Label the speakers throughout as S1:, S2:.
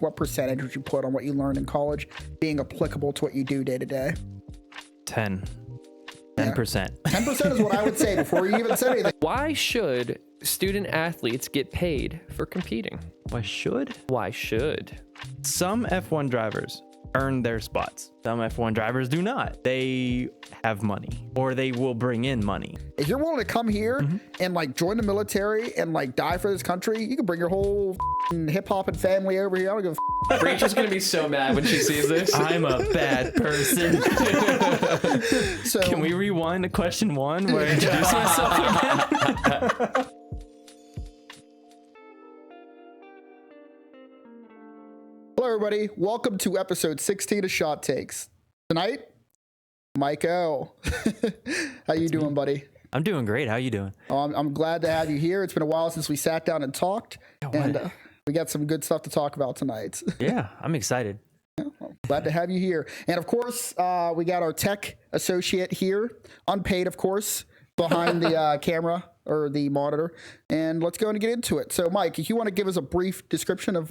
S1: what percentage would you put on what you learned in college being applicable to what you do day to day?
S2: 10%.
S1: 10% is what I would say before you even said anything.
S3: Why should student athletes get paid for competing?
S2: Why should? Some F1 drivers earn their spots. Some F1 drivers do not. They have money, or they will bring in money.
S1: If you're willing to come here and like join the military and like die for this country, you can bring your whole hip hop and family over here. I don't give a
S3: Rachel's gonna be so mad when she sees this.
S2: I'm a bad person.
S1: So,
S2: Can we rewind to question 1 where I introduce myself again?
S1: hello, everybody. Welcome to episode 16 of Shot Takes. Tonight, Mike O. How you doing, buddy?
S2: I'm doing great. How you doing?
S1: I'm glad to have you here. It's been a while since we sat down and talked, and we got some good stuff to talk about tonight.
S2: Yeah, I'm excited.
S1: Glad to have you here. And of course, we got our tech associate here, unpaid, of course, behind the camera or the monitor. And let's go and get into it. So, Mike, if you want to give us a brief description of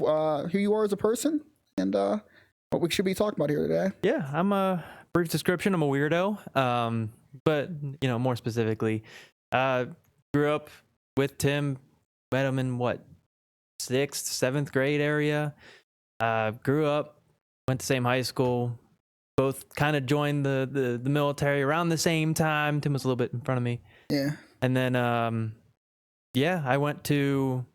S1: who you are as a person and what we should be talking about here today.
S2: Yeah, I'm a brief description. I'm a weirdo. But, you know, more specifically, grew up with Tim, met him in what, 6th, 7th grade area. Grew up, went to the same high school, both kind of joined the military around the same time. Tim was a little bit in front of me.
S1: Yeah.
S2: And then, I went to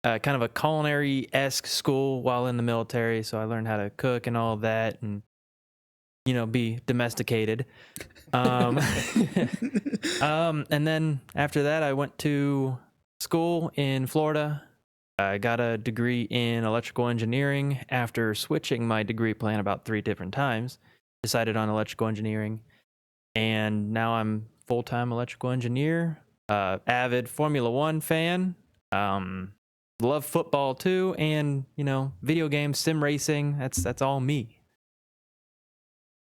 S2: kind of a culinary-esque school while in the military. So I learned how to cook and all of that and, you know, be domesticated. And then after that, I went to school in Florida. I got a degree in electrical engineering after switching my degree plan about 3 different times. Decided on electrical engineering, and now I'm full-time electrical engineer, avid Formula 1 fan, love football too, and, you know, video games, sim racing, that's all me.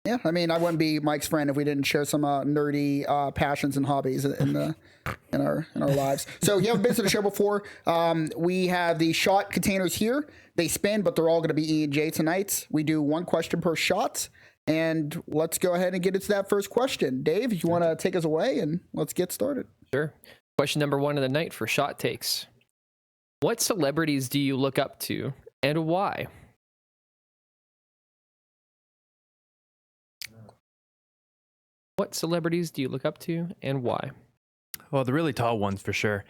S1: Yeah, I mean, I wouldn't be Mike's friend if we didn't share some nerdy passions and hobbies in our lives. So you haven't been to the show before. We have the shot containers here. They spin, but they're all going to be E&J tonight. We do 1 question per shot, and let's go ahead and get into that first question. Dave, if you want to take us away, and let's get started.
S3: Sure. Question number 1 of the night for Shot Takes. What celebrities do you look up to, and why? What celebrities do you look up to, and why?
S2: Well, the really tall ones for sure.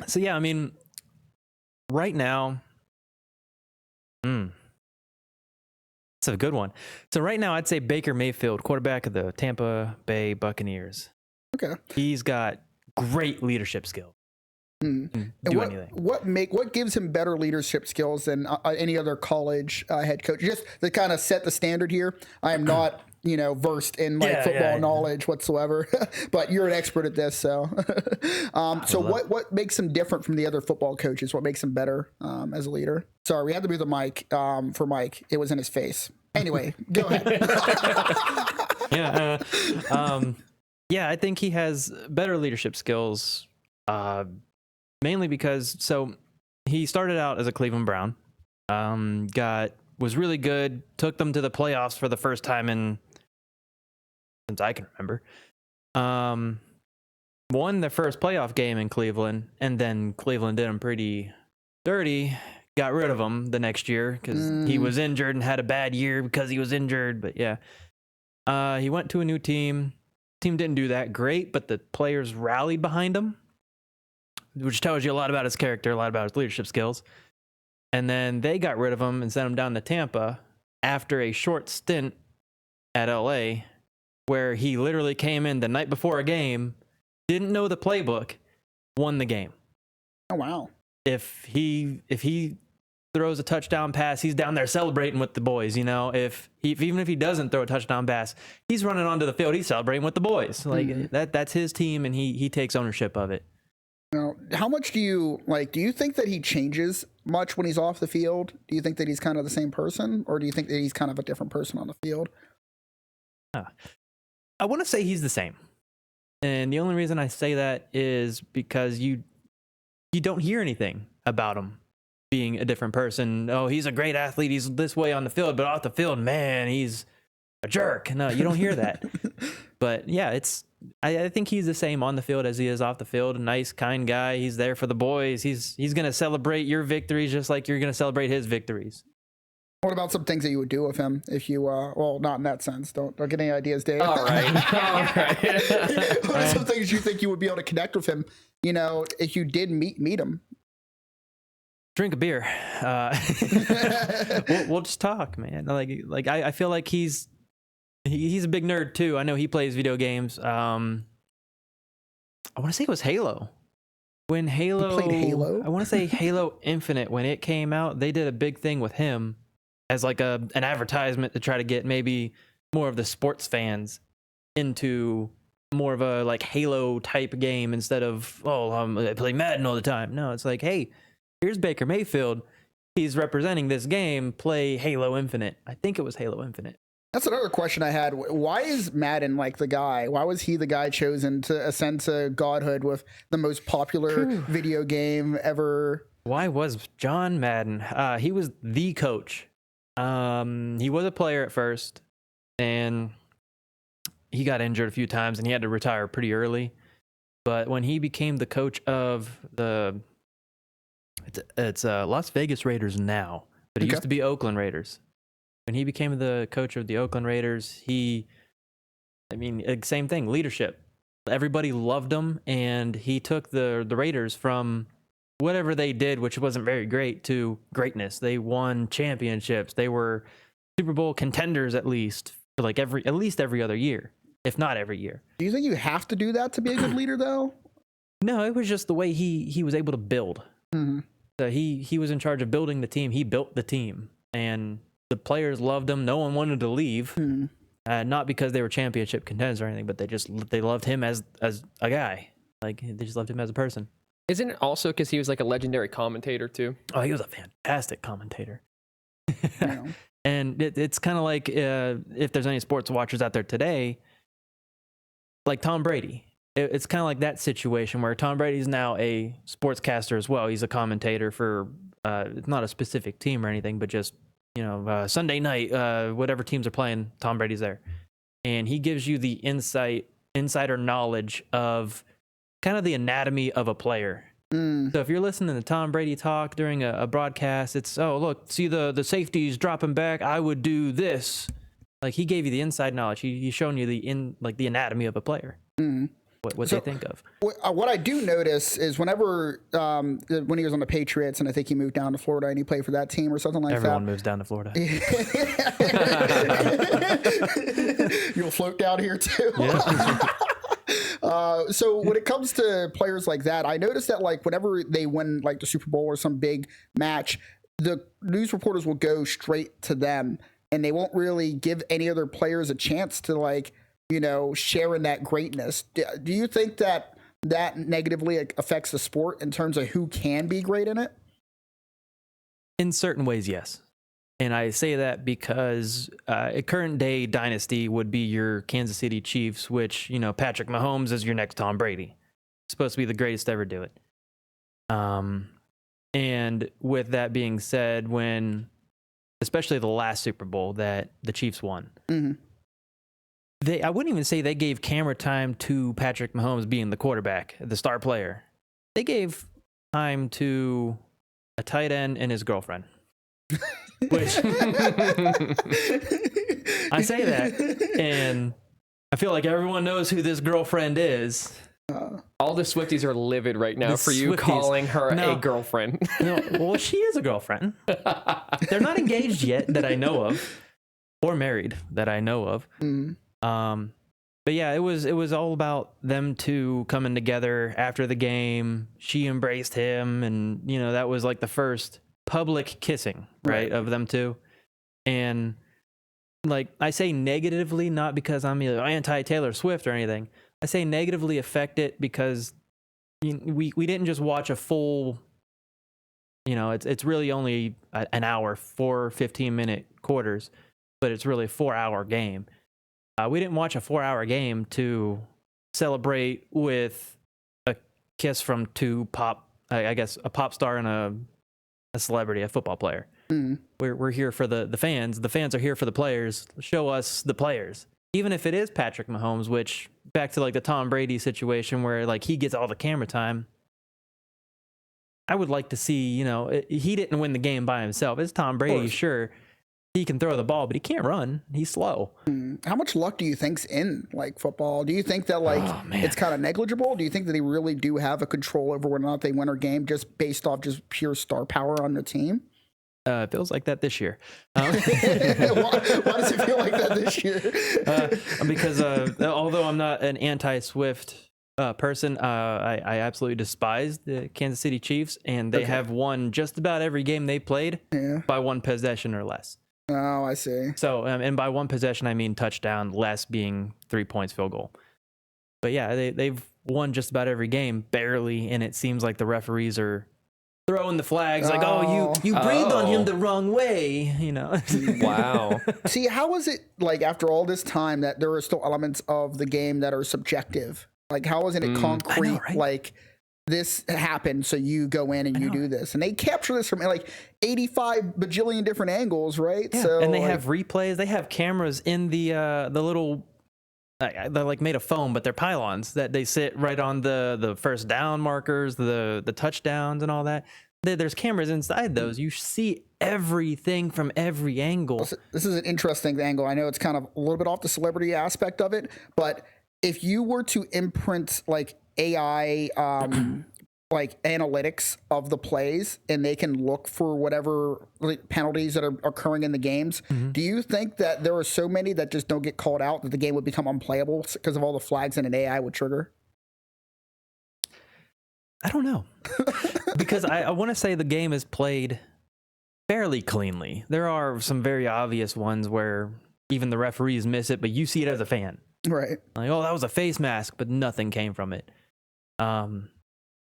S2: So yeah, I mean, right now, it's a good one. So right now, I'd say Baker Mayfield, quarterback of the Tampa Bay Buccaneers.
S1: Okay.
S2: He's got great leadership skills.
S1: And
S2: Anything.
S1: What gives him better leadership skills than any other college head coach? Just to kind of set the standard here. I am not, versed in football knowledge whatsoever, but you're an expert at this. So, what makes him different from the other football coaches? What makes him better as a leader? Sorry, we had to move the mic for Mike. It was in his face. Anyway, go ahead.
S2: I think he has better leadership skills. Mainly because, he started out as a Cleveland Brown, was really good, took them to the playoffs for the first time since I can remember, won their first playoff game in Cleveland, and then Cleveland did him pretty dirty, got rid of him the next year because he was injured and had a bad year because he was injured, but yeah. He went to a new team. Team didn't do that great, but the players rallied behind him, which tells you a lot about his character, a lot about his leadership skills. And then they got rid of him and sent him down to Tampa after a short stint at LA, where he literally came in the night before a game, didn't know the playbook, won the game.
S1: Oh, wow.
S2: If he throws a touchdown pass, he's down there celebrating with the boys, even if he doesn't throw a touchdown pass, he's running onto the field, he's celebrating with the boys. That's his team, and he takes ownership of it.
S1: How much do you think that he changes much when he's off the field? Do you think that he's kind of the same person, or do you think that he's kind of a different person on the field?
S2: I want to say he's the same. And the only reason I say that is because you don't hear anything about him being a different person. Oh, he's a great athlete. He's this way on the field, but off the field, man, he's a jerk. No, you don't hear that. But yeah, I think he's the same on the field as he is off the field. A nice, kind guy. He's there for the boys. He's going to celebrate your victories just like you're going to celebrate his victories.
S1: What about some things that you would do with him if you, well, not in that sense. Don't get any ideas, Dave.
S3: All right. All right.
S1: What are some things you think you would be able to connect with him, you know, if you did meet him?
S2: Drink a beer. We'll just talk, man. Like I feel like he's a big nerd too. I know he plays video games. I want to say it was Halo. When Halo,
S1: he played Halo?
S2: I want to say Halo Infinite, when it came out, they did a big thing with him as like an advertisement to try to get maybe more of the sports fans into more of a like Halo type game instead of, I play Madden all the time. No, it's like, hey, here's Baker Mayfield. He's representing this game. Play Halo Infinite. I think it was Halo Infinite.
S1: That's another question I had. Why is Madden like the guy? Why was he the guy chosen to ascend to godhood with the most popular video game ever?
S2: Why was John Madden? He was the coach. He was a player at first, and he got injured a few times, and he had to retire pretty early. But when he became the coach of it's Las Vegas Raiders now, but it used to be Oakland Raiders. When he became the coach of the Oakland Raiders, same thing, leadership. Everybody loved him, and he took the Raiders from whatever they did, which wasn't very great, to greatness. They won championships. They were Super Bowl contenders at least for like at least every other year, if not every year.
S1: Do you think you have to do that to be a good leader, though?
S2: No, it was just the way he was able to build.
S1: Mm-hmm.
S2: So he was in charge of building the team. He built the team, and the players loved him. No one wanted to leave, not because they were championship contenders or anything, but they loved him as a guy. Like, they just loved him as a person.
S3: Isn't it also because he was like a legendary commentator too?
S2: Oh, he was a fantastic commentator.
S1: Yeah.
S2: And it's kind of like if there's any sports watchers out there today, like Tom Brady. It's kind of like that situation where Tom Brady's now a sportscaster as well. He's a commentator for not a specific team or anything, but just, Sunday night, whatever teams are playing, Tom Brady's there. And he gives you the insider knowledge of kind of the anatomy of a player. So if you're listening to Tom Brady talk during a broadcast, it's, oh, look, see the safeties dropping back, I would do this. Like, he gave you the inside knowledge. He's showing you the anatomy of a player. What they think of.
S1: What I do notice is whenever when he was on the Patriots, and I think he moved down to Florida and he played for that team or something like
S2: Everyone moves down to Florida.
S1: You'll float down here too.
S2: Yeah.
S1: So when it comes to players like that, I noticed that like whenever they win like the Super Bowl or some big match, the news reporters will go straight to them, and they won't really give any other players a chance to like, share in that greatness. Do you think that negatively affects the sport in terms of who can be great in it?
S2: In certain ways, yes. And I say that because a current day dynasty would be your Kansas City Chiefs, which, Patrick Mahomes is your next Tom Brady. Supposed to be the greatest to ever do it. And with that being said, especially the last Super Bowl that the Chiefs won, I wouldn't even say they gave camera time to Patrick Mahomes being the quarterback, the star player. They gave time to a tight end and his girlfriend. Which I say that, and I feel like everyone knows who this girlfriend is.
S3: All the Swifties are livid right now for you calling her a girlfriend.
S2: No, well, she is a girlfriend. They're not engaged yet that I know of, or married that I know of. But yeah, it was all about them two coming together after the game. She embraced him, and that was like the first public kissing, right, of them two. And like, I say negatively, not because I'm anti Taylor Swift or anything. I say negatively affect it because we didn't just watch a full, it's really only an hour, 4 15-minute quarters, but it's really a 4-hour game. We didn't watch a 4-hour game to celebrate with a kiss from two pop I guess a pop star and a celebrity, a football player. We're here for the fans. The fans are here for the players. Show us the players. Even if it is Patrick Mahomes, which back to like the Tom Brady situation where like he gets all the camera time. I would like to see, he didn't win the game by himself. It's Tom Brady, sure. He can throw the ball, but he can't run. He's slow.
S1: How much luck do you think's in like football? Do you think that it's kind of negligible? Do you think that they really do have a control over whether or not they win a game just based off just pure star power on the team?
S2: It feels like that this year.
S1: Why does it feel like that this year?
S2: Because although I'm not an anti-Swift person, I absolutely despise the Kansas City Chiefs, and they have won just about every game they played by one possession or less.
S1: Oh, I see.
S2: So, and by one possession, I mean touchdown, less being 3 points field goal. But yeah, they've won just about every game, barely, and it seems like the referees are throwing the flags like, you breathed on him the wrong way,
S3: Wow.
S1: See, how is it like after all this time that there are still elements of the game that are subjective? Like, how isn't it concrete?
S2: know, right?
S1: Like, this happened, so you go in and you do this, and they capture this from like 85 bajillion different angles, right?
S2: Yeah.
S1: So,
S2: and they have replays. They have cameras in the little. They're like made of foam, but they're pylons that they sit right on the first down markers, the touchdowns, and all that. There's cameras inside those. You see everything from every angle.
S1: This is an interesting angle. I know it's kind of a little bit off the celebrity aspect of it, but if you were to imprint like AI like analytics of the plays and they can look for whatever penalties that are occurring in the games, do you think that there are so many that just don't get called out that the game would become unplayable because of all the flags that an AI would trigger?
S2: I don't know. Because I want to say the game is played fairly cleanly. There are some very obvious ones where even the referees miss it, but you see it as a fan.
S1: Right.
S2: Like, that was a face mask, but nothing came from it.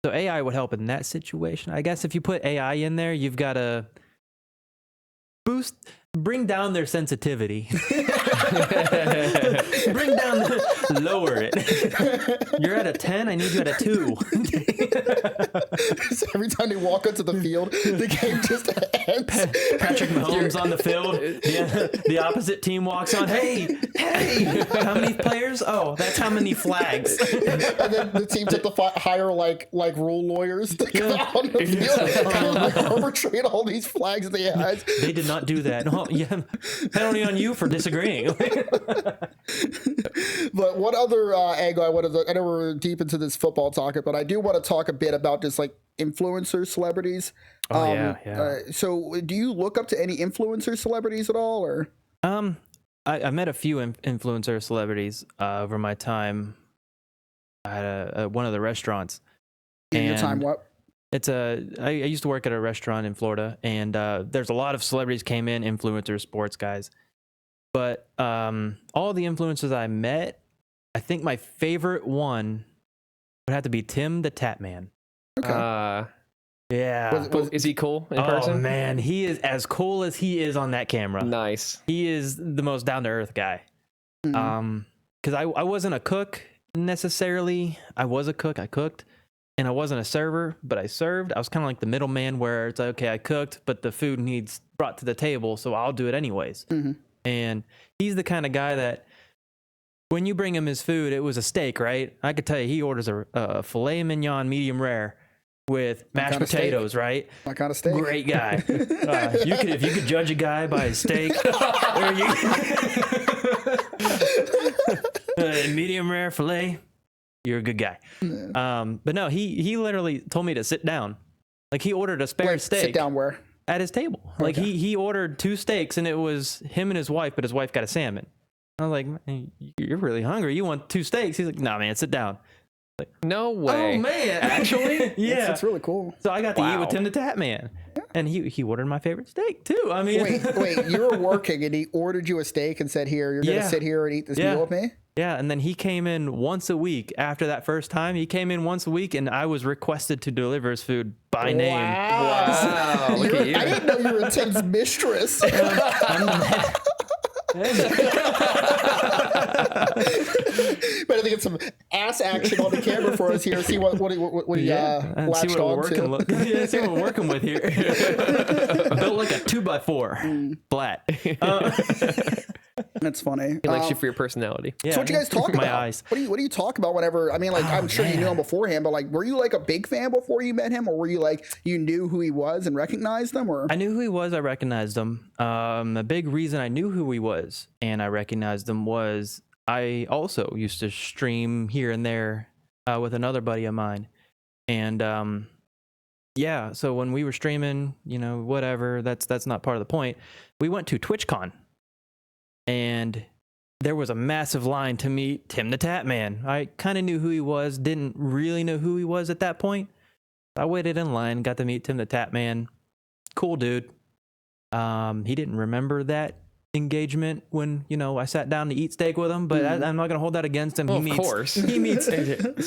S2: So AI would help in that situation. I guess if you put AI in there, you've got to bring down their sensitivity. Lower it. You're at a 10, I need you at a 2.
S1: So every time they walk onto the field, the game just ends.
S2: Patrick Mahomes on the field. The opposite team walks on. Hey, how many players? Oh, that's how many flags.
S1: And then the teams have to hire like rule lawyers to come out on the field and arbitrate all these flags they had.
S2: They did not do that. Oh, yeah, penalty on you for disagreeing.
S1: But what other angle I know we're deep into this football topic, but I do want to talk a bit about just like influencer celebrities. So do you look up to any influencer celebrities at all, or?
S2: I met a few influencer celebrities over my time at one of the restaurants.
S1: In your time, what?
S2: I used to work at a restaurant in Florida, and there's a lot of celebrities came in, influencers, sports guys. But all the influencers I met, I think my favorite one would have to be Tim the Tap Man.
S1: Okay.
S2: Yeah.
S3: Is he cool in person?
S2: Oh, man. He is as cool as he is on that camera.
S3: Nice.
S2: He is the most down-to-earth guy. Because I wasn't a cook necessarily. I was a cook. I cooked. And I wasn't a server, but I served. I was kind of like the middleman where it's like, okay, I cooked, but the food needs brought to the table, so I'll do it anyways. And he's the kind of guy that when you bring him his food, it was a steak, right? I could tell you he orders a filet mignon medium rare with mashed potatoes, right?
S1: My kind of steak.
S2: Great guy. If you could judge a guy by his steak, medium rare filet, you're a good guy. But no, he literally told me to sit down. Like he ordered a spare steak.
S1: Sit down where?
S2: At his table. Like he ordered 2 steaks and it was him and his wife, but his wife got a salmon. I was like, you're really hungry. You want 2 steaks? He's like, nah, man, sit down. Like,
S3: no way.
S2: Oh man, actually, yeah,
S1: that's really cool.
S2: So I got to eat with Tim the Tap Man, and he ordered my favorite steak too. I mean,
S1: wait, you were working and he ordered you a steak and said, "Here, you're gonna sit here and eat this meal with me."
S2: Yeah, and then he came in once a week after that first time. He came in once a week, and I was requested to deliver his food by name.
S3: Wow. Look at you.
S1: I didn't know you were Tim's mistress. Better to get some ass action on the camera for us here. See what he
S2: and see
S1: latched
S2: what we're
S1: on
S2: working.
S1: to.
S2: Yeah, see what we're working with here. Built like a 2x4, flat.
S1: That's funny.
S3: He likes you for your personality.
S2: Yeah,
S1: So what you guys talk
S2: my
S1: about?
S2: eyes.
S1: What do you talk about whenever? I mean, like I'm sure you knew him beforehand, but like, were you like a big fan before you met him, or were you like you knew who he was and recognized him? Or
S2: I knew who he was. I recognized him. A big reason I knew who he was and I recognized him was I also used to stream here and there with another buddy of mine, and yeah. So when we were streaming, whatever. That's not part of the point. We went to TwitchCon, and there was a massive line to meet Tim the Tap Man. I kind of knew who he was, didn't really know who he was at that point. I waited in line, got to meet Tim the Tap Man. Cool dude. He didn't remember that engagement when, I sat down to eat steak with him, but I'm not going to hold that against him.
S3: Well, of course.
S2: He meets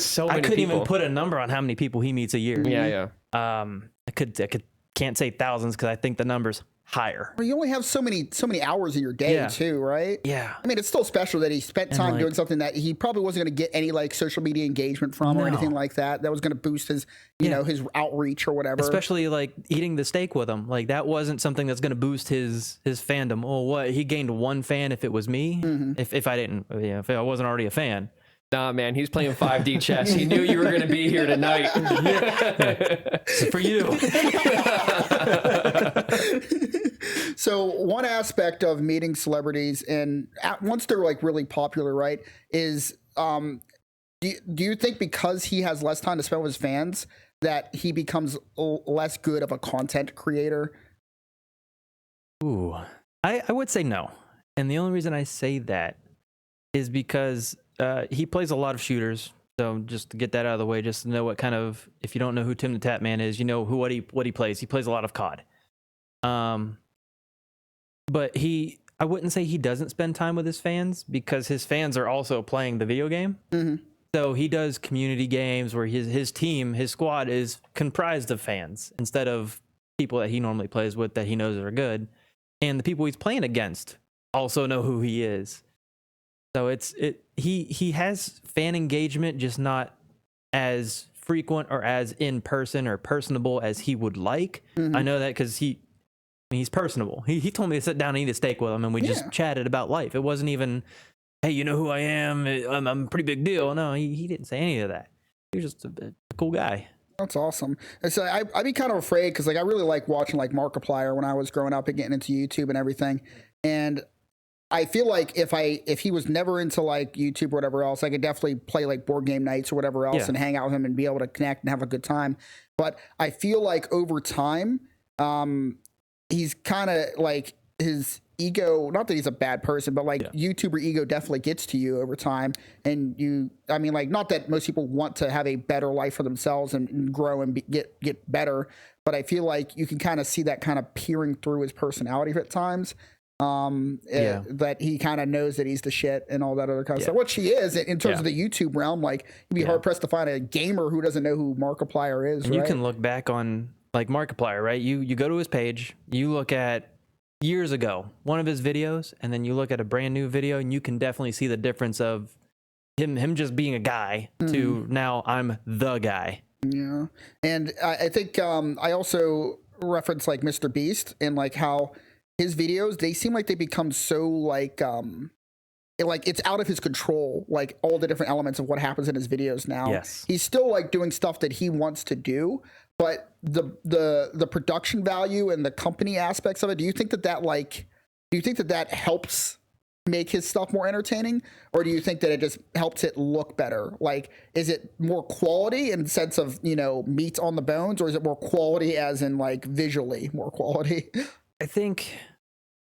S3: So many
S2: I couldn't
S3: people.
S2: even put a number on how many people he meets a year.
S3: Yeah.
S2: I can't say thousands because I think the number's higher.
S1: well, you only have so many hours in your day
S2: Yeah.
S1: too, right?
S2: Yeah.
S1: I mean, it's still special that he spent time
S2: like-
S1: doing something that he probably wasn't going to get any like social media engagement from or
S2: No.
S1: anything like that. That was going to boost his, his outreach or whatever.
S2: Especially like eating the steak with him. Like that wasn't something that's going to boost his fandom. Oh, what? He gained one fan if it was me. If I didn't, if I wasn't already a fan.
S3: Nah, man, he's playing 5D chess. He knew you were going to be here tonight.
S2: It's for you.
S1: So one aspect of meeting celebrities, and once they're like really popular, right, is do you think because he has less time to spend with his fans that he becomes less good of a content creator?
S2: Ooh, I would say no. And the only reason I say that is because he plays a lot of shooters. So just to get that out of the way, just to know what kind of, if you don't know who Tim the Tap Man is, you know what he plays. He plays a lot of COD. But I wouldn't say he doesn't spend time with his fans because his fans are also playing the video game. So he does community games where his team, his squad is comprised of fans instead of people that he normally plays with that he knows are good. And the people he's playing against also know who he is. So he has fan engagement, just not as frequent or as in person or personable as he would like. I know that because he's personable. He told me to sit down and eat a steak with him, and we just chatted about life. It wasn't even, hey, you know who I am? I'm a pretty big deal. No, he didn't say any of that. He was just a cool guy.
S1: That's awesome. And so I'd be kind of afraid because like I really like watching like Markiplier when I was growing up and getting into YouTube and everything. And I feel like if he was never into like YouTube or whatever else, I could definitely play like board game nights or whatever else and hang out with him and be able to connect and have a good time. But I feel like over time, he's kind of like his ego, not that he's a bad person, but like YouTuber ego definitely gets to you over time. And I mean, like, not that most people want to have a better life for themselves and grow and get better, but I feel like you can kind of see that kind of peering through his personality at times. That he kind of knows that he's the shit and all that other kind of stuff, which he is in terms of the YouTube realm. Like, you'd be hard pressed to find a gamer who doesn't know who Markiplier is.
S2: And you can look back on like Markiplier, right? You go to his page, you look at years ago one of his videos, and then you look at a brand new video, and you can definitely see the difference of him just being a guy to now I'm the guy.
S1: Yeah, and I think I also reference like Mr. Beast and like how his videos, they seem like they become so like it's out of his control, like all the different elements of what happens in his videos now.
S2: Yes.
S1: He's still like doing stuff that he wants to do, but the production value and the company aspects of it, do you think that helps make his stuff more entertaining, or do you think that it just helps it look better? Like, is it more quality in the sense of, meat on the bones, or is it more quality as in like visually more quality?
S2: I think,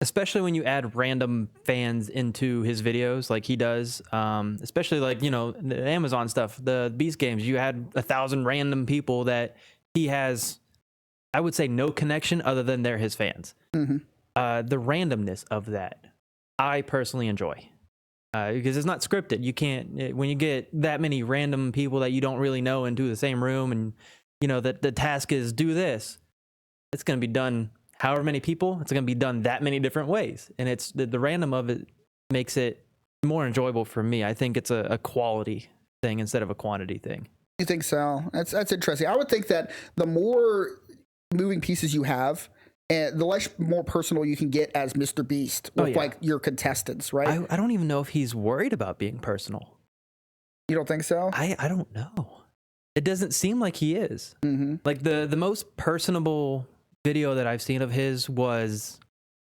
S2: especially when you add random fans into his videos like he does, especially like, the Amazon stuff, the Beast games, you had 1,000 random people that he has, I would say, no connection other than they're his fans. The randomness of that, I personally enjoy. Because it's not scripted. You can't, when you get that many random people that you don't really know into the same room and, that the task is do this, it's going to be done however many people, it's going to be done that many different ways. And it's the random of it makes it more enjoyable for me. I think it's a quality thing instead of a quantity thing.
S1: You think so? That's interesting. I would think that the more moving pieces you have, and the less more personal you can get as Mr. Beast with like your contestants, right?
S2: I don't even know if he's worried about being personal.
S1: You don't think so?
S2: I don't know. It doesn't seem like he is. Like the most personable video that I've seen of his was,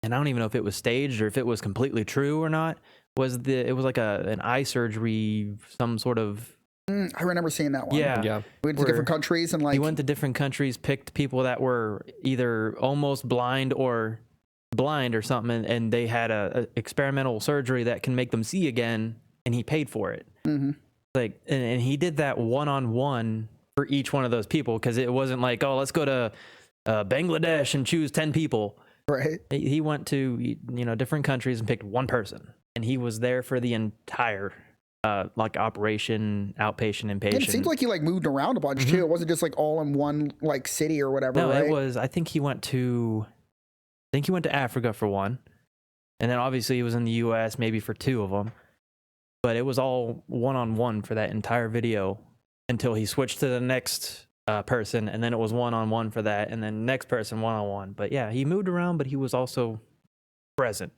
S2: and I don't even know if it was staged or if it was completely true or not, it was like an eye surgery, some sort of.
S1: I remember seeing that one.
S3: Yeah.
S1: We went to different countries and like.
S2: He went to different countries, picked people that were either almost blind or something, and they had a experimental surgery that can make them see again, and he paid for it. Like, and he did that one-on-one for each one of those people, because it wasn't like, oh, let's go to Bangladesh and choose 10 people.
S1: Right.
S2: He went to different countries and picked one person, and he was there for the entire like operation, outpatient, inpatient.
S1: It seems like he like moved around a bunch too. It wasn't just like all in one like city or whatever.
S2: No,
S1: right?
S2: it was. I think he went to Africa for one, and then obviously he was in the U.S. maybe for 2 of them. But it was all one-on-one for that entire video until he switched to the next person, and then it was one-on-one for that, and then next person one-on-one. But yeah, he moved around, but he was also present.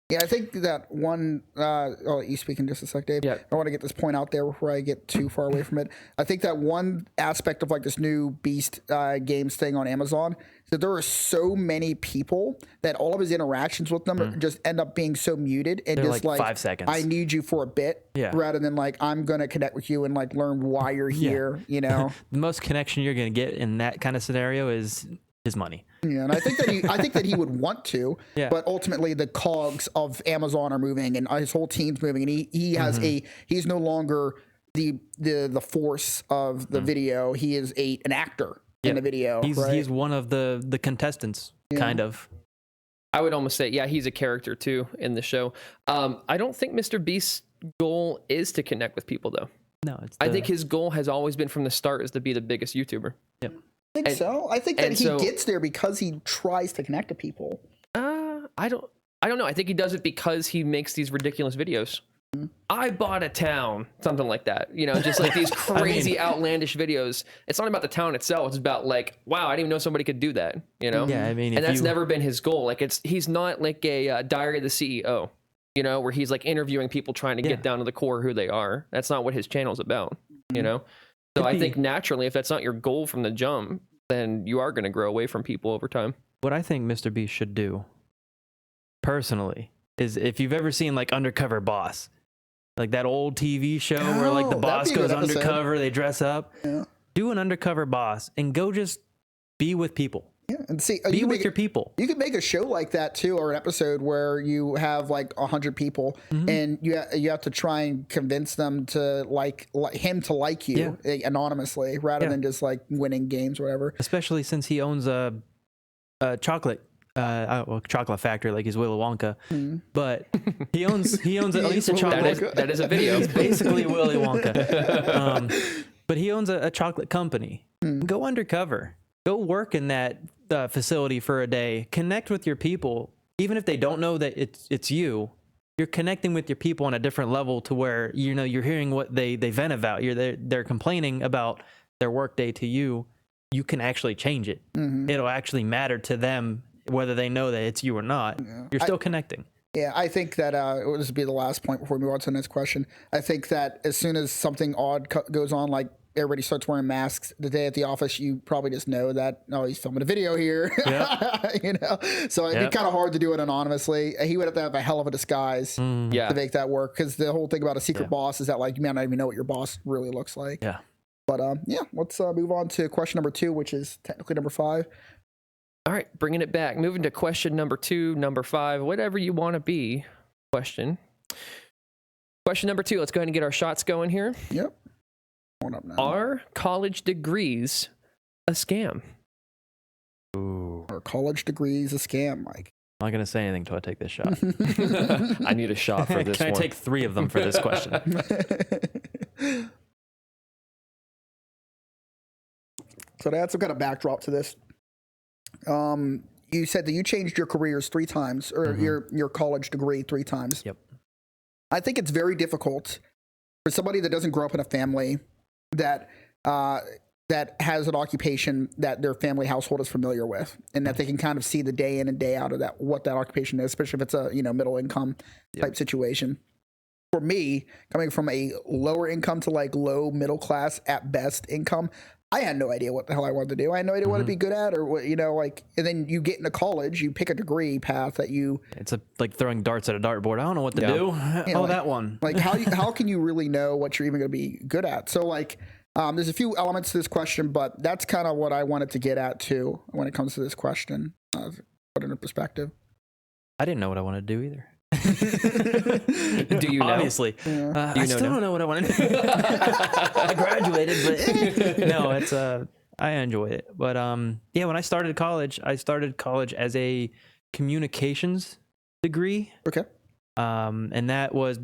S1: Yeah, I think that one. I'll let you speak in just a sec, Dave.
S3: Yeah.
S1: I want to get this point out there before I get too far away from it. I think that one aspect of like this new Beast Games thing on Amazon is that there are so many people that all of his interactions with them just end up being so muted and
S2: They're
S1: just
S2: like
S1: like
S2: 5 seconds.
S1: I need you for a bit, rather than like I'm gonna connect with you and like learn why you're here. You know,
S2: the most connection you're gonna get in that kind of scenario is his money.
S1: Yeah, and I think that he would want to, but ultimately the cogs of Amazon are moving and his whole team's moving, and he has he's no longer the force of the video. He is an actor in the video.
S2: He's one of the contestants, kind of.
S3: I would almost say, he's a character too in the show. I don't think Mr. Beast's goal is to connect with people though.
S2: No,
S3: I think his goal has always been from the start is to be the biggest YouTuber.
S2: Yep.
S1: I think so. I think that he gets there because he tries to connect to people.
S3: I don't know. I think he does it because he makes these ridiculous videos. I bought a town, something like that. Just like these crazy outlandish videos. It's not about the town itself. It's about like, wow, I didn't even know somebody could do that.
S2: Yeah, I mean,
S3: and that's never been his goal. Like he's not like a Diary of the CEO. Where he's like interviewing people trying to get down to the core of who they are. That's not what his channel's about. So I think naturally, if that's not your goal from the jump, then you are going to grow away from people over time.
S2: What I think Mr. Beast should do, personally, is if you've ever seen like Undercover Boss, like that old TV show where like the boss goes undercover, they dress up. Yeah. Do an Undercover Boss and go just be with people.
S1: Yeah, and see,
S2: be with your people.
S1: You could make a show like that too, or an episode where you have like 100 people, and you have to try and convince them to like him to like you anonymously, rather than just like winning games or whatever.
S2: Especially since he owns a chocolate chocolate factory, like he's Willy Wonka, but he owns at least a chocolate.
S3: That is a video.
S2: He's basically Willy Wonka, but he owns a chocolate company. Go undercover. Go work in that facility for a day. Connect with your people, even if they don't know that it's you. You're connecting with your people on a different level to where you're hearing what they vent about. They're complaining about their workday to you. You can actually change it. It'll actually matter to them whether they know that it's you or not. You're still connecting.
S1: Yeah, I think that this will be the last point before we move on to the next question. I think that as soon as something odd goes on, like everybody starts wearing masks the day at the office, you probably just know that, he's filming a video here. So it'd be kind of hard to do it anonymously. He would have to have a hell of a disguise to make that work, because the whole thing about a secret boss is that like you may not even know what your boss really looks like. But let's move on to question number 2, which is technically number 5.
S3: All right, bringing it back, moving to question number 2, number 5, whatever you want to be. Question number 2, let's go ahead and get our shots going here.
S1: Yep. Up now.
S3: Are college degrees a scam?
S2: Ooh.
S1: Are college degrees a scam, Mike?
S2: I'm not going to say anything until I take this shot.
S3: I need a shot for this
S2: Can
S3: one.
S2: I take 3 of them for this question?
S1: So to add some kind of backdrop to this, you said that you changed your careers 3 times, or your college degree 3 times.
S2: Yep.
S1: I think it's very difficult for somebody that doesn't grow up in a family that that has an occupation that their family household is familiar with, and that they can kind of see the day in and day out of that, what that occupation is, especially if it's a, middle income type situation. For me, coming from a lower income to like low middle class at best income, I had no idea what the hell I wanted to do. I had no idea what to be good at, or what, and then you get into college, you pick a degree path that you.
S2: It's like throwing darts at a dartboard. I don't know what to do. That one.
S1: Like how can you really know what you're even going to be good at? So like, there's a few elements to this question, but that's kind of what I wanted to get at too when it comes to this question. Put it into perspective.
S2: I didn't know what I wanted to do either.
S3: Do you know?
S2: Obviously.
S1: Yeah.
S2: I still don't know what I want to do. I graduated, but no, it's I enjoyed it. But when I started college as a communications degree.
S1: Okay.
S2: And that was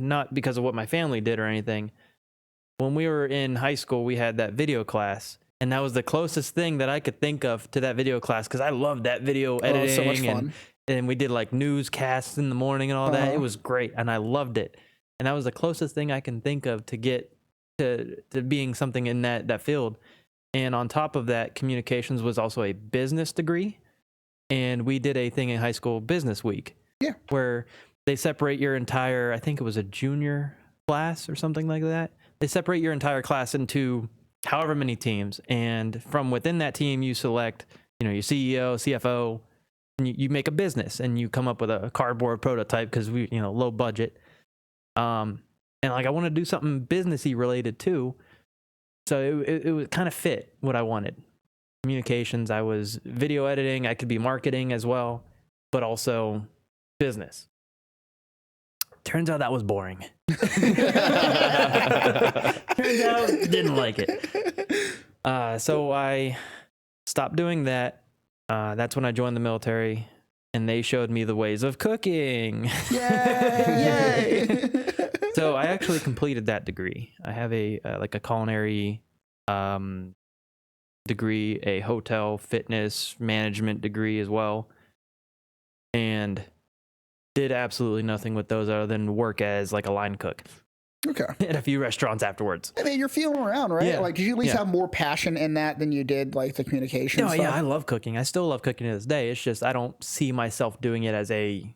S2: not because of what my family did or anything. When we were in high school, we had that video class, and that was the closest thing that I could think of to that video class, because I loved that video editing.
S1: So much fun.
S2: And we did like newscasts in the morning and all that. It was great, and I loved it. And that was the closest thing I can think of to get to being something in that field. And on top of that, communications was also a business degree. And we did a thing in high school, Business Week.
S1: Yeah.
S2: Where they separate your entire, I think it was a junior class or something like that. They separate your entire class into however many teams. And from within that team, you select, your CEO, CFO, and you make a business, and you come up with a cardboard prototype because we, low budget. And like I want to do something businessy related too. So it would kind of fit what I wanted. Communications, I was video editing, I could be marketing as well, but also business. Turns out that was boring. Turns out didn't like it. So I stopped doing that. That's when I joined the military, and they showed me the ways of cooking.
S1: Yay!
S2: So I actually completed that degree. I have a culinary degree, a hotel fitness management degree as well, and did absolutely nothing with those other than work as like a line cook.
S1: Okay.
S2: At a few restaurants afterwards.
S1: I mean, you're feeling around, right?
S2: Yeah.
S1: Like, did you at least have more passion in that than you did like the communication stuff?
S2: Yeah, I love cooking. I still love cooking to this day. It's just I don't see myself doing it as a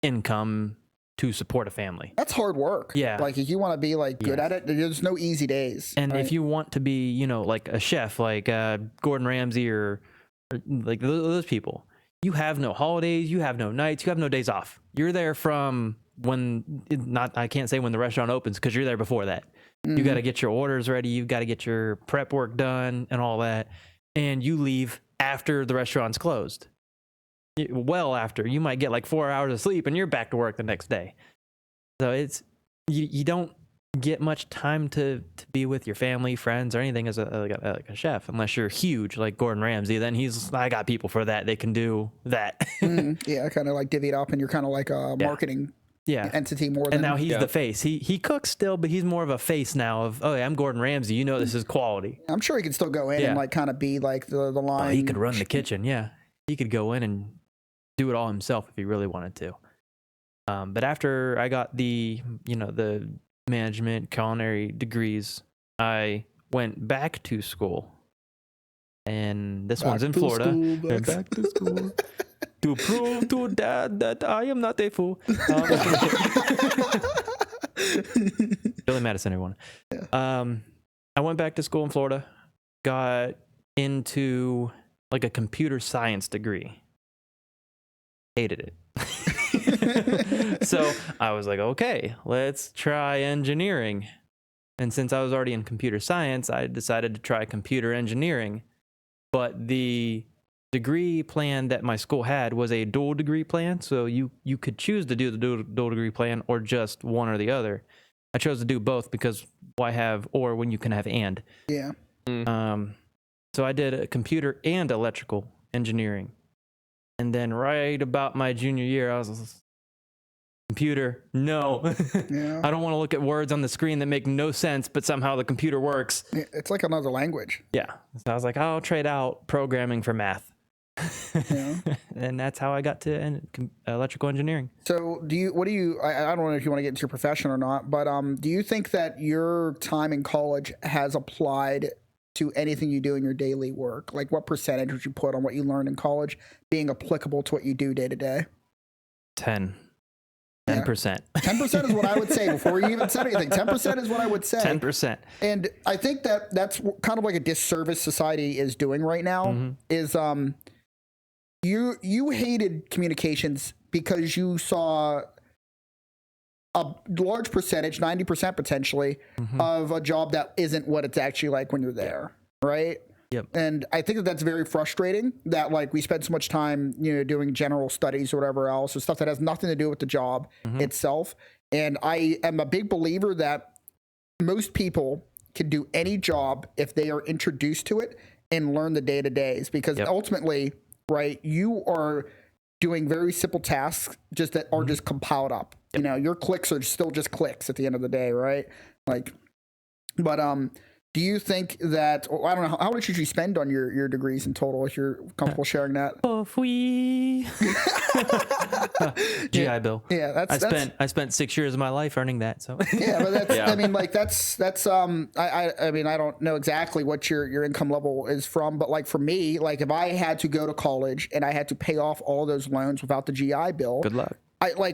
S2: income to support a family.
S1: That's hard work.
S2: Yeah.
S1: Like, if you want to be like good at it, there's no easy days.
S2: And
S1: right?
S2: if you want to be, like a chef, like Gordon Ramsay or like those people, you have no holidays, you have no nights, you have no days off. You're there from I can't say when the restaurant opens, because you're there before that. You got to get your orders ready. You've got to get your prep work done and all that. And you leave after the restaurant's closed. Well after. You might get like 4 hours of sleep and you're back to work the next day. So it's, you don't get much time to be with your family, friends, or anything as a chef, unless you're huge like Gordon Ramsay. Then I got people for that. They can do that.
S1: Yeah, kind of like divvy it up, and you're kind of like a marketing entity more than.
S2: And now he's the face. He cooks still, but he's more of a face now of, oh yeah, I'm Gordon Ramsay. This is quality.
S1: I'm sure he could still go in and like kind of be like the line.
S2: Oh, he could run the kitchen. Yeah, he could go in and do it all himself if he really wanted to. But after I got the management culinary degrees, I went back to school, and this one's in Florida. Went back to school to prove to Dad that I am not a fool. Billy Madison, everyone. I went back to school in Florida, got into like a computer science degree. Hated it. So I was like, okay, let's try engineering. And since I was already in computer science, I decided to try computer engineering. But the degree plan that my school had was a dual degree plan. So you could choose to do the dual degree plan or just one or the other. I chose to do both because why have or when you can have and.
S1: Yeah.
S2: So I did a computer and electrical engineering. And then right about my junior year, I was computer, no.
S1: Yeah.
S2: I don't want to look at words on the screen that make no sense, but somehow the computer works.
S1: It's like another language.
S2: Yeah. So I was like, I'll trade out programming for math. And that's how I got to electrical engineering.
S1: So I don't know if you want to get into your profession or not, but do you think that your time in college has applied to anything you do in your daily work? Like, what percentage would you put on what you learned in college being applicable to what you do day to day?
S2: 10%.
S1: 10% is what I would say before you even said anything. 10% is what I would say.
S2: 10%.
S1: And I think that that's kind of like a disservice society is doing right now. Is you hated communications because you saw a large percentage, 90% potentially, of a job that isn't what it's actually like when you're there, right?
S2: Yep.
S1: And I think that that's very frustrating that like we spend so much time, doing general studies or whatever else, or stuff that has nothing to do with the job itself. And I am a big believer that most people can do any job if they are introduced to it and learn the day-to-days, because ultimately, right, you are doing very simple tasks just that are just compiled up. Your clicks are still just clicks at the end of the day, right? Like, but do you think that, I don't know, how much did you spend on your degrees in total, if you're comfortable sharing that?
S2: GI Bill.
S1: Yeah,
S2: I spent 6 years of my life earning that. So
S1: yeah, but that's I mean, like that's I mean, I don't know exactly what your income level is from, but like for me, like if I had to go to college and I had to pay off all those loans without the GI Bill,
S2: good luck.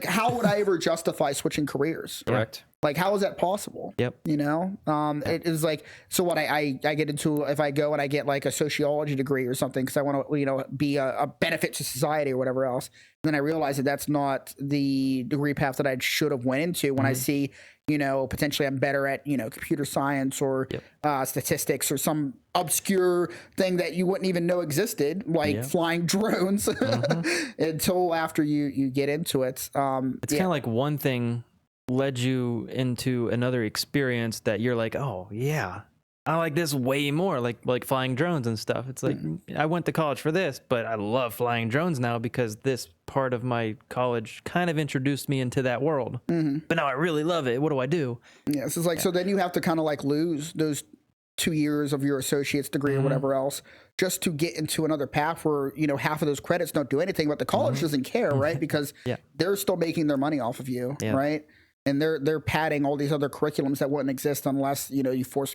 S1: How would I ever justify switching careers?
S3: Correct.
S1: Like, how is that possible?
S2: Yep.
S1: It is like, so what I get into, if I go and I get like a sociology degree or something, because I want to, be a benefit to society or whatever else. And then I realize that that's not the degree path that I should have went into when I see, potentially I'm better at, computer science or statistics or some obscure thing that you wouldn't even know existed, like flying drones until after you get into it. It's
S2: kind of like one thing led you into another experience that you're like, oh yeah, I like this way more, like flying drones and stuff. It's like I went to college for this, but I love flying drones now because this part of my college kind of introduced me into that world. But now I really love it. What do I do?
S1: Yeah, so it's like, so then you have to kind of like lose those 2 years of your associate's degree or whatever else just to get into another path where, half of those credits don't do anything, but the college doesn't care, right? Because they're still making their money off of you, right? And they're padding all these other curriculums that wouldn't exist unless, you force,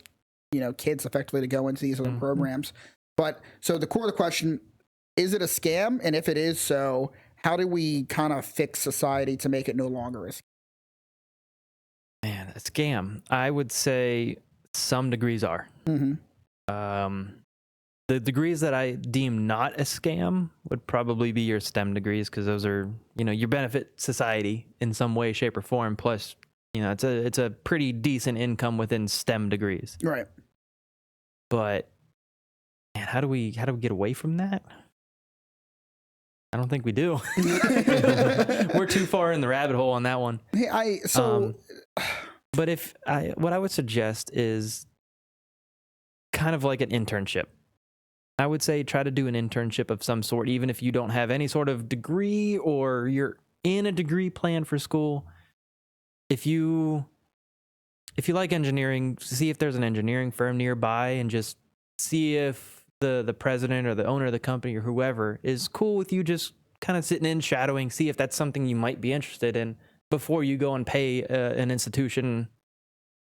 S1: kids effectively to go into these other programs. But so the core of the question, is it a scam? And if it is so, how do we kind of fix society to make it no longer a scam?
S2: Man, a scam. I would say some degrees are. The degrees that I deem not a scam would probably be your STEM degrees, because those are, you benefit society in some way, shape, or form. Plus, it's a pretty decent income within STEM degrees.
S1: Right.
S2: But man, how do we get away from that? I don't think we do. We're too far in the rabbit hole on that one.
S1: Hey,
S2: but what I would suggest is kind of like an internship. I would say try to do an internship of some sort, even if you don't have any sort of degree or you're in a degree plan for school. If you like engineering, see if there's an engineering firm nearby and just see if the president or the owner of the company or whoever is cool with you just kind of sitting in shadowing, see if that's something you might be interested in before you go and pay an institution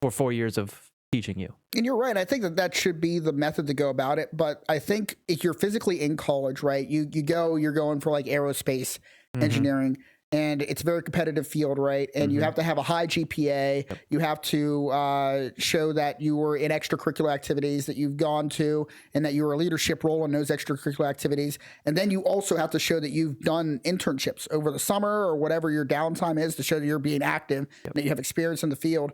S2: for 4 years of teaching you.
S1: And you're right. I think that should be the method to go about it. But I think if you're physically in college, right, you're going for like aerospace engineering, and it's a very competitive field, right? And you have to have a high GPA. Yep. You have to show that you were in extracurricular activities that you've gone to and that you were a leadership role in those extracurricular activities. And then you also have to show that you've done internships over the summer or whatever your downtime is to show that you're being active, that you have experience in the field.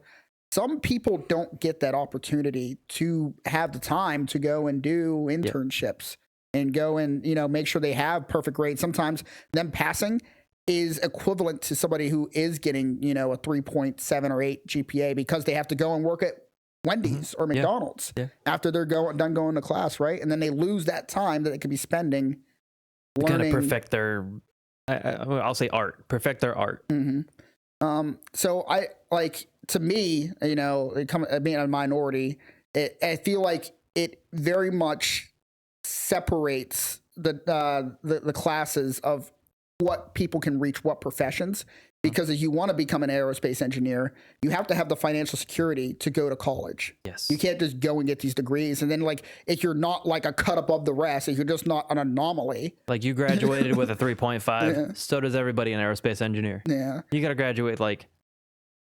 S1: Some people don't get that opportunity to have the time to go and do internships and go and, make sure they have perfect grades. Sometimes them passing is equivalent to somebody who is getting, a 3.7 or 8 GPA because they have to go and work at Wendy's or McDonald's after they're done going to class, right? And then they lose that time that they could be spending learning.
S2: Kind of perfect their, I'll say perfect their art.
S1: So I like, to me, being a minority, I feel like it very much separates the classes of what people can reach, what professions. Because if you want to become an aerospace engineer, you have to have the financial security to go to college.
S2: Yes.
S1: You can't just go and get these degrees. And then, like, if you're not like a cut above the rest, if you're just not an anomaly.
S2: Like, you graduated with a 3.5, so does everybody in aerospace engineer.
S1: Yeah.
S2: You got to graduate like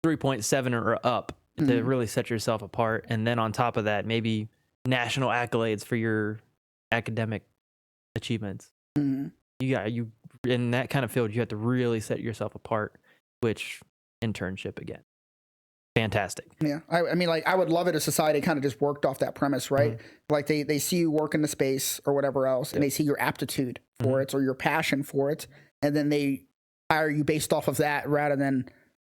S2: 3.7 or up to really set yourself apart. And then on top of that, maybe national accolades for your academic achievements. You in that kind of field, you have to really set yourself apart, which internship again. Fantastic.
S1: Yeah. I mean, like, I would love it if society kind of just worked off that premise, right? Like they see you work in the space or whatever else, and they see your aptitude for it or your passion for it. And then they hire you based off of that rather than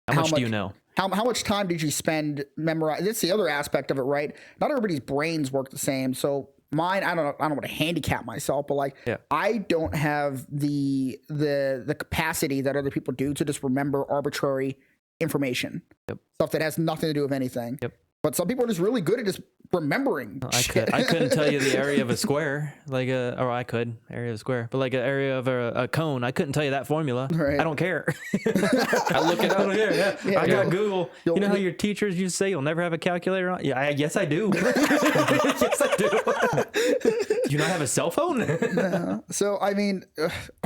S2: how much do you know?
S1: How much time did you spend memorizing? That's the other aspect of it, right? Not everybody's brains work the same. So mine, I don't want to handicap myself, but like, I don't have the capacity that other people do to just remember arbitrary information, stuff that has nothing to do with anything. But some people are just really good at just remembering.
S2: I couldn't tell you the area of a square, like or I could area of a square, but like an area of a cone, I couldn't tell you that formula. Right. I don't care.
S3: I look it up.
S2: I don't care. Yeah. I got Google. You know how your teachers used to say you'll never have a calculator on? Yeah, yes I do. Yes I do. Do you not have a cell phone?
S1: No. So I mean,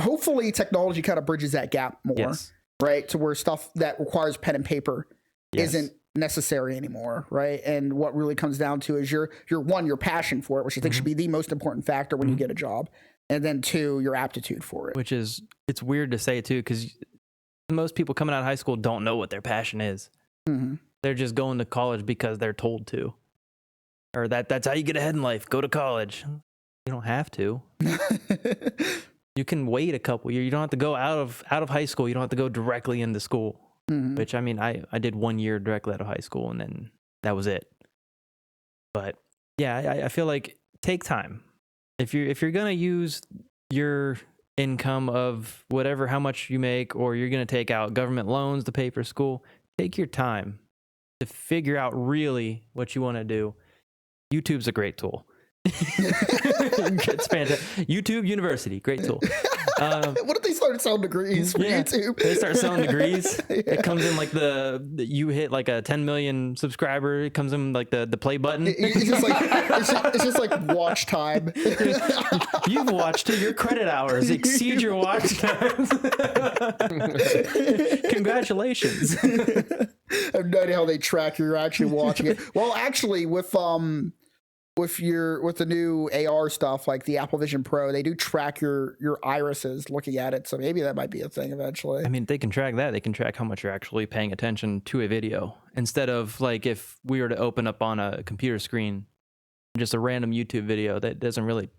S1: hopefully technology kind of bridges that gap more, right? To where stuff that requires pen and paper isn't necessary anymore, right? And what really comes down to is your passion for it, which I think should be the most important factor when you get a job, and then 2, your aptitude for it.
S2: Which is, it's weird to say too, because most people coming out of high school don't know what their passion is. They're just going to college because they're told to, or that's how you get ahead in life. Go to college. You don't have to. You can wait a couple years. You don't have to go out of high school. You don't have to go directly into school. Which, I mean, I did 1 year directly out of high school, and then that was it. But yeah, I feel like take time. If you're gonna use your income of whatever, how much you make, or you're gonna take out government loans to pay for school, take your time to figure out really what you want to do. YouTube's a great tool. It's fantastic. YouTube University, great tool.
S1: What if they started selling degrees for YouTube?
S2: They start selling degrees. It comes in like you hit like a 10 million subscriber. It comes in like the play button.
S1: It's just like watch time.
S2: You've watched it. Your credit hours exceed your watch times. Congratulations.
S1: I have no idea how they track you're actually watching it. Well, actually, with the new AR stuff, like the Apple Vision Pro, they do track your irises looking at it. So maybe that might be a thing eventually.
S2: I mean, they can track that. They can track how much you're actually paying attention to a video, instead of like if we were to open up on a computer screen just a random YouTube video that doesn't really.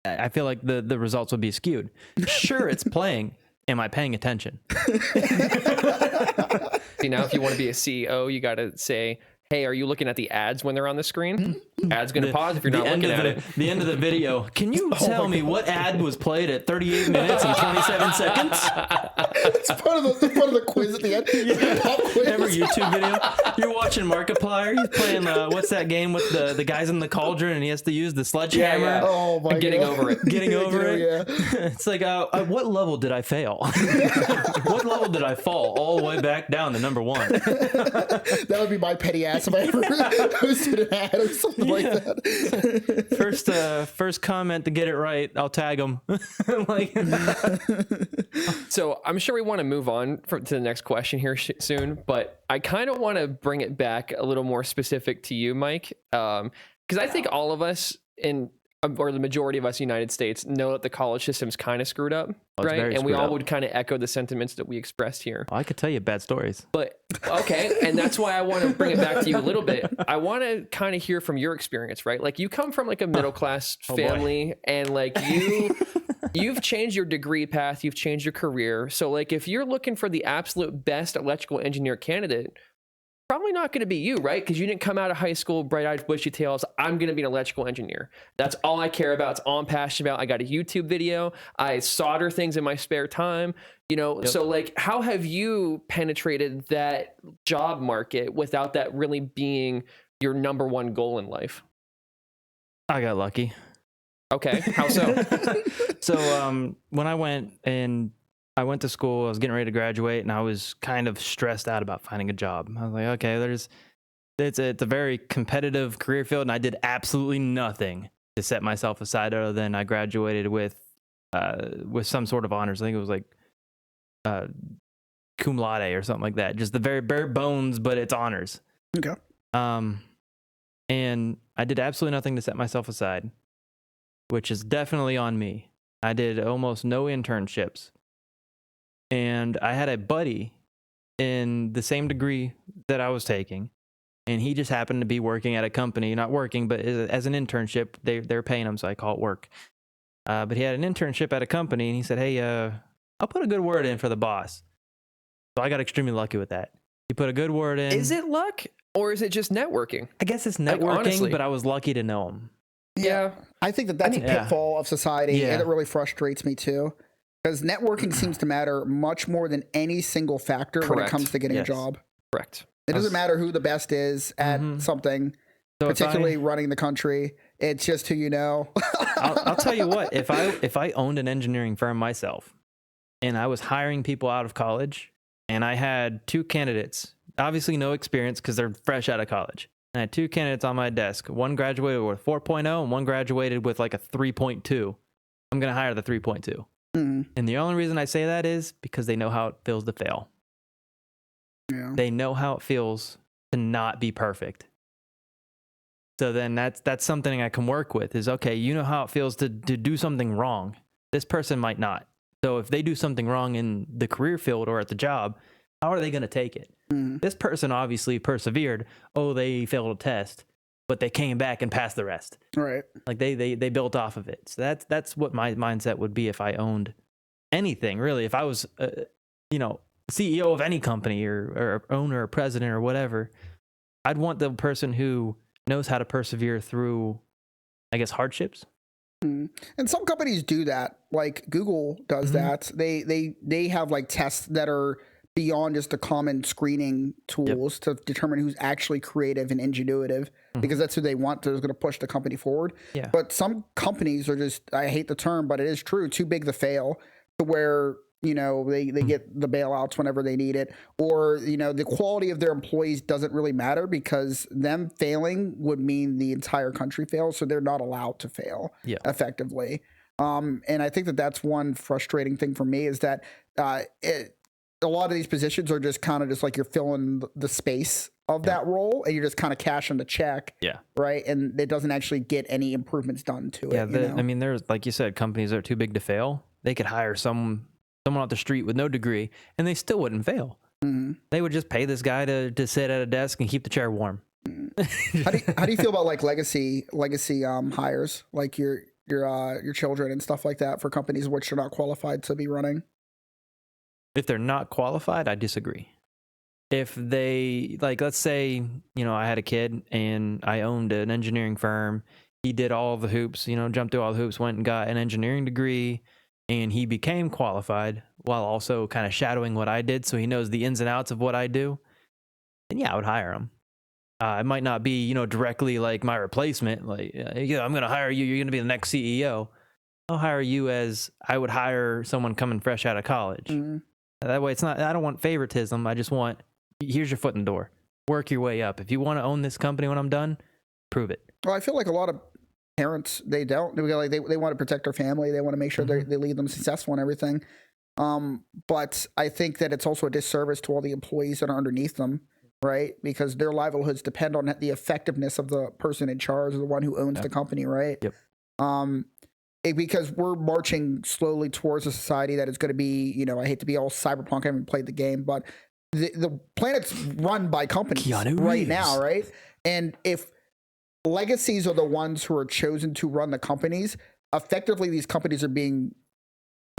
S2: I feel like the results would be skewed. Sure, it's playing. Am I paying attention?
S3: See, now if you want to be a CEO, you got to say, hey, are you looking at the ads when they're on the screen? Ad's going to pause if you're not looking at it.
S2: The end of the video. Can you tell me what ad was played at 38 minutes and 27 seconds?
S1: It's part of the quiz at the end.
S2: Every YouTube video. You're watching Markiplier. He's playing, what's that game with the guys in the cauldron and he has to use the sledgehammer?
S3: Yeah.
S1: Oh, my God.
S3: Getting over it.
S2: Getting over it. Yeah. It's like, what level did I fail? What level did I fall all the way back down to number 1?
S1: That would be my petty ass if I ever posted an ad or something like that.
S2: First comment to get it right, I'll tag them.
S3: So I'm sure we want to move on to the next question here soon, but I kind of want to bring it back a little more specific to you, Mike, because I think all of us or the majority of us in the United States know that the college system's kind of screwed up, right? And we all would kind of echo the sentiments that we expressed here.
S2: Well, I could tell you bad stories.
S3: But, okay, and that's why I want to bring it back to you a little bit. I want to kind of hear from your experience, right? Like, you come from like a middle-class family, and like you've changed your degree path, you've changed your career. So like, if you're looking for the absolute best electrical engineer candidate, probably not going to be you, right? Because you didn't come out of high school bright-eyed, bushy-tails. I'm going to be an electrical engineer. That's all I care about. It's all I'm passionate about. I got a YouTube video. I solder things in my spare time. So like, how have you penetrated that job market without that really being your number one goal in life?
S2: I got lucky.
S3: Okay, how so?
S2: So when I went to school, I was getting ready to graduate, and I was kind of stressed out about finding a job. I was like, okay, it's a very competitive career field, and I did absolutely nothing to set myself aside other than I graduated with some sort of honors. I think it was like cum laude or something like that. Just the very bare bones, but it's honors.
S1: Okay.
S2: And I did absolutely nothing to set myself aside, which is definitely on me. I did almost no internships. And I had a buddy in the same degree that I was taking, and he just happened to be working at a company, not working, but as an internship. They're paying him, so I call it work. But he had an internship at a company, and he said, hey, I'll put a good word in for the boss. So I got extremely lucky with that. He put a good word in.
S3: Is it luck or is it just networking?
S2: I guess it's networking,
S3: honestly.
S2: but I was lucky to know him.
S3: Yeah.
S1: I think that's a pitfall of society, and it really frustrates me too. Because networking seems to matter much more than any single factor when it comes to getting a job.
S3: Correct.
S1: It doesn't matter who the best is at something,
S2: So
S1: particularly running the country. It's just who you know.
S2: I'll tell you what, if I owned an engineering firm myself and I was hiring people out of college and I had two candidates, obviously no experience because they're fresh out of college. And I had two candidates on my desk. One graduated with 4.0 and one graduated with like a 3.2. I'm going to hire the 3.2. And the only reason I say that is because they know how it feels to fail.
S1: Yeah.
S2: They know how it feels to not be perfect. So then that's something I can work with is, okay, you know how it feels to do something wrong. This person might not. So if they do something wrong in the career field or at the job, how are they going to take it? This person obviously persevered. Oh, they failed a test, but they came back and passed the rest.
S1: Right.
S2: Like they built off of it. So that's what my mindset would be if I owned anything, really. If I was, CEO of any company or owner or president or whatever, I'd want the person who knows how to persevere through, I guess, hardships.
S1: And some companies do that. Like Google does that. They have like tests that are beyond just the common screening tools to determine who's actually creative and ingenuitive, because that's who they want to is going to push the company forward.
S2: Yeah.
S1: But some companies are just, I hate the term, but it is true, too big to fail, to where, they get the bailouts whenever they need it, or, the quality of their employees doesn't really matter because them failing would mean the entire country fails. So they're not allowed to fail effectively. And I think that's one frustrating thing for me is that a lot of these positions are just kind of just like you're filling the space of that role and you're just kind of cashing the check.
S2: Yeah.
S1: Right. And it doesn't actually get any improvements done to it.
S2: I mean, there's, like you said, companies that are too big to fail. They could hire someone off the street with no degree and they still wouldn't fail. They would just pay this guy to sit at a desk and keep the chair warm.
S1: How do you feel about like legacy hires, like your children and stuff like that for companies which are not qualified to be running?
S2: If they're not qualified, I disagree. If they, like, let's say, I had a kid and I owned an engineering firm. He did all the hoops, jumped through all the hoops, went and got an engineering degree, and he became qualified while also kind of shadowing what I did. So he knows the ins and outs of what I do. And yeah, I would hire him. It might not be, directly like my replacement. Like, I'm going to hire you. You're going to be the next CEO. I'll hire you as I would hire someone coming fresh out of college. That way, I don't want favoritism. I just want, here's your foot in the door. Work your way up. If you want to own this company when I'm done, prove it.
S1: Well, I feel like a lot of parents, they don't. They want to protect their family. They want to make sure they lead them successful and everything. But I think that it's also a disservice to all the employees that are underneath them, right? Because their livelihoods depend on the effectiveness of the person in charge, or the one who owns the company, right?
S2: Yep.
S1: Because we're marching slowly towards a society that is going to be, I hate to be all cyberpunk, I haven't played the game, but the planet's run by companies right now, right? And if legacies are the ones who are chosen to run the companies, effectively these companies are being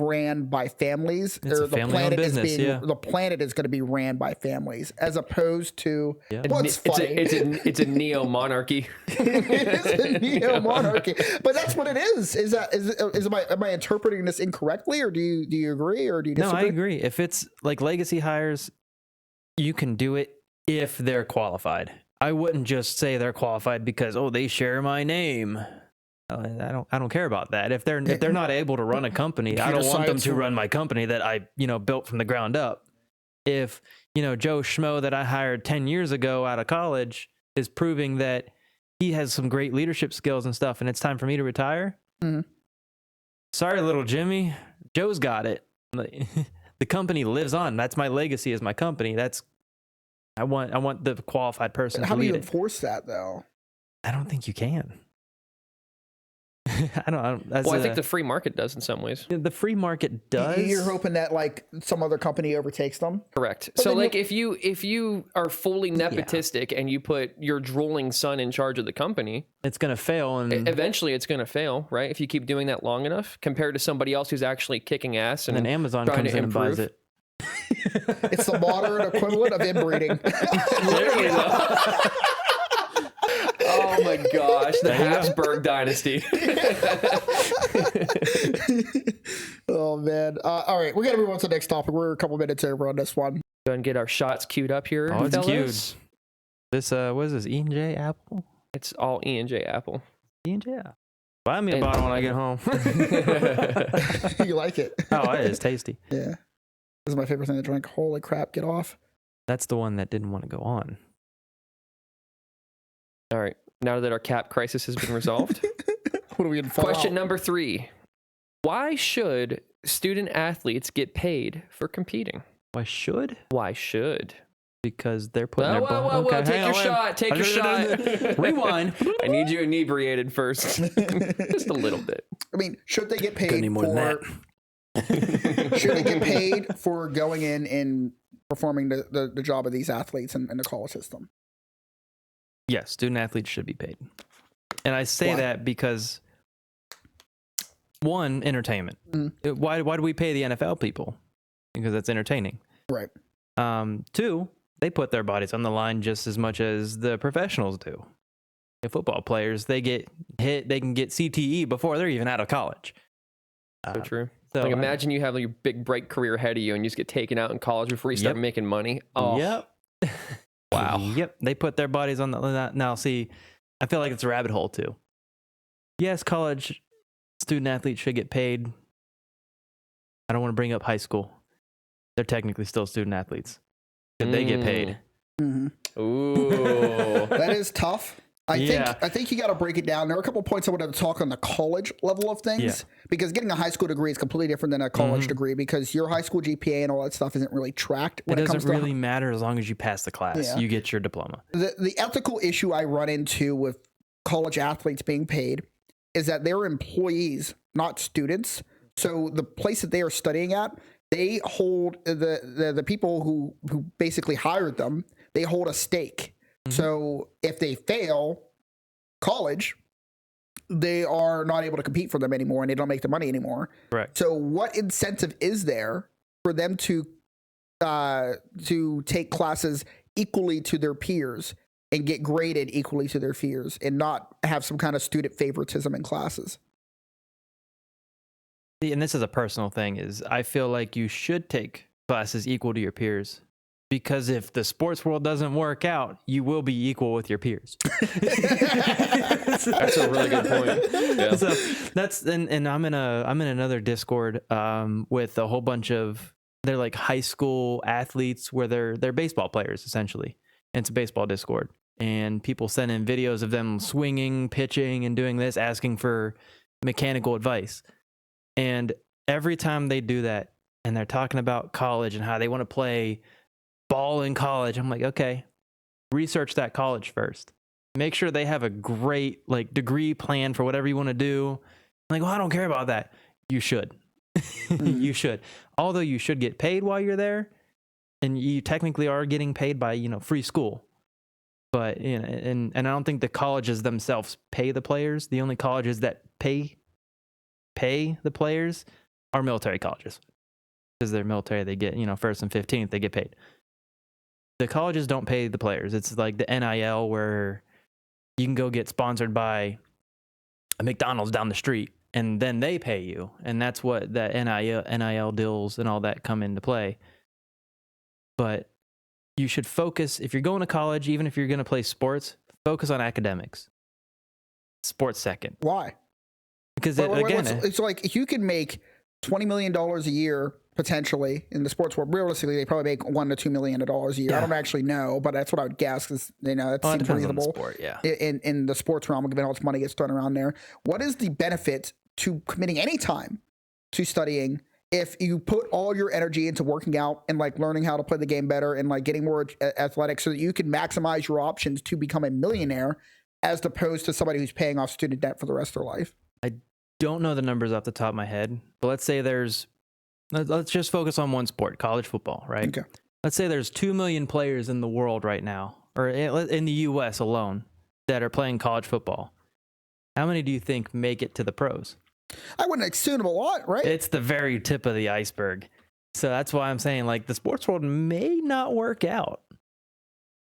S1: ran by families.
S2: It's a family-owned business,
S1: the planet is going to be ran by families, as opposed to what's funny.
S3: It's a neo monarchy.
S1: It is a neo monarchy, but that's what it is. Am I interpreting this incorrectly, or do you agree, or do you disagree?
S2: No, I agree. If it's like legacy hires, you can do it if they're qualified. I wouldn't just say they're qualified because they share my name. I don't care about that. If they're not able to run a company, I don't want them to run my company that I built from the ground up. If Joe Schmo that I hired 10 years ago out of college is proving that he has some great leadership skills and stuff, and it's time for me to retire.
S1: Mm-hmm.
S2: Sorry, little Jimmy. Joe's got it. The company lives on. That's my legacy as my company. I want the qualified person to lead it.
S1: How do you enforce that though?
S2: I don't think you can. I
S3: think the free market does in some ways.
S2: The free market does.
S1: You're hoping that like some other company overtakes them.
S3: Correct. So like if you are fully nepotistic and you put your drooling son in charge of the company,
S2: it's going to fail, and
S3: eventually it's going to fail, right? If you keep doing that long enough, compared to somebody else who's actually kicking ass, and
S2: then Amazon comes in and buys it.
S1: It's the modern equivalent of inbreeding.
S3: Literally, though. Oh my gosh, the Habsburg dynasty.
S1: Oh man. All right, we got to move on to the next topic. We're a couple minutes over on this one.
S3: Go ahead and get our shots queued up here.
S2: Oh, it's
S3: fellas.
S2: queued. This what is this? E&J Apple?
S3: It's all E&J Apple.
S2: E&J Apple. Buy me a bottle when I get home.
S1: You like it?
S2: Oh, it is tasty.
S1: Yeah. This is my favorite thing to drink. Holy crap, get off.
S2: That's the one that didn't want to go on.
S3: All right. Now that our cap crisis has been resolved.
S1: What are we in?
S3: Question number 3. Why should student athletes get paid for competing?
S2: Why should? Because they're putting their
S3: whoa, okay, take your shot. Take your shot.
S2: Rewind.
S3: I need you inebriated first. Just a little bit.
S1: I mean, should they get paid
S2: for...
S1: Should they get paid for going in and performing the job of these athletes in the college system?
S2: Yes, student athletes should be paid. And I say that because, one, entertainment. Mm-hmm. Why do we pay the NFL people? Because that's entertaining.
S1: Right.
S2: 2, they put their bodies on the line just as much as the professionals do. The football players, they get hit, they can get CTE before they're even out of college.
S3: So true. So like imagine you have your big bright career ahead of you and you just get taken out in college before you start making money. Oh.
S2: Yep. Wow. Yep. They put their bodies on the... Now, see, I feel like it's a rabbit hole, too. Yes, college student athletes should get paid. I don't want to bring up high school. They're technically still student athletes. Should they get paid?
S1: Mm-hmm.
S3: Ooh.
S1: That is tough. I think you got to break it down. There are a couple of points I wanted to talk on the college level of things, because getting a high school degree is completely different than a college degree, because your high school GPA and all that stuff isn't really tracked. When it doesn't
S2: really matter as long as you pass the class. Yeah. You get your diploma.
S1: The ethical issue I run into with college athletes being paid is that they're employees, not students. So the place that they are studying at, they hold the people who basically hired them, they hold a stake. So if they fail college, they are not able to compete for them anymore, and they don't make the money anymore.
S2: Right.
S1: So what incentive is there for them to take classes equally to their peers and get graded equally to their peers and not have some kind of student favoritism in classes?
S2: And this is a personal thing, is I feel like you should take classes equal to your peers. Because if the sports world doesn't work out, you will be equal with your peers.
S3: That's a really good point. Yeah.
S2: So that's and I'm in another Discord with a whole bunch of, they're like high school athletes where they're baseball players essentially. And it's a baseball Discord, and people send in videos of them swinging, pitching, and doing this, asking for mechanical advice. And every time they do that, and they're talking about college and how they want to play ball in college, I'm like, okay, research that college first. Make sure they have a great degree plan for whatever you want to do. I'm like, well, I don't care about that. You should. You should. Although you should get paid while you're there, and you technically are getting paid by, free school. But, and I don't think the colleges themselves pay the players. The only colleges that pay the players are military colleges. Because they're military, they get, first and 15th, they get paid. The colleges don't pay the players. It's like the NIL, where you can go get sponsored by a McDonald's down the street, and then they pay you. And that's what that NIL deals and all that come into play. But you should focus, if you're going to college, even if you're going to play sports, focus on academics. Sports second.
S1: Why?
S2: because
S1: again, it's like if you can make $20 million a year potentially in the sports world. Realistically, they probably make $1 to $2 million a year. Yeah. I don't actually know, but that's what I would guess because that seems reasonable.
S2: Sport, yeah.
S1: In the sports realm, given how much money gets thrown around there, what is the benefit to committing any time to studying if you put all your energy into working out and like learning how to play the game better and like getting more athletic so that you can maximize your options to become a millionaire as opposed to somebody who's paying off student debt for the rest of their life?
S2: I don't know the numbers off the top of my head, but let's say let's just focus on one sport, college football, right?
S1: Okay.
S2: Let's say there's 2 million players in the world right now, or in the U.S. alone, that are playing college football. How many do you think make it to the pros?
S1: I wouldn't assume a lot, right?
S2: It's the very tip of the iceberg. So that's why I'm saying, like, the sports world may not work out.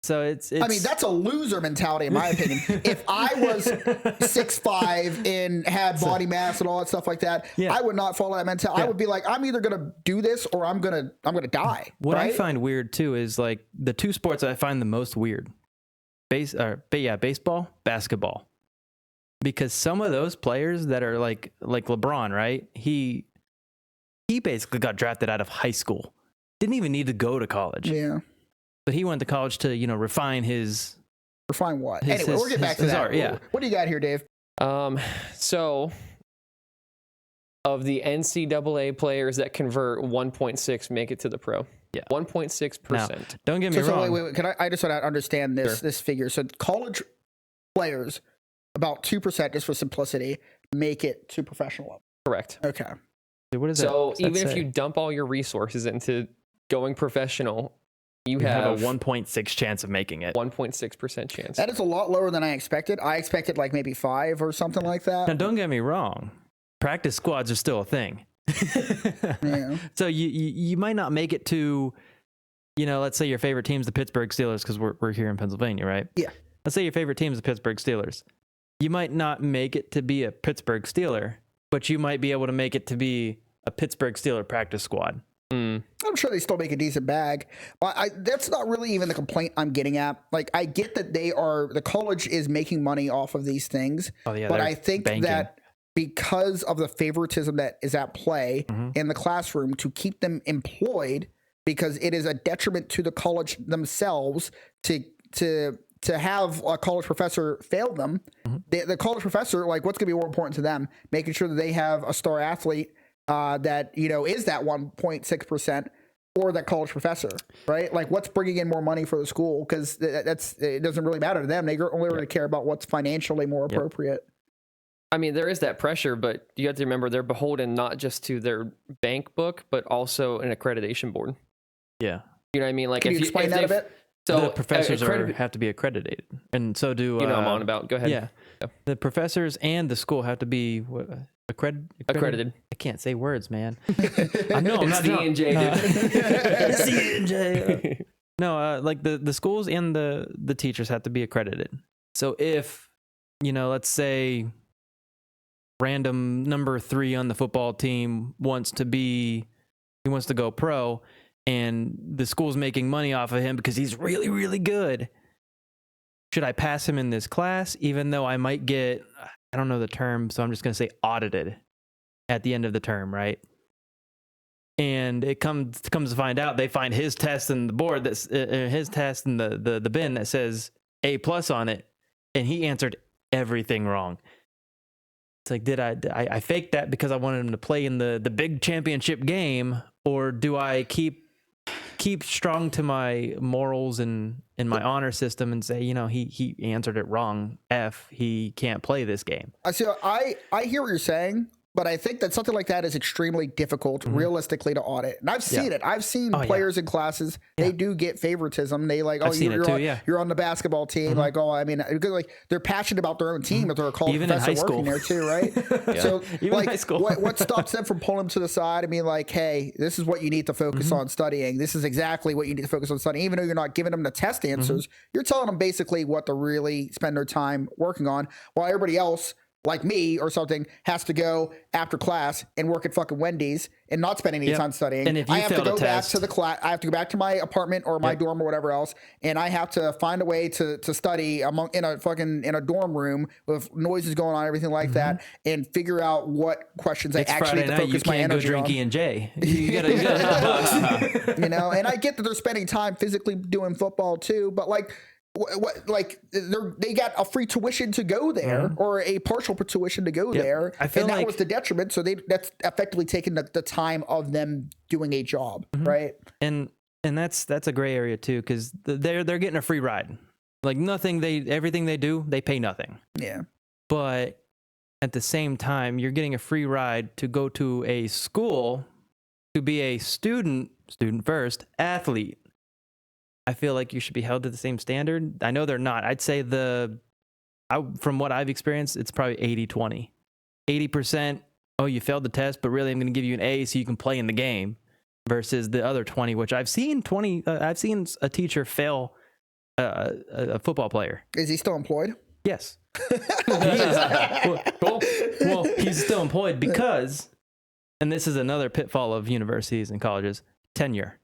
S2: So it's
S1: I mean, that's a loser mentality, in my opinion. If I was 6'5" and had body mass and all that stuff like that, I would not follow that mentality. I would be like, I'm either gonna do this or I'm gonna die.
S2: What
S1: right?
S2: I find weird too is like the two sports that I find the most weird: baseball, basketball. Because some of those players that are like LeBron, right? He basically got drafted out of high school. Didn't even need to go to college.
S1: Yeah.
S2: But he went to college to, refine his...
S1: Refine what? Anyway, we'll get back to that.
S2: Art, yeah.
S1: What do you got here, Dave?
S3: So, of the NCAA players that convert, 1.6 make it to the pro. Yeah. 1.6%.
S2: Don't get me wrong.
S1: Wait. Can I just want to understand this figure? So college players, about 2%, just for simplicity, make it to professional level.
S3: Correct.
S1: Okay.
S2: What is
S3: so even if you dump all your resources into going professional, you have
S2: a 1.6 chance of making it.
S3: 1.6% chance.
S1: That is a lot lower than I expected. I expected like maybe 5 or something like that.
S2: Now, don't get me wrong. Practice squads are still a thing.
S1: Yeah.
S2: So you might not make it to, let's say your favorite team's the Pittsburgh Steelers, because we're here in Pennsylvania, right?
S1: Yeah.
S2: Let's say your favorite team's the Pittsburgh Steelers. You might not make it to be a Pittsburgh Steeler, but you might be able to make it to be a Pittsburgh Steeler practice squad.
S1: I'm sure they still make a decent bag, but that's not really even the complaint I'm getting at. Like, I get that the college is making money off of these things,
S2: but
S1: I think that because of the favoritism that is at play in the classroom to keep them employed, because it is a detriment to the college themselves to have a college professor fail them. The college professor, like, what's going to be more important to them? Making sure that they have a star athlete that is that 1.6%, or that college professor, right? Like, what's bringing in more money for the school? Because it doesn't really matter to them. They only really care about what's financially more appropriate.
S3: I mean, there is that pressure, but you have to remember they're beholden not just to their bank book, but also an accreditation board.
S2: Yeah.
S3: You know what I mean? Like,
S1: Can you explain that a bit?
S2: So the professors have to be accredited, and so do
S3: I'm on about. Go ahead.
S2: Yeah, the professors and the school have to be accredited. I can't say words, man. I know I'm not
S3: C&J.
S2: C&J. No, like the schools and the teachers have to be accredited. So if let's say random number 3 on the football team wants to go pro, and the school's making money off of him because he's really, really good, should I pass him in this class, even though I might get, I don't know the term, so I'm just going to say audited at the end of the term, right? And it comes to find out, they find his test in the board, that's his test in the bin that says A+ on it, and he answered everything wrong. It's like, did I faked that because I wanted him to play in the big championship game, or do I keep strong to my morals and my honor system and say, he answered it wrong. He can't play this game.
S1: I hear what you're saying, but I think that something like that is extremely difficult realistically to audit. And I've seen it. I've seen players in classes, they do get favoritism. They like, you're on the basketball team. Like, because like they're passionate about their own team, but they're a college professor working there too, right? So
S2: even
S1: like,
S2: high school.
S1: what stops them from pulling them to the side and being like, hey, this is what you need to focus on studying. This is exactly what you need to focus on studying. Even though you're not giving them the test answers, you're telling them basically what to really spend their time working on, while everybody else like me or something has to go after class and work at fucking Wendy's and not spend any time studying.
S2: And if you
S1: I have to go back
S2: test,
S1: to the class. I have to go back to my apartment or my dorm or whatever else, and I have to find a way to study in a dorm room with noises going on, everything like that, and figure out what questions I actually
S2: Friday
S1: need to focus my energy on.
S2: You can't go drinking and Jay. You gotta have books.
S1: You know, and I get that they're spending time physically doing football too, but like. They got a free tuition to go there or a partial tuition to go there,
S2: I feel
S1: and that
S2: like
S1: was the detriment. So that's effectively taking the time of them doing a job, right?
S2: And that's a gray area too, because they're getting a free ride. Like everything they do, they pay nothing.
S1: Yeah,
S2: but at the same time, you're getting a free ride to go to a school to be a student first athlete. I feel like you should be held to the same standard. I know they're not. I'd say from what I've experienced, it's probably 80-20. 80%, oh, you failed the test, but really I'm going to give you an A so you can play in the game, versus the other 20, which I've seen I've seen a teacher fail a football player.
S1: Is he still employed?
S2: Yes. Well, he's still employed because, and this is another pitfall of universities and colleges, tenure.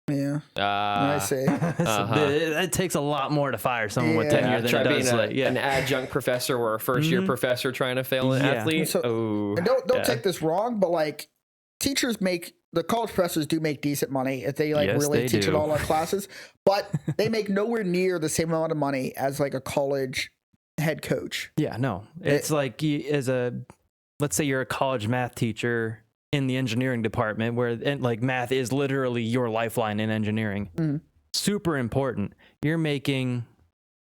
S1: Yeah, I see.
S2: It takes a lot more to fire someone with tenure than it does
S3: an adjunct professor or a first year professor trying to fail an athlete.
S1: So, and don't take this wrong, but like teachers the college professors do make decent money if they really teach in all our classes, but they make nowhere near the same amount of money as like a college head coach.
S2: Yeah, no, it's like let's say you're a college math teacher in the engineering department, where like math is literally your lifeline in engineering. Super important. You're making,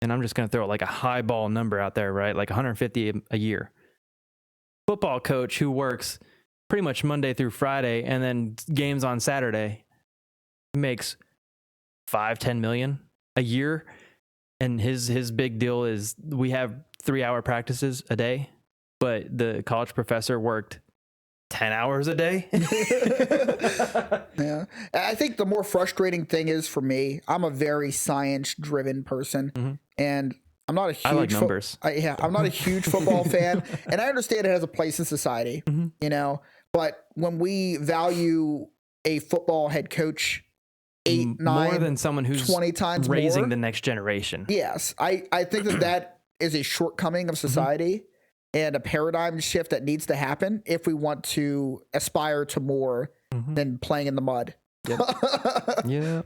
S2: and I'm just going to throw like a highball number out there, right? Like 150 a year. Football coach who works pretty much Monday through Friday and then games on Saturday makes 5-10 million a year. And his big deal is we have 3-hour practices a day, but the college professor worked 10 hours a day.
S1: Yeah. I think the more frustrating thing is for me, I'm a very science driven person, and I'm not a huge
S2: I like numbers.
S1: I'm not a huge football fan, and I understand it has a place in society, you know, but when we value a football head coach 8, 9,
S2: more than someone who's
S1: 20 times
S2: raising
S1: more,
S2: the next generation.
S1: Yes. I think that is a shortcoming of society. And a paradigm shift that needs to happen if we want to aspire to more than playing in the mud.
S2: Yeah.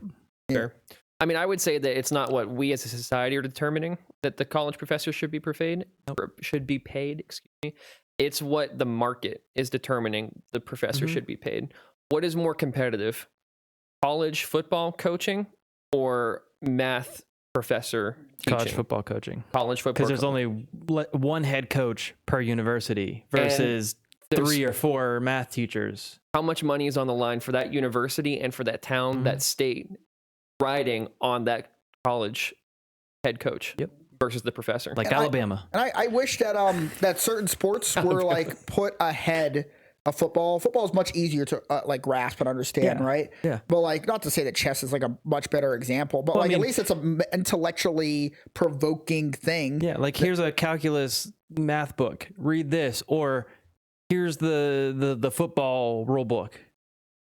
S3: Sure. I mean, I would say that it's not what we as a society are determining that the college professor should be paid. Excuse me. It's what the market is determining the professor should be paid. What is more competitive, college football coaching or math professor teaching?
S2: College football coaching.
S3: College football.
S2: Because there's only one head coach per university versus 3 or 4 math teachers.
S3: How much money is on the line for that university and for that town, that state, riding on that college head coach versus the professor?
S2: Like Alabama.
S1: And I wish that that certain sports were like put ahead of football. Football is much easier to like grasp and understand, right? Yeah. But like, not to say that chess is like a much better example, but at least it's an intellectually provoking thing.
S2: Yeah, like here's a calculus math book. Read this, or here's the football rule book.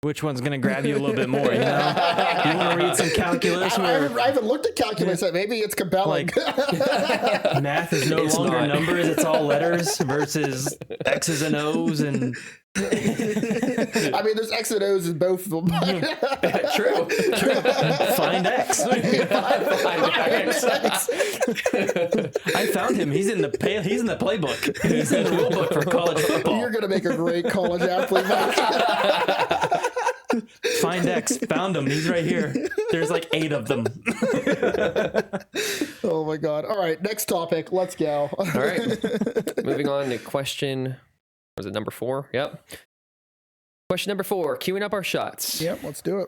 S2: Which one's going to grab you a little bit more? You know, you want to read some calculus?
S1: I haven't looked at calculus. Maybe it's compelling.
S2: Like, math is no longer numbers; it's all letters versus X's and O's, and
S1: I mean, there's X and O's in both of them.
S3: True.
S2: Find X. I found him. He's in the playbook. He's in the rule book for college football.
S1: You're gonna make a great college athlete, Mike.
S3: Find X. Found him. He's right here. There's like 8 of them.
S1: Oh my God. All right. Next topic. Let's go.
S3: All right. Moving on to question. Was it number 4? Yep. Question number 4. Queuing up our shots.
S1: Yep. Let's do it.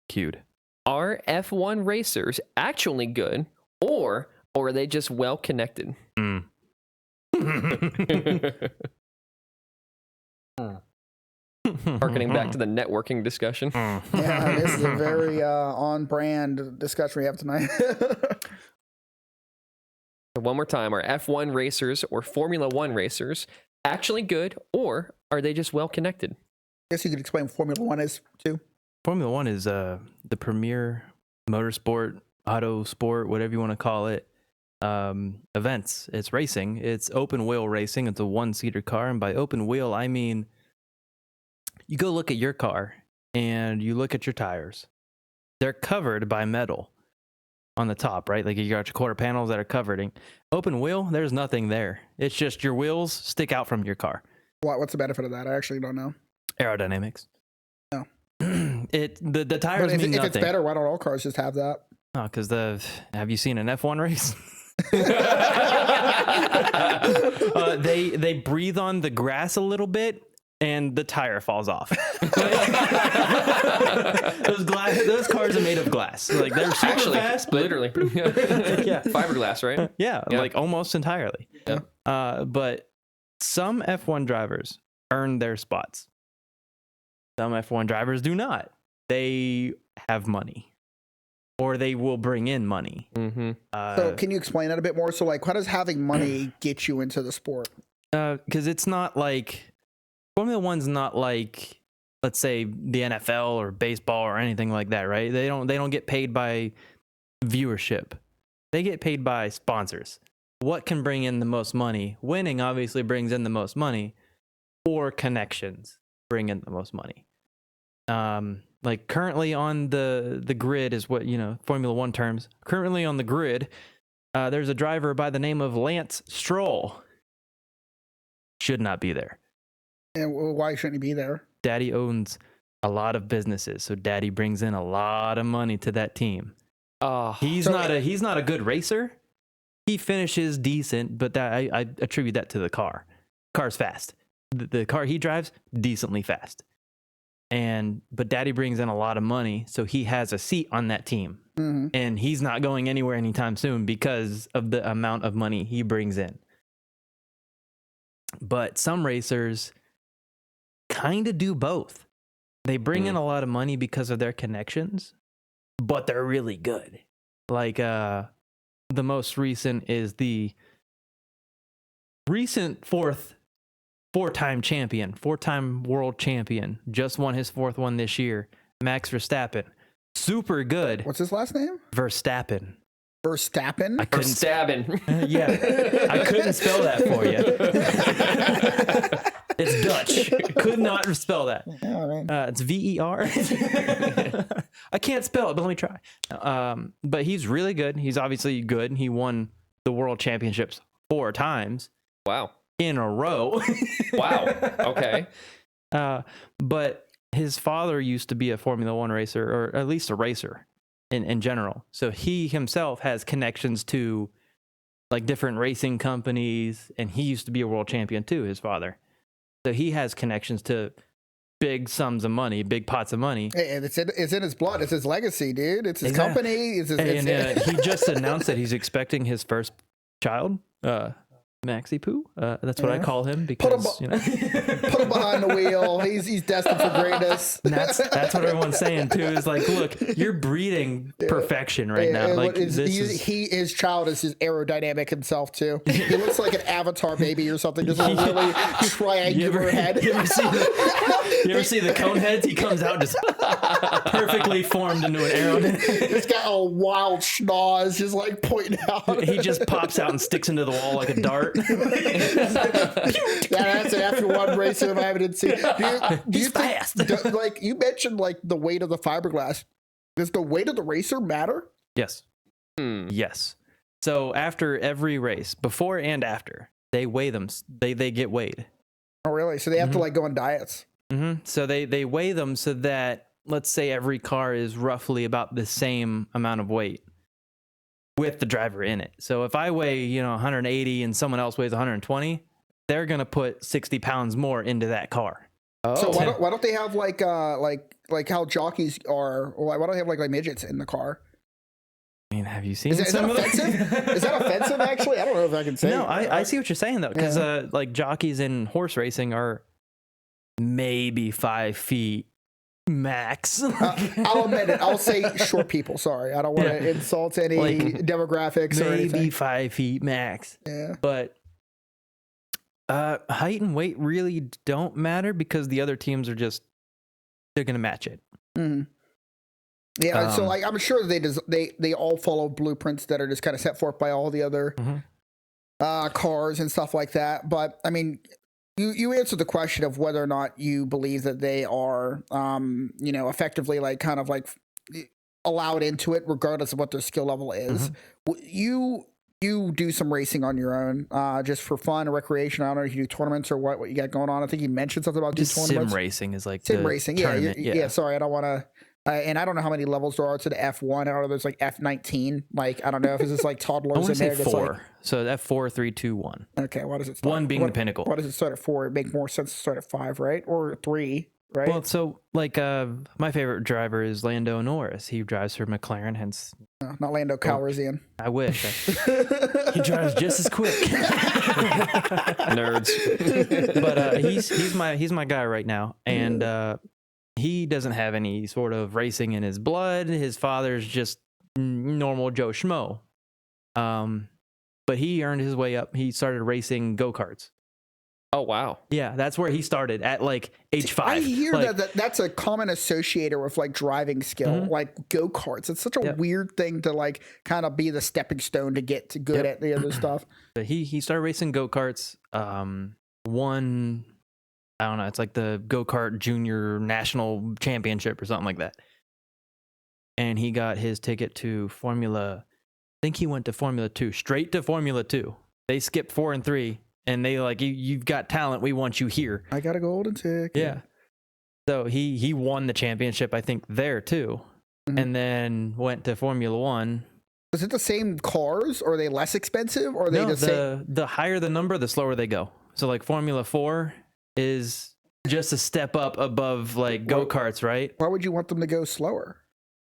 S2: Queued.
S3: Are F1 racers actually good, or are they just well connected? Harkening back to the networking discussion.
S1: Yeah, this is a very on-brand discussion we have tonight.
S3: So one more time, are F1 racers or Formula One racers actually good, or are they just well connected?
S1: I guess you could explain what Formula One is too.
S2: Formula One is the premier motorsport, auto sport, whatever you want to call it, events. It's racing. It's open wheel racing. It's a one-seater car, and by open wheel, I mean you go look at your car and you look at your tires. They're covered by metal on the top, right? Like you got your quarter panels that are covered. Open wheel, there's nothing there. It's just your wheels stick out from your car.
S1: What's the benefit of that? I actually don't know.
S2: Aerodynamics.
S1: No.
S2: The tires
S1: But
S2: mean nothing.
S1: if it's better, why don't all cars just have that?
S2: Oh, because have you seen an F1 race? They breathe on the grass a little bit and the tire falls off. Those cars are made of glass. Like they're super fast, but
S3: literally.
S2: yeah,
S3: Fiberglass, right?
S2: Yeah, like almost entirely.
S3: Yeah.
S2: But some F1 drivers earn their spots. Some F1 drivers do not. They have money, or they will bring in money.
S3: Mm-hmm.
S1: So can you explain that a bit more? So like, how does having money get you into the sport?
S2: Because it's not like Formula One's not like, let's say, the NFL or baseball or anything like that, right? They don't get paid by viewership. They get paid by sponsors. What can bring in the most money? Winning obviously brings in the most money, or connections bring in the most money. Like currently on the grid is what, Formula One terms. Currently on the grid, there's a driver by the name of Lance Stroll. Should not be there.
S1: And why shouldn't he be there?
S2: Daddy owns a lot of businesses, so Daddy brings in a lot of money to that team. He's not a good racer. He finishes decent, but that I attribute that to the car. Car's fast. The car he drives decently fast. But Daddy brings in a lot of money, so he has a seat on that team.
S1: Mm-hmm.
S2: And he's not going anywhere anytime soon because of the amount of money he brings in. But some racers kind of do both. They bring in a lot of money because of their connections, but they're really good. Like the most recent is the recent four-time champion, four-time world champion, just won his fourth one this year, Max Verstappen. Super good.
S1: What's his last name?
S2: Verstappen.
S1: Verstappen?
S2: I couldn't
S3: stabbing.
S2: Yeah, I couldn't spell that for you. It's Dutch. Could not spell that. It's VER. I can't spell it, but let me try. But he's really good. He's obviously good. He won the world championships 4 times.
S3: Wow.
S2: In a row.
S3: Wow. Okay.
S2: But his father used to be a Formula One racer, or at least a racer in general. So he himself has connections to like different racing companies, and he used to be a world champion too, his father. So he has connections to big sums of money, big pots of money.
S1: Hey, it's in his blood. It's his legacy, dude. It's his company.
S2: He just announced that he's expecting his first child, Maxi Poo. That's what I call him because
S1: put him behind the wheel. He's destined for greatness.
S2: And that's what everyone's saying too. Is like, look, you're breeding perfection right now. Like
S1: his child is his aerodynamic himself too. He looks like an avatar baby or something. Just a really triangular head.
S2: You ever see the cone heads? He comes out just perfectly formed into an arrow.
S1: He's got a wild schnoz just like pointing out.
S2: He just pops out and sticks into the wall like a dart. That's
S1: an F1 racer I haven't seen. Do you
S2: fast.
S1: Think, like you mentioned, like the weight of the fiberglass. Does the weight of the racer matter?
S2: Yes. Yes. So after every race, before and after, they weigh them. They get weighed.
S1: Oh, really? So they have to like go on diets.
S2: Mm-hmm. So they weigh them so that, let's say, every car is roughly about the same amount of weight with the driver in it. So if I weigh 180 and someone else weighs 120, they're gonna put 60 pounds more into that car.
S1: Oh. So why don't they have like how jockeys are? Or why don't they have like midgets in the car?
S2: I mean, have you seen?
S1: Is that offensive? Is that offensive? Actually, I don't know if I can say.
S2: No, I see what you're saying though, because like jockeys in horse racing are maybe 5 feet, max.
S1: I'll admit it. I'll say short people. Sorry, I don't want to insult any demographics or anything.
S2: Maybe 5 feet max.
S1: Yeah,
S2: but height and weight really don't matter because the other teams are they're gonna match it.
S1: Mm-hmm. Yeah, so like I'm sure they all follow blueprints that are just kind of set forth by all the other cars and stuff like that. But I mean, you answered the question of whether or not you believe that they are, effectively like kind of like allowed into it, regardless of what their skill level is. You do some racing on your own, just for fun or recreation. I don't know if you do tournaments or what you got going on. I think you mentioned something about
S2: just
S1: tournaments.
S2: Sim racing is like
S1: sim racing. Yeah. Sorry, I don't want to. And I don't know how many levels there are to the F1. I don't know. There's like F19. Like I don't know if it's just like toddlers.
S2: I want to say 4.
S1: Like,
S2: so F4, 3, 2, 1.
S1: Okay, what does it start?
S2: 1 being the pinnacle.
S1: What does it start at 4? It make more sense to start at 5, right? Or 3, right?
S2: Well, so like my favorite driver is Lando Norris. He drives for McLaren, hence
S1: no, not Lando Calrissian.
S2: I wish. He drives just as quick.
S3: Nerds.
S2: But he's my guy right now, and he doesn't have any sort of racing in his blood. His father's just normal Joe Schmo. But he earned his way up. He started racing go-karts.
S3: Oh, wow.
S2: Yeah, that's where he started at like age 5.
S1: I hear that's a common associator with like driving skill, like go-karts. It's such a weird thing to like kind of be the stepping stone to get to good at the other stuff.
S2: But he started racing go-karts, won, I don't know, it's like the go-kart junior national championship or something like that. And he got his ticket to I think he went to Formula 2, straight to Formula 2. They skipped 4 and 3. And they like, you've got talent. We want you here.
S1: I got a golden ticket.
S2: Yeah. So he won the championship, I think, there too. And then went to Formula 1.
S1: Is it the same cars? Or are they less expensive? Or are they
S2: the higher the number, the slower they go. So like Formula 4 is just a step up above like go-karts, right?
S1: Why would you want them to go slower?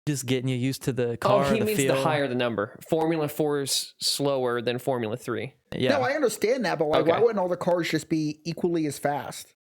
S2: Just getting you used to the car.
S3: Oh, he means
S2: feel.
S3: the higher the number. Formula 4 is slower than Formula 3.
S2: Yeah.
S1: No, I understand that, but like, why wouldn't all the cars just be equally as fast?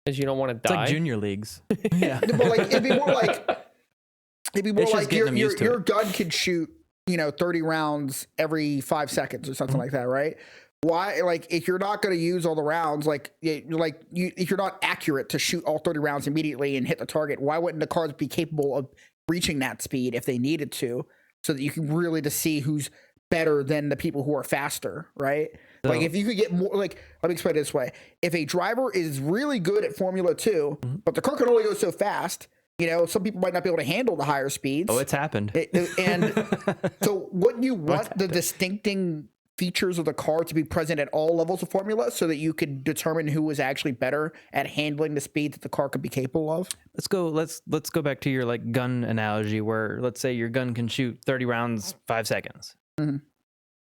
S3: Because you don't want to die.
S2: It's like junior leagues. Yeah.
S1: But like, it'd be more like your gun could shoot, 30 rounds every 5 seconds or something like that, right? Why, like, if you're not going to use all the rounds, if you're not accurate to shoot all 30 rounds immediately and hit the target, why wouldn't the cars be capable of reaching that speed if they needed to, so that you can really just see who's better than the people who are faster, right? So, like if you could get more, like, let me explain it this way. If a driver is really good at Formula 2, but the car can only go so fast, some people might not be able to handle the higher speeds.
S2: Oh, it's happened.
S1: And so wouldn't you want the distincting features of the car to be present at all levels of Formula so that you could determine who was actually better at handling the speed that the car could be capable of? Let's
S2: go back to your like gun analogy where let's say your gun can shoot 30 rounds 5 seconds.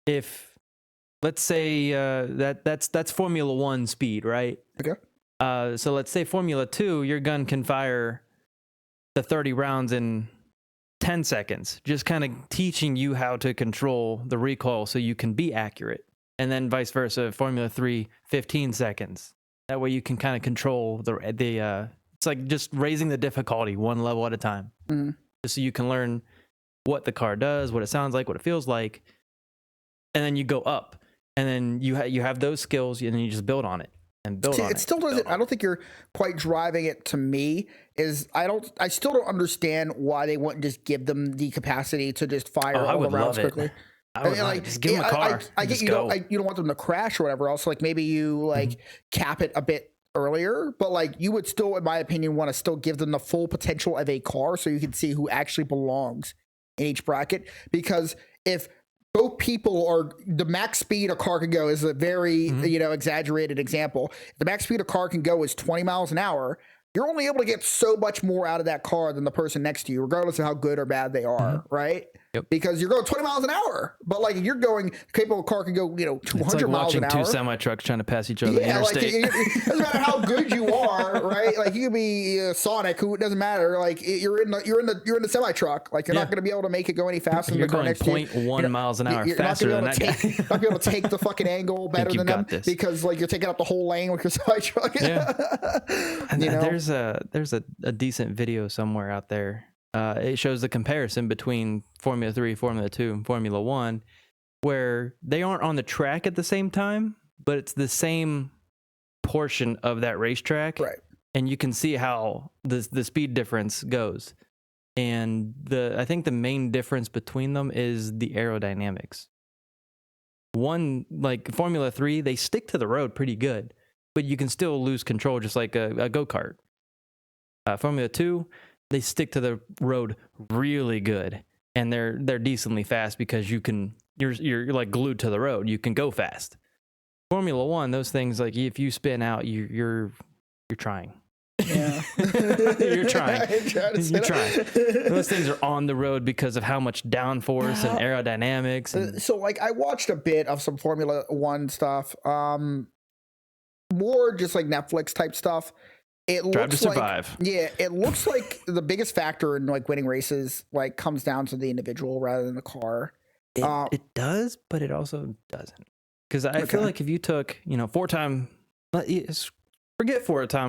S2: If let's say that's Formula 1 speed, right?
S1: Okay.
S2: So let's say Formula 2, your gun can fire the 30 rounds in 10 seconds, just kind of teaching you how to control the recoil so you can be accurate. And then vice versa, Formula 3, 15 seconds. That way you can kind of control the it's like just raising the difficulty one level at a time. Just so you can learn what the car does, what it sounds like, what it feels like. And then you go up. And then you have those skills and then you just build on it. And build on it.
S1: It still doesn't. I don't think you're quite driving it to me. I still don't understand why they wouldn't just give them the capacity to just fire all the rounds quickly.
S2: I would just give them a car.
S1: I get you don't want them to crash or whatever else. Like maybe you cap it a bit earlier, but like you would still, in my opinion, want to still give them the full potential of a car so you can see who actually belongs in each bracket. Because if both people are the max speed a car can go is a very exaggerated example. If the max speed a car can go is 20 miles an hour, you're only able to get so much more out of that car than the person next to you, regardless of how good or bad they are, right? because you're going 20 miles an hour. But like you're going, capable car can go, 200
S2: it's like
S1: miles an hour.
S2: watching two semi trucks trying to pass each other.
S1: Yeah, like it doesn't matter how good you are, right? Like you could be Sonic, who it doesn't matter. Like you're in the semi truck. Like you're not going to be able to make it go any faster than the car next to you.
S2: 0.1 miles an hour faster than that guy.
S1: You're not going to be able to take the fucking angle better than them because like you're taking up the whole lane with your semi truck.
S2: Yeah, and there's a decent video somewhere out there. It shows the comparison between Formula 3, Formula 2, and Formula 1, where they aren't on the track at the same time, but it's the same portion of that racetrack.
S1: Right.
S2: And you can see how the speed difference goes. And I think the main difference between them is the aerodynamics. One, like Formula 3, they stick to the road pretty good, but you can still lose control just like a go-kart. Formula 2, they stick to the road really good, and they're decently fast because you're like glued to the road. You can go fast. Formula 1, those things, like if you spin out, you're trying.
S1: Yeah,
S2: you're trying. You're trying. Those things are on the road because of how much downforce and aerodynamics. And
S1: so, like, I watched a bit of some Formula 1 stuff, more just like Netflix type stuff. It
S2: Drive to
S1: looks like,
S2: Survive.
S1: Yeah, it looks like the biggest factor in like winning races like comes down to the individual rather than the car.
S2: It does, but it also doesn't. Because I feel like if you took, four-time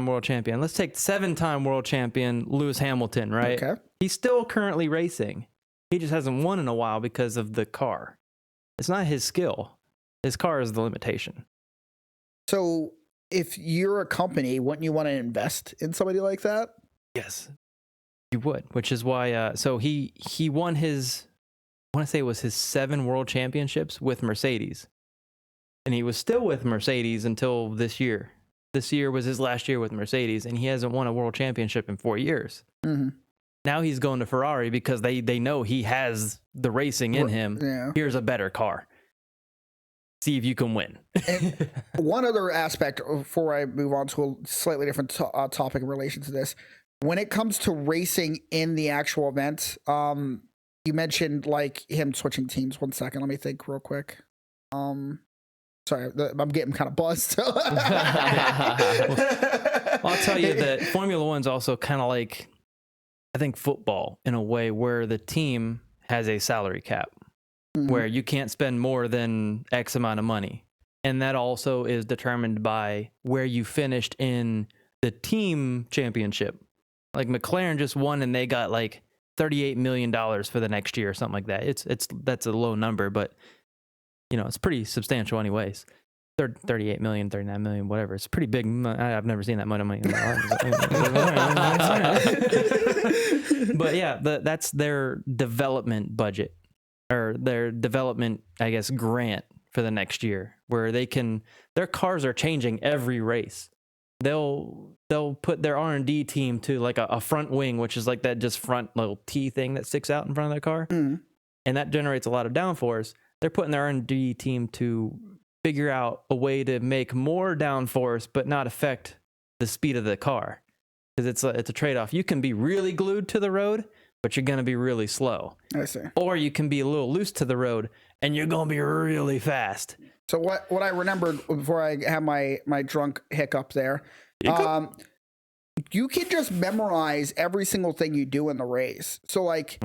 S2: world champion. Let's take 7-time world champion Lewis Hamilton, right?
S1: Okay.
S2: He's still currently racing. He just hasn't won in a while because of the car. It's not his skill. His car is the limitation.
S1: So if you're a company, wouldn't you want to invest in somebody like that?
S2: Yes, you would, which is why, so he won his, I want to say it was his 7 world championships with Mercedes. And he was still with Mercedes until this year. This year was his last year with Mercedes, and he hasn't won a world championship in 4 years.
S1: Mm-hmm.
S2: Now he's going to Ferrari because they know he has the racing in him.
S1: Yeah.
S2: Here's a better car. See if you can win.
S1: And one other aspect before I move on to a slightly different topic in relation to this. When it comes to racing in the actual event, you mentioned like him switching teams. 1 second. Let me think real quick. Sorry, I'm getting kind of buzzed.
S2: Well, I'll tell you that Formula One's also kind of like, I think, football in a way where the team has a salary cap. Mm-hmm. Where you can't spend more than X amount of money. And that also is determined by where you finished in the team championship. Like McLaren just won and they got like $38 million for the next year or something like that. That's a low number, but it's pretty substantial anyways. 38 million, 39 million, whatever. It's pretty big. I've never seen that much money in my life. But yeah, that's their development budget. Or their development, I guess, grant for the next year, where their cars are changing every race. They'll put their R&D team to like a front wing, which is like that just front little T thing that sticks out in front of their car, and that generates a lot of downforce. They're putting their R&D team to figure out a way to make more downforce, but not affect the speed of the car, because it's a trade-off. You can be really glued to the road, but you're going to be really slow. I see. Or you can be a little loose to the road, and you're going to be really fast.
S1: So what I remembered before I had my drunk hiccup there, you can just memorize every single thing you do in the race. So like,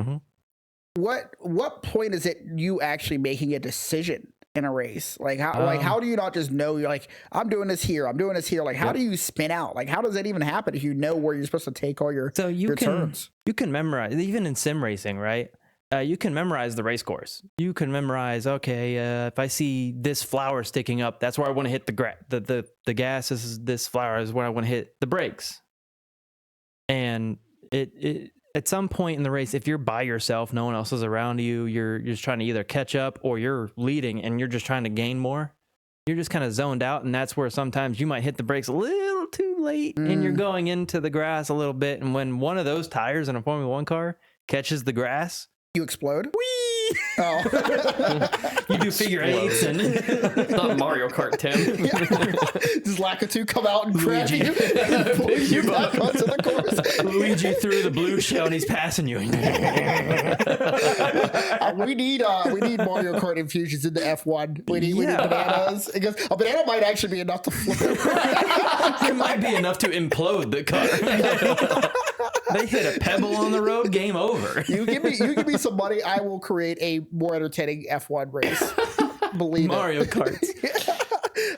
S1: what point is it you actually making a decision in a race? Like how do you not just know you're like, I'm doing this here, like how do you spin out? Like how does that even happen if you know where you're supposed to take all your turns?
S2: You can memorize, even in sim racing, right? You can memorize the race course. You can memorize, if I see this flower sticking up, that's where I want to hit the gas. This flower is where I want to hit the brakes. And it at some point in the race, if you're by yourself, no one else is around you, you're just trying to either catch up or you're leading and you're just trying to gain more. You're just kind of zoned out, and that's where sometimes you might hit the brakes a little too late and you're going into the grass a little bit. And when one of those tires in a Formula 1 car catches the grass,
S1: you explode.
S2: Whee!
S1: Oh.
S2: You do figure eights and
S3: It's not Mario Kart, Tim.
S1: Does Lakitu come out and grab you? Pull you back onto the course.
S2: Luigi threw the blue shell and he's passing you.
S1: We need Mario Kart infusions into F1. We need bananas. Because a banana might actually be enough to flip it.
S2: It might be enough to implode the car. They hit a pebble on the road, game over.
S1: You give me some money, I will create a more entertaining F1 race. Believe
S2: Mario
S1: it.
S2: Karts.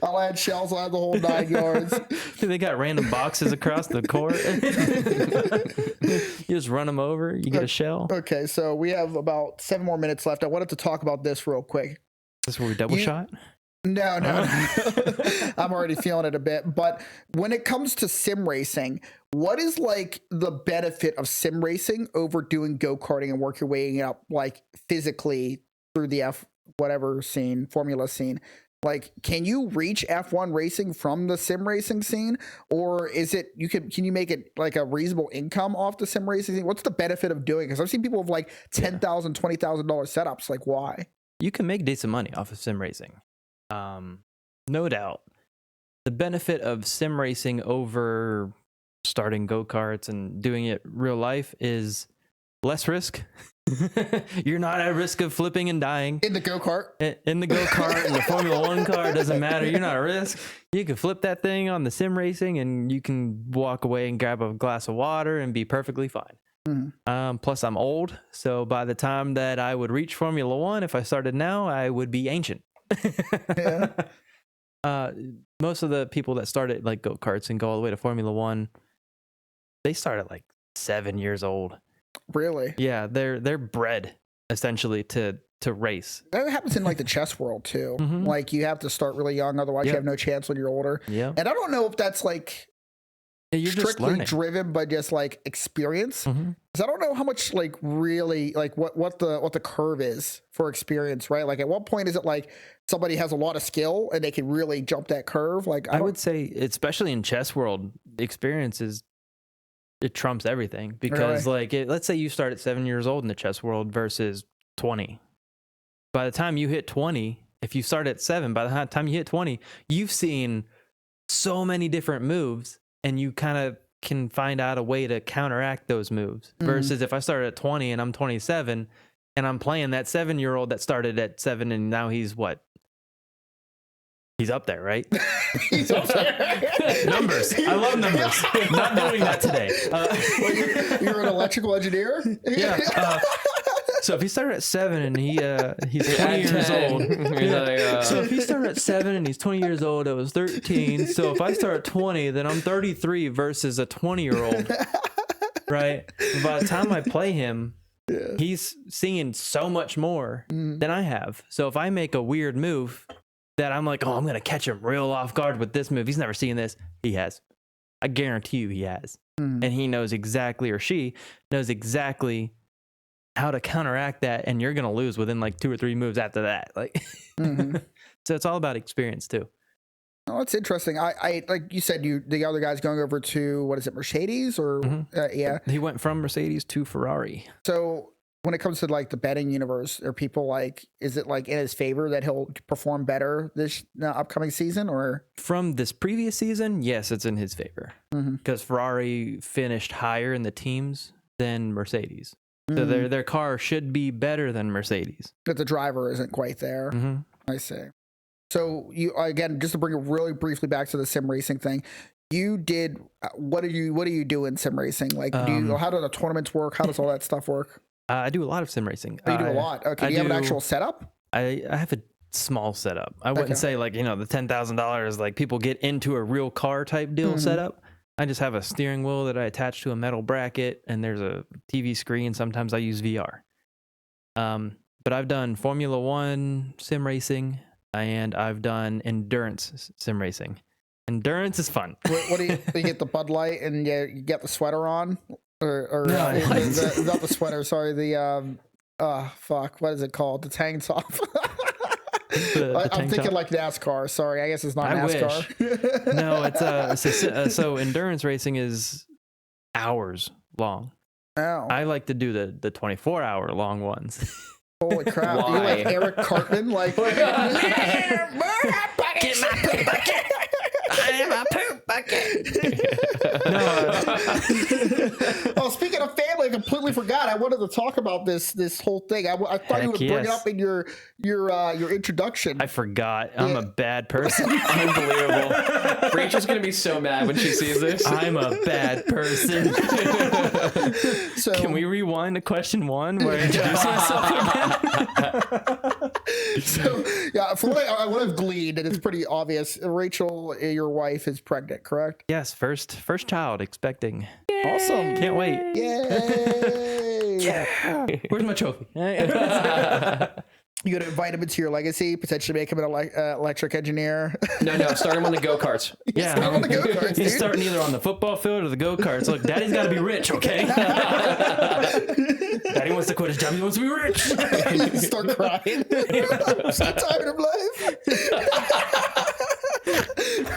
S1: I'll add shells, I'll add the whole 9 yards.
S2: They got random boxes across the court. You just run them over, you get a shell.
S1: Okay, so we have about 7 more minutes left. I wanted to talk about this real quick.
S2: This is where we double shot?
S1: No. I'm already feeling it a bit. But when it comes to sim racing, what is like the benefit of sim racing over doing go-karting and work your way up like physically through the whatever scene, formula scene? Like, can you reach F1 racing from the sim racing scene, or is it can you make it like a reasonable income off the sim racing scene? What's the benefit of doing it? Because I've seen people with like $10,000, $20,000 setups. Like, why?
S2: You can make decent money off of sim racing. No doubt. The benefit of sim racing over starting go-karts and doing it real life is less risk. You're not at risk of flipping and dying.
S1: In the go-kart?
S2: In the go-kart, in the Formula 1 car, it doesn't matter. You're not at risk. You can flip that thing on the sim racing and you can walk away and grab a glass of water and be perfectly fine. Mm-hmm. Plus, I'm old, so by the time that I would reach Formula 1, if I started now, I would be ancient. Yeah. Most of the people that started like go-karts and go all the way to Formula 1, they start at like 7 years old.
S1: Really?
S2: Yeah, they're bred essentially to race.
S1: That happens in like the chess world too. Mm-hmm. Like you have to start really young, otherwise you have no chance when you're older.
S2: Yeah.
S1: And I don't know if that's like
S2: you're
S1: strictly driven by just like experience. Mm-hmm. Cause I don't know how much like really like what the curve is for experience, right? Like at what point is it like somebody has a lot of skill and they can really jump that curve? Like
S2: I would say, especially in chess world, experience it trumps everything because let's say you start at 7 years old in the chess world versus 20. By the time you hit 20, if you start at 7, by the time you hit 20, you've seen so many different moves and you kind of can find out a way to counteract those moves. Mm-hmm. Versus if I started at 20 and I'm 27 and I'm playing that 7-year-old that started at 7 and now he's what? He's up there, right?
S1: He's up there.
S2: Numbers. I love numbers. Not doing that today.
S1: You're an electrical engineer?
S2: Yeah. So if he started at 7 and he's 20 years old. So if he started at 7 and he's 20 years old, it was 13. So if I start at 20, then I'm 33 versus a 20-year-old. Right? By the time I play him, he's seeing so much more than I have. So if I make a weird move that I'm like, oh, I'm going to catch him real off guard with this move. He's never seen this. He has. I guarantee you he has. And he knows exactly, or she knows exactly how to counteract that. And you're going to lose within like 2 or 3 moves after that. Like, so it's all about experience too.
S1: Oh, it's interesting. I like you said, the other guy's going over to, what is it, Mercedes or yeah.
S2: He went from Mercedes to Ferrari.
S1: So when it comes to like the betting universe, are people like, is it like in his favor that he'll perform better this upcoming season? Or
S2: from this previous season, yes, it's in his favor because Ferrari finished higher in the teams than Mercedes. So their car should be better than Mercedes.
S1: But the driver isn't quite there. I see. So you, again, just to bring it really briefly back to the sim racing thing, you did, what do you do in sim racing? Like, how do the tournaments work? How does all that stuff work?
S2: I do a lot of sim racing.
S1: Oh, you do a lot. Okay. Do you have an actual setup?
S2: I have a small setup. I wouldn't say like, the $10,000, like people get into a real car type deal setup. I just have a steering wheel that I attach to a metal bracket and there's a TV screen. Sometimes I use VR. But I've done Formula 1 sim racing and I've done endurance sim racing. Endurance is fun.
S1: What do you get the Bud Light and you get the sweater on? Or
S2: no,
S1: not the sweater, sorry, the what is it called? The tank top. I'm thinking like NASCAR. Sorry, I guess it's not NASCAR.
S2: Wish. No, it's so endurance racing is hours long.
S1: Oh.
S2: I like to do the 24-hour long ones.
S1: Holy crap!
S3: Why?
S1: You're like Eric Cartman, like.
S2: Get my poop bucket. I am a poop bucket.
S1: Oh, speaking of family, I completely forgot. I wanted to talk about this whole thing. I thought you would bring it up in your introduction.
S2: I forgot. I'm a bad person.
S3: Unbelievable. Rachel's gonna be so mad when she sees this.
S2: I'm a bad person.
S1: So,
S2: Can we rewind to question 1 where I introduce myself again?
S1: So yeah, from what I've gleaned, and it's pretty obvious, Rachel, your wife, is pregnant, correct?
S2: Yes, first child expecting.
S1: Awesome.
S2: Can't wait.
S1: Yay!
S2: Yeah. Where's my trophy?
S1: You gonna invite him into your legacy, potentially make him an electric engineer.
S3: No, start him on the go-karts.
S2: Yeah.
S1: Start on the go-karts,
S2: He's
S1: dude.
S2: starting either on the football field or the go-karts. Look, Daddy's got to be rich, okay? Daddy wants to quit his job. He wants to be rich.
S1: Start crying. I'm so tired of life.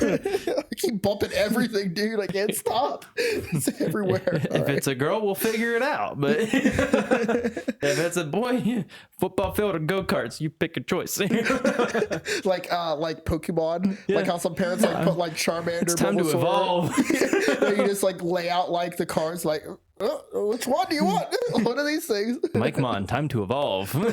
S1: I keep bumping everything, dude. I can't stop. It's everywhere.
S2: If it's a girl, we'll figure it out. But if it's a boy, football field or go-karts, you pick a choice.
S1: like Pokemon, like how some parents like put like Charmander.
S2: It's time to
S1: Bulbasaur.
S2: evolve.
S1: You just like lay out like the cards, like which one do you want? One of these things.
S2: Mike Mon, time to evolve.
S1: Mike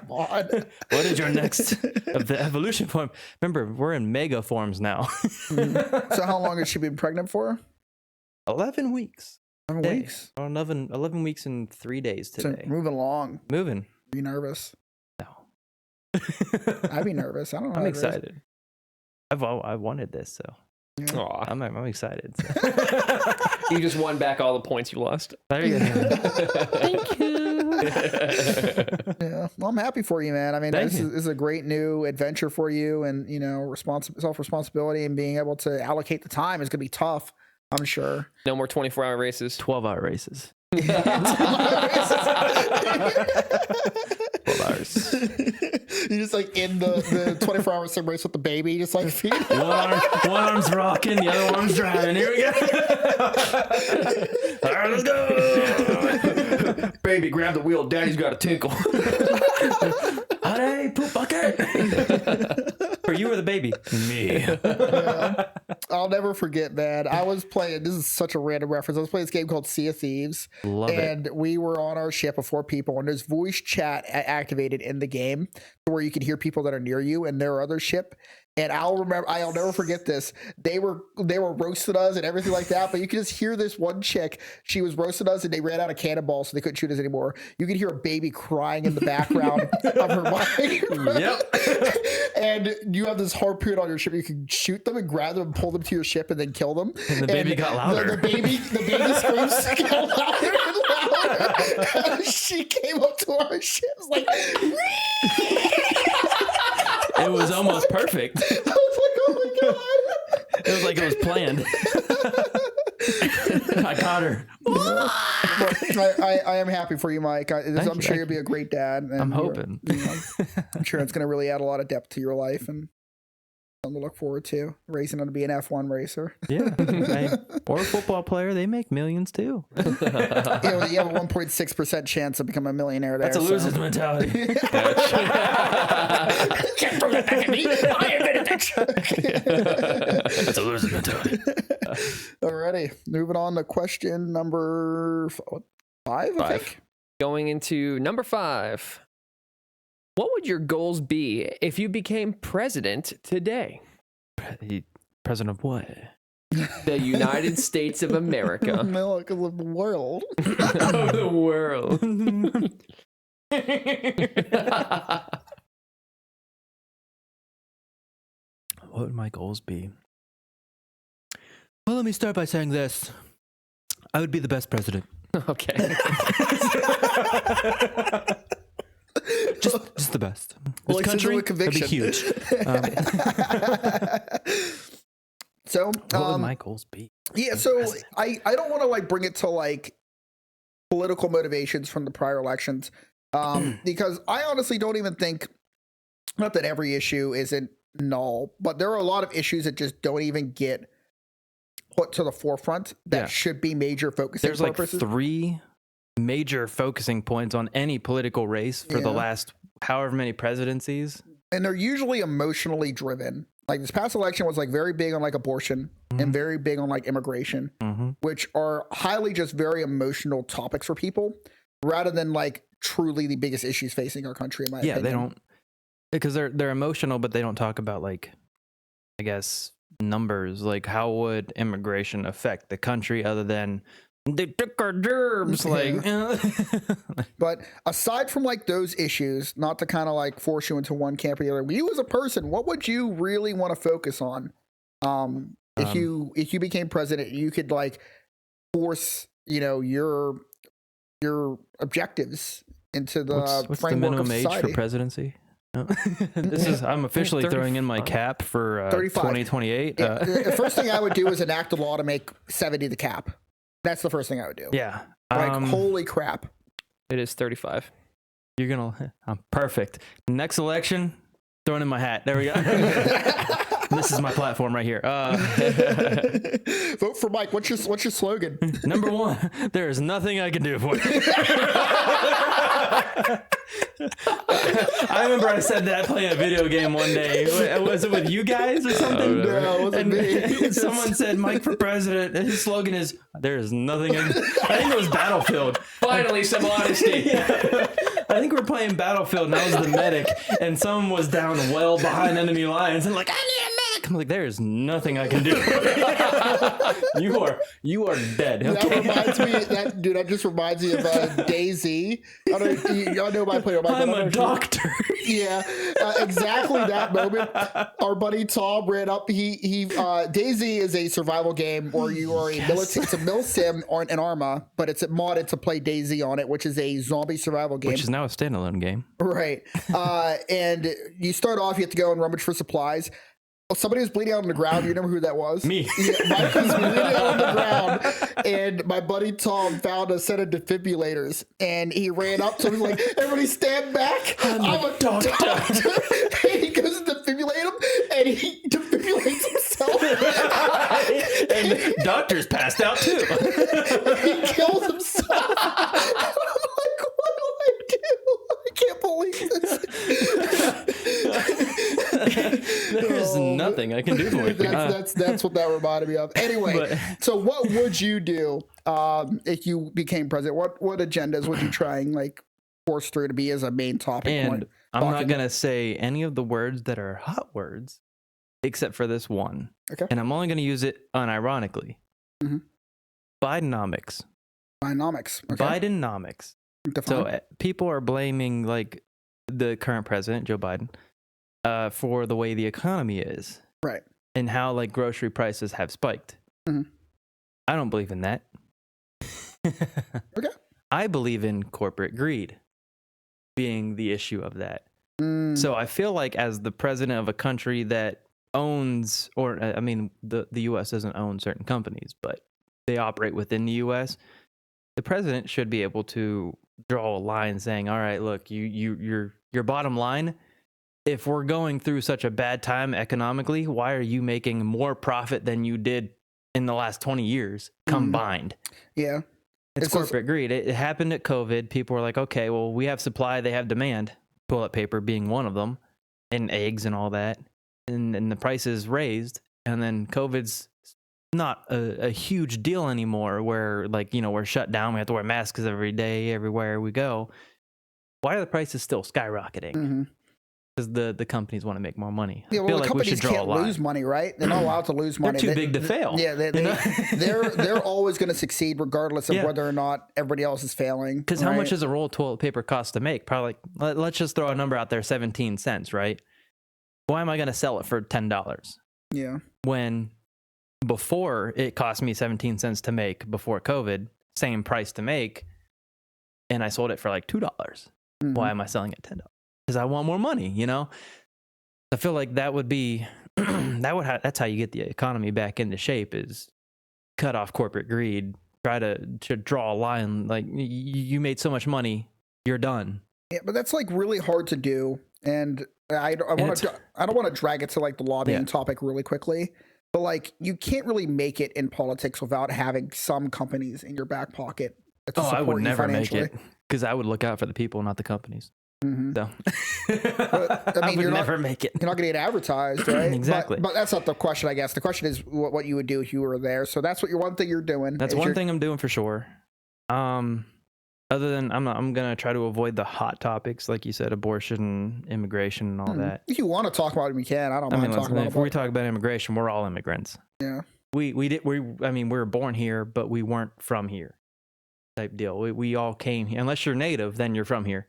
S1: Mon.
S2: What is your next of the evolution form? Remember, we're in mega forms now.
S1: So how long has she been pregnant for?
S2: 11 weeks.
S1: 11 weeks.
S2: 11 weeks and 3 days today.
S1: So moving along.
S2: Moving.
S1: Be nervous.
S2: No.
S1: I'd be nervous. I don't know.
S2: I'm excited. I wanted this, so
S1: Yeah.
S3: Aw.
S2: I'm excited. So.
S3: You just won back all the points you lost.
S2: There you go. Thank you.
S1: Yeah, well, I'm happy for you, man. I mean,
S2: Thank
S1: this
S2: you.
S1: is a great new adventure for you, and you know, self-responsibility and being able to allocate the time is going to be tough. I'm sure.
S3: No more 24-hour races.
S2: 12-hour races. 12 hours.
S1: You just like in the 24-hour sim race with the baby, just like feed.
S2: One arm's rocking, the other arm's driving. Here we go. All right, let's go.
S3: Baby, grab the wheel. Daddy's got a tinkle.
S2: Honey, poop bucket. Or you or the baby? Me.
S1: Yeah. I'll never forget, man. I was playing. This is such a random reference. I was playing this game called Sea of Thieves, and we were on our ship of 4 people, and there's voice chat activated in the game where you can hear people that are near you and their other ship. And I'll never forget this. They were roasting us and everything like that. But you could just hear this one chick. She was roasting us, and they ran out of cannonballs, so they couldn't shoot us anymore. You could hear a baby crying in the background of her mic.
S2: Yep.
S1: And you have this harpoon on your ship. You can shoot them and grab them and pull them to your ship and then kill them.
S2: And the baby got louder.
S1: The baby screams got louder and louder. She came up to our ship, like.
S2: It was almost perfect.
S1: I was like, oh my god.
S2: It was like it was planned. I got her.
S1: I am happy for you, Mike. I'm sure you'll be a great dad. And
S2: I'm hoping.
S1: I'm sure it's going to really add a lot of depth to your life and something to look forward to. Racing on to be an F1 racer.
S2: Yeah. Or a football player. They make millions too.
S1: You have a 1.6% chance of becoming a millionaire there.
S2: That's a loser's mentality.
S1: Can't throw that back at me. I invented that trick.
S2: That's a loser's mentality.
S1: Alrighty, moving on to question number 5. I think.
S3: Going into number 5. What would your goals be if you became president today?
S2: President of what?
S3: The United States of America.
S1: Milk of the world.
S3: Of the world.
S2: What would my goals be? Well, let me start by saying this. I would be the best president.
S3: Okay.
S2: Just the best. This
S1: Well,
S2: country
S1: with conviction.
S2: would be huge.
S1: So,
S2: What would my goals be?
S1: yeah, so I don't want to like bring it to like political motivations from the prior elections, because I honestly don't even think, not that every issue isn't null, but there are a lot of issues that just don't even get put to the forefront that should be major focusing
S2: There's like
S1: purposes.
S2: 3 major focusing points on any political race for the last however many presidencies.
S1: And they're usually emotionally driven. Like this past election was like very big on like abortion and very big on like immigration, which are highly just very emotional topics for people rather than like truly the biggest issues facing our country, in my opinion.
S2: They don't, because they're emotional, but they don't talk about like, I guess, numbers. Like how would immigration affect the country other than they took our jobs? Like,
S1: but aside from like those issues, not to kind of like force you into one camp or the other, you as a person, what would you really want to focus on? If you became president, you could like force, you know, your objectives into the
S2: what's
S1: framework
S2: the minimum
S1: of society.
S2: age for presidency? I'm officially throwing in my cap for 2028.
S1: The first thing I would do is enact a law to make 70 the cap. That's the first thing I would do.
S2: Yeah.
S1: Like, holy crap.
S3: It is 35.
S2: You're gonna perfect. Next election, throwing in my hat. There we go. This is my platform right here.
S1: Vote for Mike. What's your slogan?
S2: Number one, there is nothing I can do for you. I remember I said that playing a video game one day. Was it with you guys or something?
S1: No, it wasn't me.
S2: Someone said Mike for president. His slogan is "There is nothing." I think it was Battlefield.
S3: Finally, some honesty.
S2: I think we're playing Battlefield, and I was the medic, and someone was down well behind enemy lines, and like, I need a medic. I'm like, there is nothing I can do. You are dead. Okay?
S1: That reminds me. That just reminds me of Daisy. Y'all know my player.
S2: I'm a doctor.
S1: Yeah, exactly that moment. Our buddy Tom ran up. Daisy is a survival game where you are a military. It's a mil sim or an Arma, but it's modded to play Daisy on it, which is a zombie survival game.
S2: Which is now a standalone game.
S1: Right. And you start off, you have to go and rummage for supplies. Well, somebody was bleeding out on the ground. You remember who that was?
S2: Me.
S1: Yeah, Mike was bleeding out on the ground, and my buddy Tom found a set of defibrillators, and he ran up to him like, "Everybody stand back! I'm a doctor." And he goes to defibrillate him, and he defibrillates himself.
S2: And doctors passed out too.
S1: He kills himself. I'm like, what do I do? I can't believe this.
S2: There's nothing I can do for you.
S1: That's what that reminded me of. Anyway, so what would you do if you became president? What agendas would you try and like force through to be as a main topic?
S2: And I'm not gonna say any of the words that are hot words, except for this one.
S1: Okay.
S2: And I'm only gonna use it unironically. Bidenomics.
S1: Bidenomics. Okay.
S2: Bidenomics. So people are blaming like the current president, Joe Biden, for the way the economy is,
S1: right?
S2: And how like grocery prices have spiked. I don't believe in that.
S1: Okay.
S2: I believe in corporate greed being the issue of that. So I feel like as the president of a country that owns, or I mean, the U.S. doesn't own certain companies, but they operate within the U.S., the president should be able to draw a line saying, all right, look, your bottom line, if we're going through such a bad time economically, why are you making more profit than you did in the last 20 years combined?
S1: Yeah.
S2: It's corporate greed. It happened at COVID. People were like, okay, well, we have supply, they have demand, toilet paper being one of them, and eggs and all that. And the prices raised. And then COVID's not a huge deal anymore where, like, you know, we're shut down. We have to wear masks every day, everywhere we go. Why are the prices still skyrocketing? Because the companies want to make more money.
S1: Yeah, well, the companies can't lose money, right? They're not allowed to lose money.
S2: They're too big to fail.
S1: Yeah, they're always going to succeed regardless of whether or not everybody else is failing.
S2: Because how much does a roll of toilet paper cost to make? Probably, let's just throw a number out there, 17 cents, right? Why am I going to sell it for $10? Yeah. When before it cost me 17 cents to make before COVID, same price to make, and I sold it for like $2. Why am I selling it $10? Because I want more money, you know? I feel like that would be, that's how you get the economy back into shape, is cut off corporate greed, try to draw a line, like you made so much money, you're done.
S1: Yeah, but that's like really hard to do. And I don't want to drag it to like the lobbying topic really quickly, but like you can't really make it in politics without having some companies in your back pocket to
S2: I would
S1: support you
S2: never make
S1: financially.
S2: it because I would look out for the people, not the companies.
S1: Mhm.
S2: So
S1: But,
S2: I,
S1: I mean,
S2: would
S1: you're
S2: never
S1: not
S2: make it.
S1: you're not going to get advertised, right?
S2: Exactly.
S1: But that's not the question, I guess. The question is what you would do if you were there. So that's one thing you're doing.
S2: That's one thing I'm doing for sure. Other than I'm gonna try to avoid the hot topics, like you said, abortion, immigration, and all that.
S1: If you want to talk about it, we can. I don't
S2: I
S1: mind
S2: mean,
S1: talking
S2: listen,
S1: about
S2: if we talk about immigration, we're all immigrants.
S1: Yeah.
S2: We were born here, but we weren't from here. Type deal. We all came here. Unless you're native, then you're from here.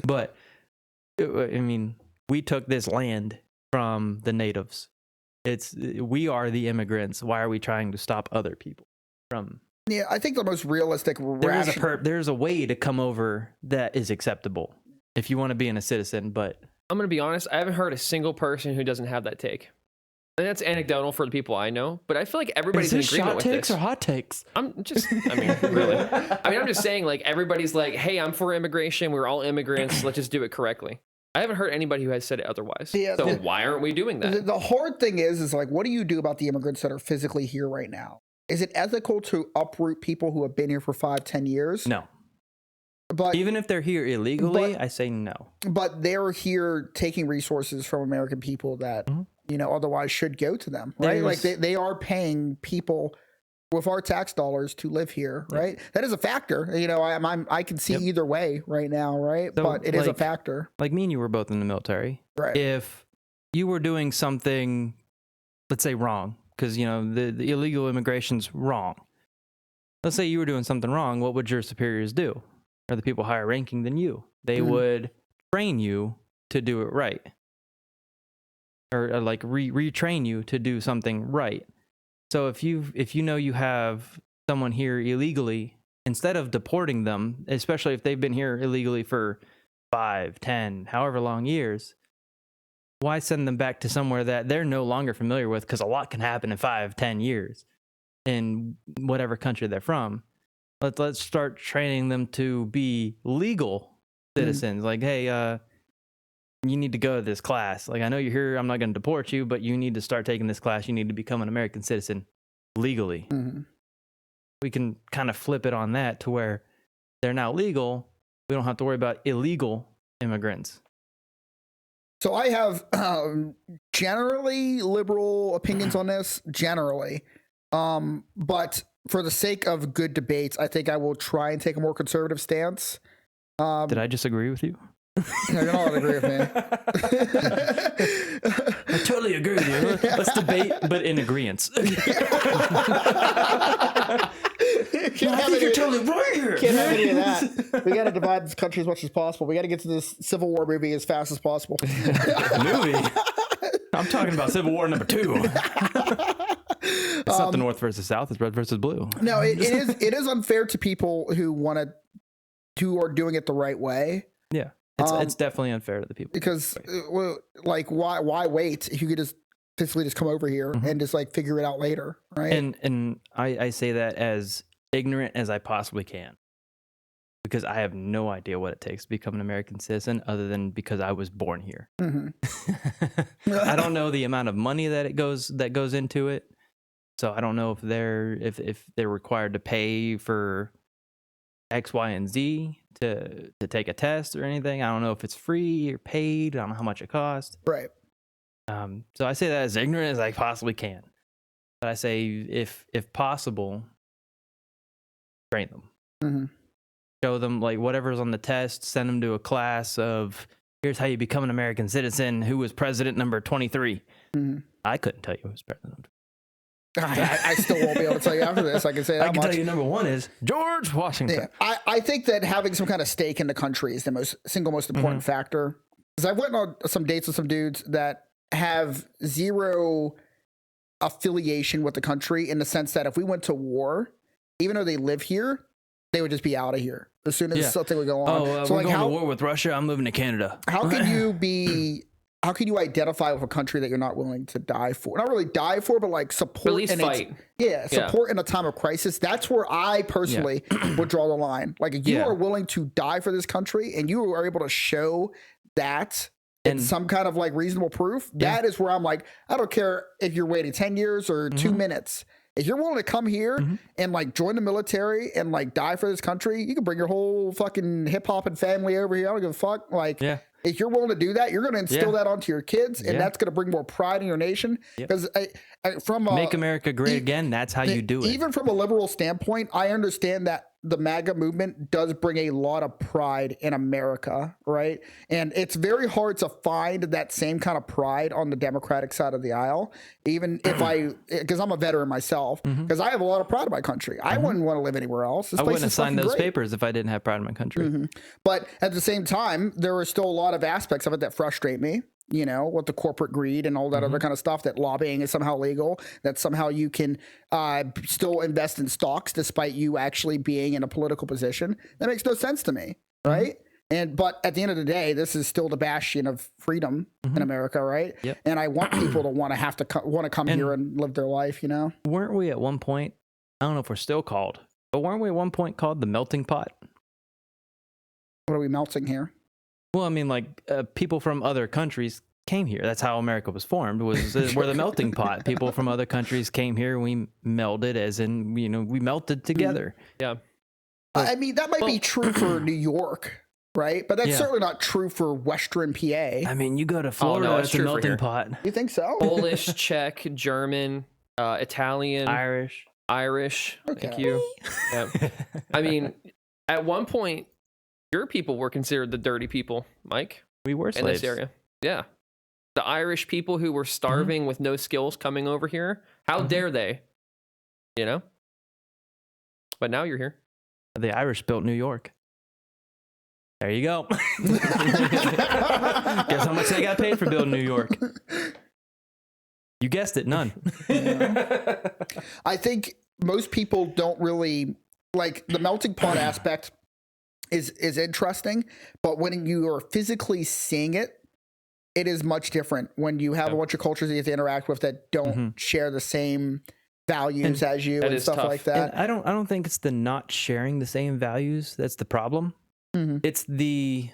S2: But I mean, we took this land from the natives. We are the immigrants. Why are we trying to stop other people from?
S1: Yeah, I think the most realistic
S2: There's a way to come over that is acceptable if you want to be a citizen, but
S3: I'm going to be honest, I haven't heard a single person who doesn't have that take. And that's anecdotal for the people I know, but I feel like everybody's in agreement with this.
S2: Shot takes or hot takes?
S3: I'm just saying, like, everybody's like, hey, I'm for immigration. We're all immigrants. Let's just do it correctly. I haven't heard anybody who has said it otherwise.
S1: Yeah,
S3: so why aren't we doing that?
S1: The hard thing is like, what do you do about the immigrants that are physically here right now? Is it ethical to uproot people who have been here for 5-10 years?
S2: No.
S1: But
S2: even if they're here illegally, I say no.
S1: But they're here taking resources from American people that, otherwise should go to them, right? Like they are paying people with our tax dollars to live here, right? That is a factor. I can see either way right now, right?
S2: So,
S1: but it is a factor.
S2: Like me and you were both in the military.
S1: Right.
S2: If you were doing something, let's say wrong, because the illegal immigration's wrong. Let's say you were doing something wrong. What would your superiors do? Or the people higher ranking than you? They would train you to do it right, or like retrain you to do something right. So if you know you have someone here illegally, instead of deporting them, especially if they've been here illegally for 5, 10, however long years, why send them back to somewhere that they're no longer familiar with? Because a lot can happen in 5, 10 years in whatever country they're from. Let's start training them to be legal citizens. Like, hey, you need to go to this class. Like, I know you're here. I'm not going to deport you, but you need to start taking this class. You need to become an American citizen legally. We can kind of flip it on that to where they're now legal. We don't have to worry about illegal immigrants.
S1: So I have generally liberal opinions on this, generally. But for the sake of good debates, I think I will try and take a more conservative stance.
S2: Did I just agree with you?
S1: No, you're not allowed to agree with me.
S2: I totally agree with you. Let's debate, but in agreement. You're totally right here.
S1: Can't have any of that. We got to divide this country as much as possible. We got to get to this Civil War movie as fast as possible.
S2: Movie? I'm talking about Civil War number 2. It's not the North versus South. It's red versus blue.
S1: No, it is unfair to people who are doing it the right way.
S2: Yeah, it's definitely unfair to the people.
S1: Because, why wait if you could just physically just come over here and just like figure it out later, right?
S2: And I say that as ignorant as I possibly can, because I have no idea what it takes to become an American citizen, other than because I was born here. I don't know the amount of money that goes into it. So I don't know if they're required to pay for X, Y, and Z to take a test or anything. I don't know if it's free or paid. I don't know how much it costs.
S1: Right.
S2: So I say that as ignorant as I possibly can. But I say if possible, train them. Show them like whatever's on the test. Send them to a class of here's how you become an American citizen. Who was president number 23? I couldn't tell you who was president.
S1: I still won't be able to tell you after this. I can say that
S2: I can
S1: much.
S2: tell you number 1 is George Washington.
S1: Yeah. I think that having some kind of stake in the country is the single most important factor. Because I've went on some dates with some dudes that have zero affiliation with the country, in the sense that if we went to war, even though they live here, they would just be out of here as soon as something would go on.
S2: So we're going to war with Russia. I'm moving to Canada.
S1: How can you identify with a country that you're not willing to die for? Not really die for, but like support.
S3: At least fight.
S1: Support in a time of crisis. That's where I personally would draw the line. Like, if you are willing to die for this country and you are able to show that in some kind of like reasonable proof, that is where I'm like, I don't care if you're waiting 10 years or 2 minutes. If you're willing to come here and like join the military and like die for this country, you can bring your whole fucking hip hop and family over here. I don't give a fuck. Like, if you're willing to do that, you're going to instill that onto your kids, and that's going to bring more pride in your nation. Because
S2: make America great again, that's how you do it.
S1: Even from a liberal standpoint, I understand that the MAGA movement does bring a lot of pride in America, right? And it's very hard to find that same kind of pride on the Democratic side of the aisle, even if because I'm a veteran myself, because I have a lot of pride in my country. I wouldn't want to live anywhere else. This
S2: I
S1: place
S2: wouldn't have
S1: is
S2: signed
S1: fucking
S2: those
S1: great.
S2: papers if I didn't have pride in my country.
S1: But at the same time, there are still a lot of aspects of it that frustrate me. You know, with the corporate greed and all that other kind of stuff, that lobbying is somehow legal, that somehow you can still invest in stocks despite you actually being in a political position. That makes no sense to me, right? But at the end of the day, this is still the bastion of freedom in America, right? And I want people to want to come here and live their life, you know?
S2: Weren't we at one point, I don't know if we're still called, but weren't we at one point called the melting pot?
S1: What are we melting here?
S2: Well, I mean, like people from other countries came here. That's how America was formed. We're the melting pot. People from other countries came here. We melded, as in, you know, we melted together.
S3: Yeah.
S1: I mean, that might be true for New York, right? But that's certainly not true for Western PA.
S2: I mean, you go to Florida, it's a melting pot.
S1: You think so?
S3: Polish, Czech, German, Italian, Irish.
S1: Okay.
S3: Thank you. Yeah. I mean, at one point, your people were considered the dirty people, Mike.
S2: We were
S3: in
S2: slaves.
S3: this area. Yeah. The Irish people who were starving with no skills coming over here. How dare they? You know? But now you're here.
S2: The Irish built New York. There you go. Guess how much they got paid for building New York? You guessed it, none.
S1: I think most people don't really like the melting pot aspect is interesting, but when you are physically seeing it, it is much different when you have a bunch of cultures that you have to interact with that don't share the same values as you and stuff like that.
S2: And I don't think it's the not sharing the same values that's the problem. It's the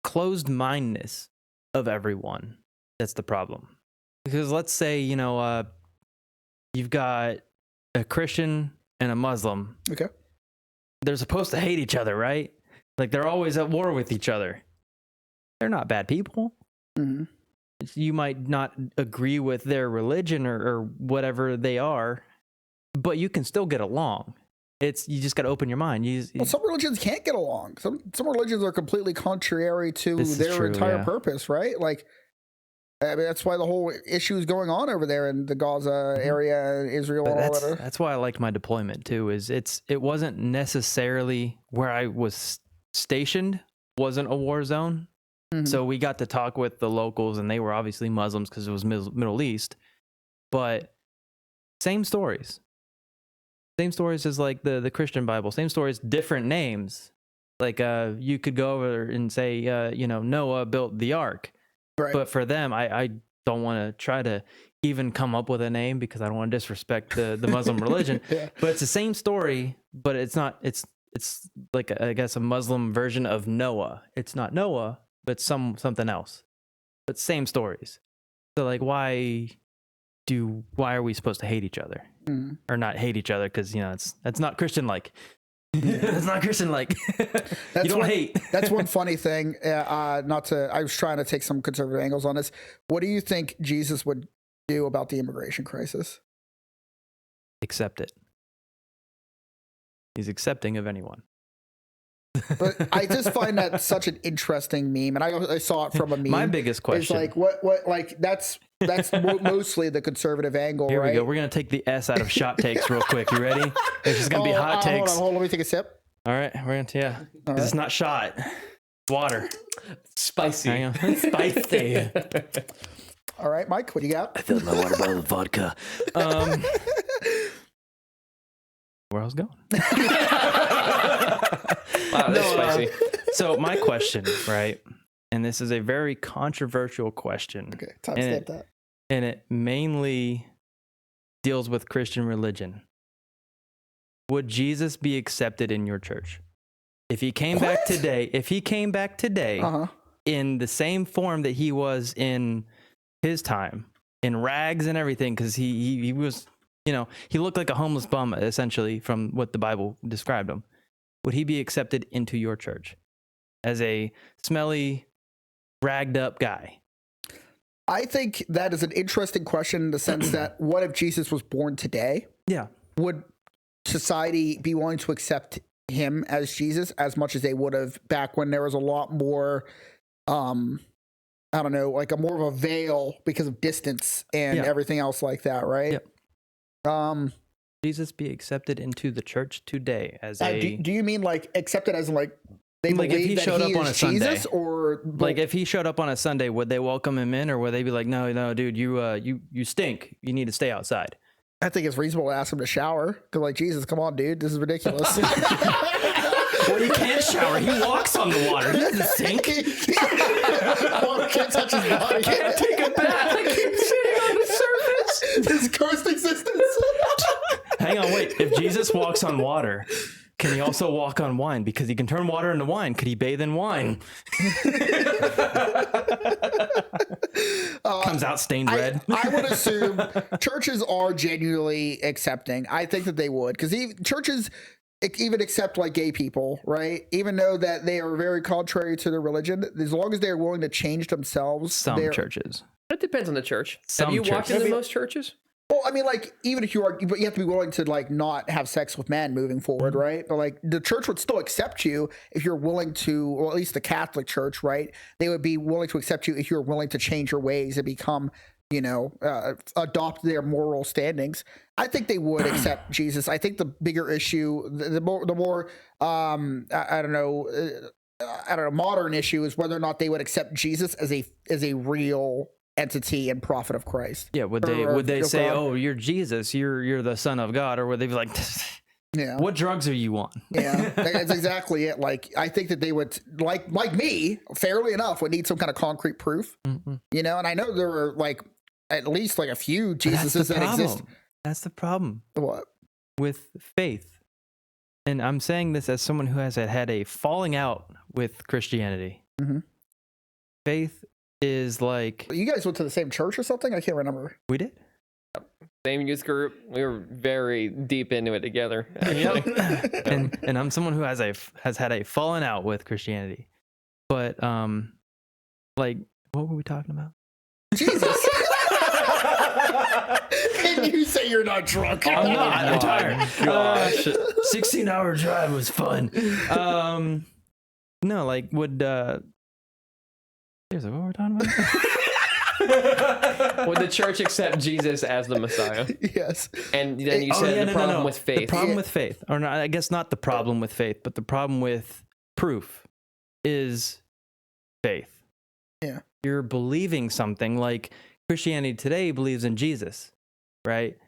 S2: closed mindedness of everyone that's the problem. Because let's say, you know, you've got a Christian and a Muslim.
S1: Okay.
S2: They're supposed to hate each other, right? Like they're always at war with each other. They're not bad people. You might not agree with their religion or whatever they are, but you can still get along. You just got to open your mind.
S1: Well, some religions can't get along. Some religions are completely contrary to their entire purpose, right? Like, I mean, that's why the whole issue is going on over there in the Gaza area, and Israel, and all that.
S2: That's why I liked my deployment too. It wasn't necessarily where I was stationed wasn't a war zone. So we got to talk with the locals, and they were obviously Muslims because it was Middle East. But same stories as like the Christian Bible. Same stories, different names. Like you could go over and say, you know, Noah built the ark.
S1: Right.
S2: But for them, I don't want to try to even come up with a name because I don't want to disrespect the Muslim religion. But it's the same story, but it's not. It's like I guess a Muslim version of Noah. It's not Noah, but something else. But same stories. So like, why are we supposed to hate each other or not hate each other? Because, you know, that's not Christian like. That's not Christian like. You don't hate.
S1: That's one funny thing. I was trying to take some conservative angles on this. What do you think Jesus would do about the immigration crisis?
S2: Accept it. He's accepting of anyone.
S1: But I just find that such an interesting meme, and I saw it from a meme.
S2: My biggest question
S1: is like, what like that's mostly the conservative angle.
S2: Here
S1: right?
S2: we go. We're gonna take the S out of shot takes real quick. You ready? It's just gonna be hot takes.
S1: Hold on, let me take a sip.
S2: All right, we're gonna It's not shot. It's water.
S3: Spicy.
S2: Spicy.
S1: All right, Mike, what do you got?
S2: I filled my water bottle with vodka. Where I was going.
S3: Wow, that's spicy.
S2: So my question, right, and this is a very controversial question.
S1: Okay, timestamp that.
S2: And it mainly deals with Christian religion. Would Jesus be accepted in your church? If he came back today, in the same form that he was in his time, in rags and everything, because he was he looked like a homeless bum, essentially, from what the Bible described him. Would he be accepted into your church as a smelly, ragged up guy?
S1: I think that is an interesting question in the sense that what if Jesus was born today?
S2: Yeah.
S1: Would society be willing to accept him as Jesus as much as they would have back when there was a lot more, I don't know, like a more of a veil because of distance and everything else like that, right?
S2: Yep. Jesus be accepted into the church today as a...
S1: Do you mean like accepted as like they
S2: like if he
S1: believe
S2: showed
S1: that he
S2: up on
S1: is
S2: a Sunday,
S1: Jesus, or
S2: like if he showed up on a Sunday, would they welcome him in, or would they be like, no, dude, you stink. You need to stay outside.
S1: I think it's reasonable to ask him to shower because, like, Jesus, come on, dude, this is ridiculous.
S2: Well, he can't shower. He walks on the water. He doesn't sink.
S1: Can't touch his body.
S3: Can't take a bath. I keep sitting on the surface.
S1: His cursed existence.
S2: Hang on, wait. If Jesus walks on water, can he also walk on wine? Because he can turn water into wine. Could he bathe in wine? Comes out stained red.
S1: I would assume churches are genuinely accepting. I think that they would, because churches even accept like gay people, right? Even though that they are very contrary to their religion, as long as they're willing to change themselves.
S2: Some churches.
S3: It depends on the church.
S2: Some
S3: Have you walked
S2: churches.
S3: into most churches?
S1: Well, I mean, like, even if you are, but you have to be willing to like not have sex with men moving forward, right? But like the church would still accept you if you're willing to, or at least the Catholic Church, right? They would be willing to accept you if you're willing to change your ways and become, adopt their moral standings. I think they would accept Jesus. I think the bigger issue, the more I don't know, modern issue is whether or not they would accept Jesus as a real entity and prophet of Christ.
S2: Yeah, would they say, God? "Oh, you're Jesus, you're the Son of God," or would they be like, "Yeah, what drugs are you on?"
S1: Yeah, that's exactly it. Like, I think that they would, like me, fairly enough, would need some kind of concrete proof. Mm-hmm. And I know there are like at least like a few Jesuses that exist.
S2: That's the problem.
S1: What?
S2: With faith, and I'm saying this as someone who has had a falling out with Christianity. Mm-hmm. Faith is like,
S1: you guys went to the same church or something? I can't remember.
S2: We did.
S3: Same youth group. We were very deep into it together.
S2: Yep. and I'm someone who has had a falling out with Christianity. But like, what were we talking about?
S1: Jesus. Can you say you're not drunk?
S2: I'm not. I'm tired. Gosh. 16-hour drive was fun. No, like, would Seriously, what were we talking about?
S3: Would the church accept Jesus as the Messiah?
S1: Yes.
S3: And then you said the problem with faith.
S2: The problem with faith, or not, I guess not the problem with faith, but the problem with proof is faith.
S1: Yeah.
S2: You're believing something like Christianity today believes in Jesus, right?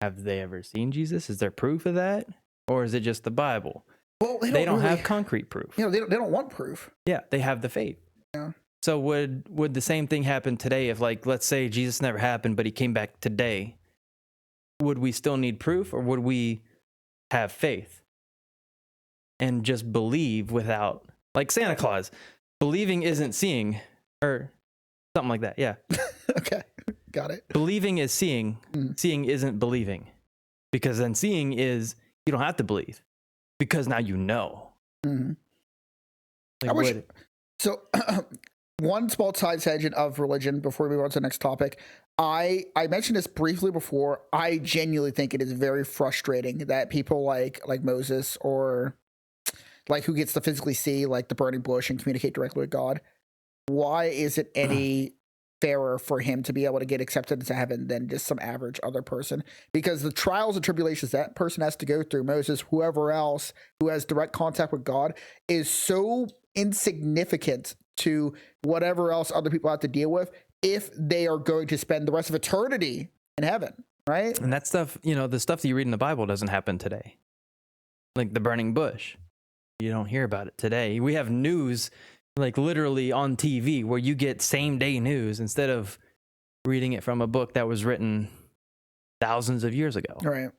S2: Have they ever seen Jesus? Is there proof of that? Or is it just the Bible?
S1: Well,
S2: they don't have concrete proof.
S1: They don't want proof.
S2: Yeah, they have the faith.
S1: Yeah.
S2: So would the same thing happen today if, like, let's say Jesus never happened, but he came back today? Would we still need proof, or would we have faith and just believe without, like Santa Claus, believing isn't seeing, or something like that? Yeah.
S1: Okay, got it.
S2: Believing is seeing, seeing isn't believing, because then seeing is you don't have to believe because now you know.
S1: Mm-hmm.
S2: Like,
S1: so. One small side tangent of religion before we move on to the next topic. I mentioned this briefly before. I genuinely think it is very frustrating that people like Moses, or like who gets to physically see like the burning bush and communicate directly with God. Why is it any fairer for him to be able to get accepted into heaven than just some average other person? Because the trials and tribulations that person has to go through, Moses, whoever else who has direct contact with God, is so insignificant to whatever else other people have to deal with if they are going to spend the rest of eternity in heaven, right?
S2: And that stuff, the stuff that you read in the Bible doesn't happen today. Like the burning bush. You don't hear about it today. We have news, like literally on TV, where you get same day news instead of reading it from a book that was written thousands of years ago.
S1: Right.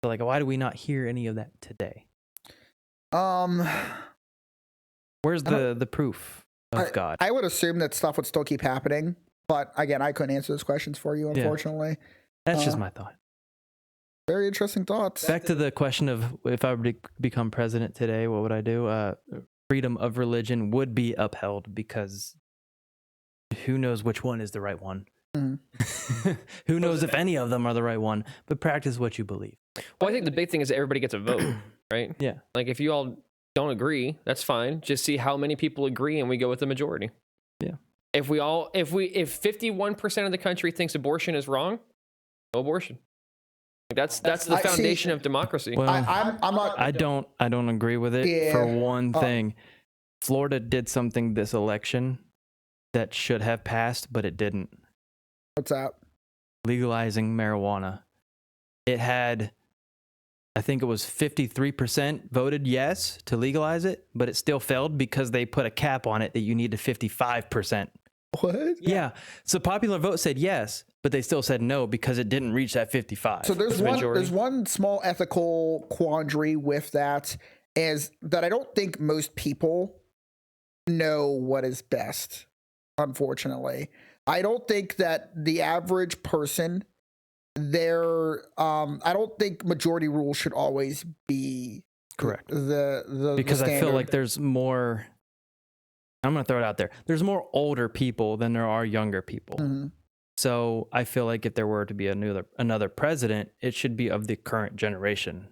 S2: So like, why do we not hear any of that today? Where's the proof of God?
S1: I would assume that stuff would still keep happening, but again, I couldn't answer those questions for you, unfortunately.
S2: That's just my thought.
S1: Very interesting thoughts.
S2: Back to the question of if I were to become president today, what would I do? Freedom of religion would be upheld because who knows which one is the right one?
S1: Mm-hmm.
S2: Who knows if any of them are the right one? But practice what you believe.
S3: Well, I think the big thing is that everybody gets a vote, right?
S2: Yeah.
S3: Like if you all don't agree, that's fine. Just see how many people agree and we go with the majority.
S2: Yeah.
S3: If 51% of the country thinks abortion is wrong, no abortion. That's the foundation of democracy.
S2: Well,
S1: I'm not.
S2: I don't agree with it for one thing. Florida did something this election that should have passed, but it didn't.
S1: What's that?
S2: Legalizing marijuana. It had, I think it was 53% voted yes to legalize it, but it still failed because they put a cap on it that you needed 55%.
S1: What?
S2: Yeah. So popular vote said yes, but they still said no because it didn't reach that 55.
S1: So there's one small ethical quandary with that, is that I don't think most people know what is best, unfortunately. I don't think that the average person I don't think majority rule should always be
S2: correct.
S1: Because
S2: I feel like there's more, I'm going to throw it out there. There's more older people than there are younger people.
S1: Mm-hmm.
S2: So I feel like if there were to be another president, it should be of the current generation.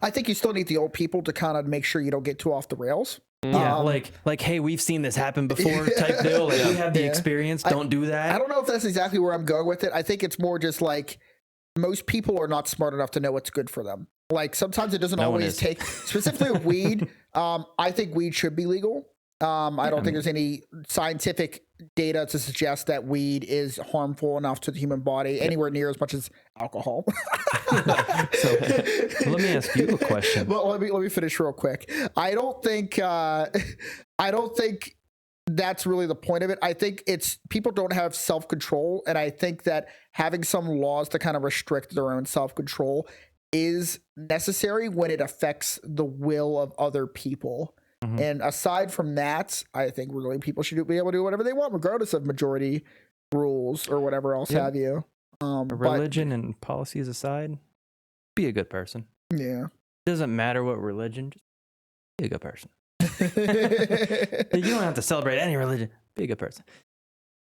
S1: I think you still need the old people to kind of make sure you don't get too off the rails.
S2: Yeah, like, hey, we've seen this happen before type deal. Like, we have the experience. Don't do that.
S1: I don't know if that's exactly where I'm going with it. I think it's more just like most people are not smart enough to know what's good for them. Like sometimes it doesn't always take, specifically with weed. I think weed should be legal. I don't think there's any scientific data to suggest that weed is harmful enough to the human body anywhere near as much as alcohol.
S2: So let me ask you a question.
S1: Well, let me finish real quick. I don't think that's really the point of it. I think it's people don't have self-control, and I think that having some laws to kind of restrict their own self-control is necessary when it affects the will of other people. Mm-hmm. And aside from that, I think really people should be able to do whatever they want, regardless of majority rules or whatever else have you.
S2: Religion and policies aside, be a good person.
S1: Yeah.
S2: Doesn't matter what religion, just be a good person. You don't have to celebrate any religion. Be a good person.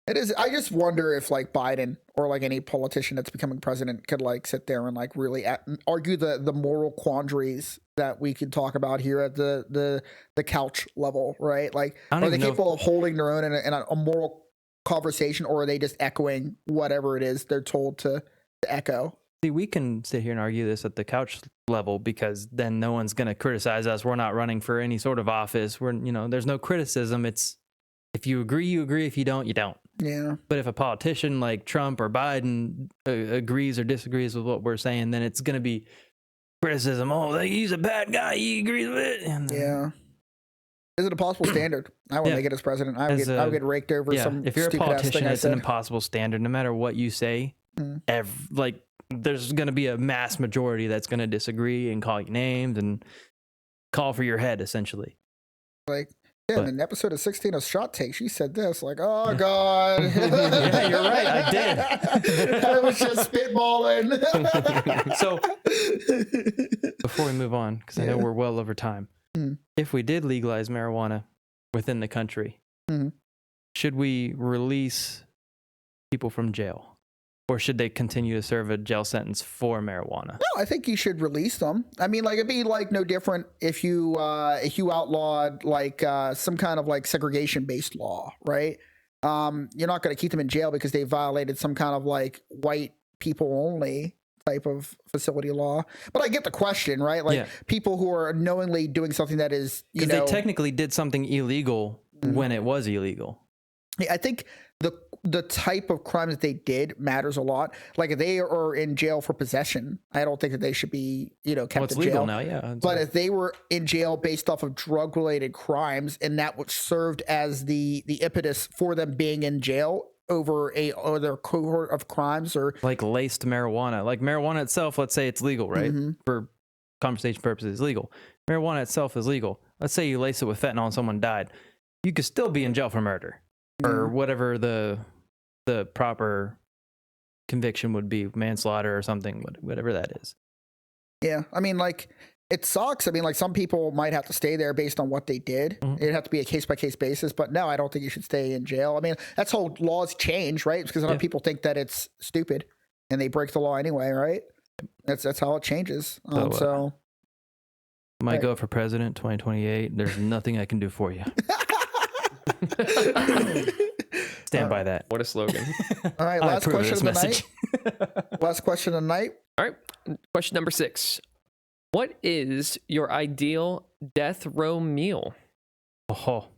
S1: It is. I just wonder if like Biden or like any politician that's becoming president could like sit there and like really argue the moral quandaries that we could talk about here at the couch level, right? Like, are they capable of holding their own in a moral conversation, or are they just echoing whatever it is they're told to echo?
S2: See, we can sit here and argue this at the couch level because then no one's going to criticize us. We're not running for any sort of office. There's no criticism. It's if you agree, you agree. If you don't, you don't.
S1: Yeah.
S2: But if a politician like Trump or Biden agrees or disagrees with what we're saying, then it's going to be criticism. Oh, he's a bad guy. He agrees with it. And
S1: yeah. Is it a possible standard? I would make it as president. I would get raked over some.
S2: If you're a politician, it's an impossible standard. No matter what you say, there's going to be a mass majority that's going to disagree and call you names and call for your head, essentially.
S1: Like, in an episode of 16 of Shot Take, she said this, like, oh, God.
S2: Yeah, you're right. I did.
S1: I was just spitballing.
S2: So, before we move on, because I know we're well over time, if we did legalize marijuana within the country, should we release people from jail? Or should they continue to serve a jail sentence for marijuana?
S1: No, I think you should release them. I mean, like it'd be like no different if you outlawed like some kind of like segregation based law, right? You're not going to keep them in jail because they violated some kind of like white people only type of facility law. But I get the question, right? Like people who are knowingly doing something that is,
S2: because they technically did something illegal when it was illegal.
S1: I think the type of crime that they did matters a lot. Like if they are in jail for possession, I don't think that they should be, kept
S2: it's
S1: in
S2: legal
S1: jail
S2: now, yeah.
S1: But if they were in jail based off of drug related crimes, and that which served as the impetus for them being in jail over their cohort of crimes, or
S2: like laced marijuana, like marijuana itself, let's say it's legal, right? For conversation purposes, legal. Marijuana itself is legal. Let's say you lace it with fentanyl and someone died. You could still be in jail for murder. Or whatever the proper conviction would be, manslaughter or something, whatever that is.
S1: Yeah. I mean, like, it sucks. I mean, like, some people might have to stay there based on what they did. It'd have to be a case by case basis. But no, I don't think you should stay in jail. I mean, that's how laws change, right? Because a lot of people think that it's stupid and they break the law anyway, right? That's how it changes. So
S2: might go for president 2028. There's nothing I can do for you. Stand by that.
S3: What a slogan.
S1: All right, last question of the night. Last question of the night.
S3: All right, question number 6. What is your ideal death row meal?
S2: Oh.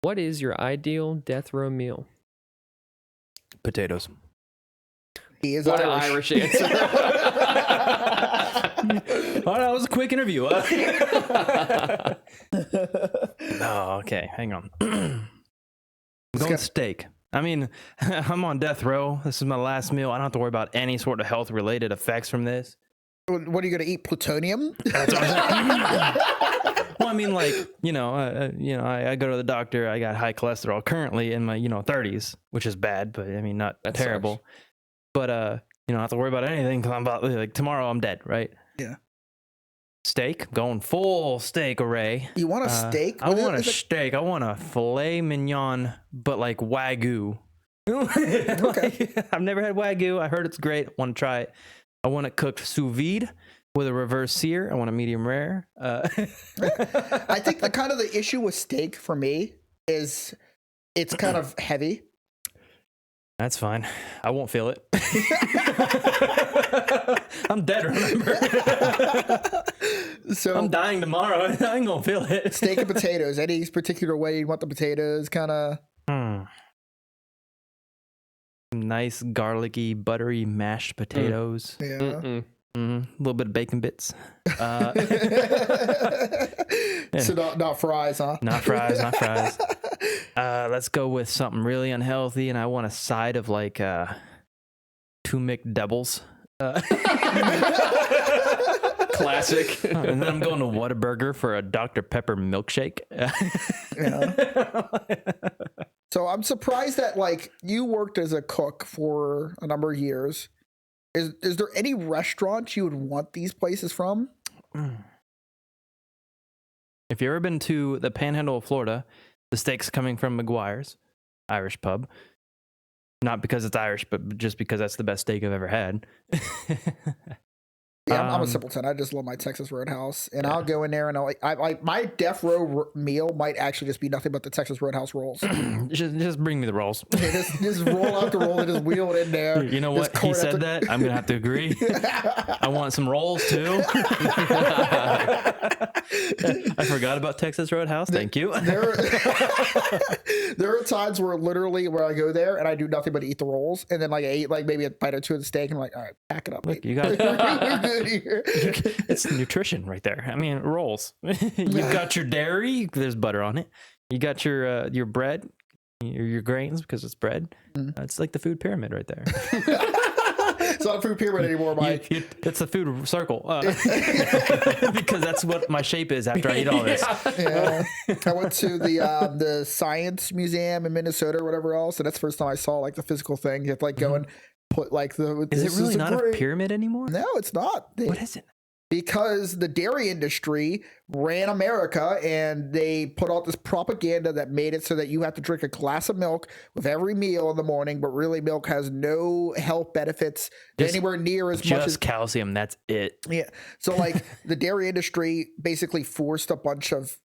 S3: What is your ideal death row meal?
S2: Potatoes.
S1: He is
S3: What
S1: Irish.
S3: an Irish answer.
S2: Oh, that was a quick interview. Oh, okay. Hang on. I'm going steak. I mean, I'm on death row. This is my last meal. I don't have to worry about any sort of health-related effects from this.
S1: What are you going to eat? Plutonium?
S2: That's what I'm saying. Well, I mean, like, I go to the doctor. I got high cholesterol currently in my, 30s, which is bad, but I mean, not
S3: That
S2: terrible.
S3: sucks.
S2: But, I don't have to worry about anything because I'm about, like, tomorrow I'm dead, right?
S1: Yeah.
S2: Steak, going full steak array.
S1: You want a steak?
S2: I want a steak. I want a filet mignon, but like Wagyu.
S1: Okay.
S2: I've never had Wagyu. I heard it's great. Want to try it. I want it cooked sous vide with a reverse sear. I want a medium rare.
S1: I think the issue with steak for me is it's kind of heavy.
S2: That's fine. I won't feel it. I'm dead, remember?
S1: So
S2: I'm dying tomorrow. I ain't gonna feel it.
S1: steak and potatoes. Any particular way you want the potatoes? Kind of.
S2: Nice, garlicky, buttery mashed potatoes.
S1: Yeah.
S2: A little bit of bacon bits. Yeah.
S1: So not fries, huh?
S2: Not fries. Let's go with something really unhealthy, and I want a side of like 2 McDoubles.
S3: Classic.
S2: And then I'm going to Whataburger for a Dr. Pepper milkshake.
S1: Yeah. So I'm surprised that like you worked as a cook for a number of years. Is there any restaurant you would want these places from?
S2: If you've ever been to the Panhandle of Florida, the steak's coming from McGuire's Irish pub. Not because it's Irish, but just because that's the best steak I've ever had.
S1: Yeah, I'm a simpleton. I just love my Texas Roadhouse, and I'll go in there and I my death row meal might actually just be nothing but the Texas Roadhouse rolls.
S2: just bring me the rolls.
S1: just roll out the roll and just wheel it in there.
S2: You know what? He said that. I'm gonna have to agree. I want some rolls too. I forgot about Texas Roadhouse. Thank you.
S1: There are times where I go there and I do nothing but eat the rolls, and then like I eat like maybe a bite or two of the steak, and I'm like, all right, pack it up.
S2: Look, you got it's nutrition right there. I mean, rolls. You've got your dairy. There's butter on it. You got your bread, your grains because it's bread. It's like the food pyramid right there.
S1: It's not a food pyramid anymore, Mike.
S2: It's a food circle because that's what my shape is after I eat all this.
S1: Yeah. I went to the Science Museum in Minnesota or whatever else, and that's the first time I saw like the physical thing. You have to like go and put like the.
S2: Is it really not a pyramid anymore?
S1: No, it's not.
S2: What is it?
S1: Because the dairy industry ran America, and they put out this propaganda that made it so that you have to drink a glass of milk with every meal in the morning, but really milk has no health benefits anywhere near as much as
S2: calcium. That's it.
S1: Yeah. So like the dairy industry basically forced a bunch of,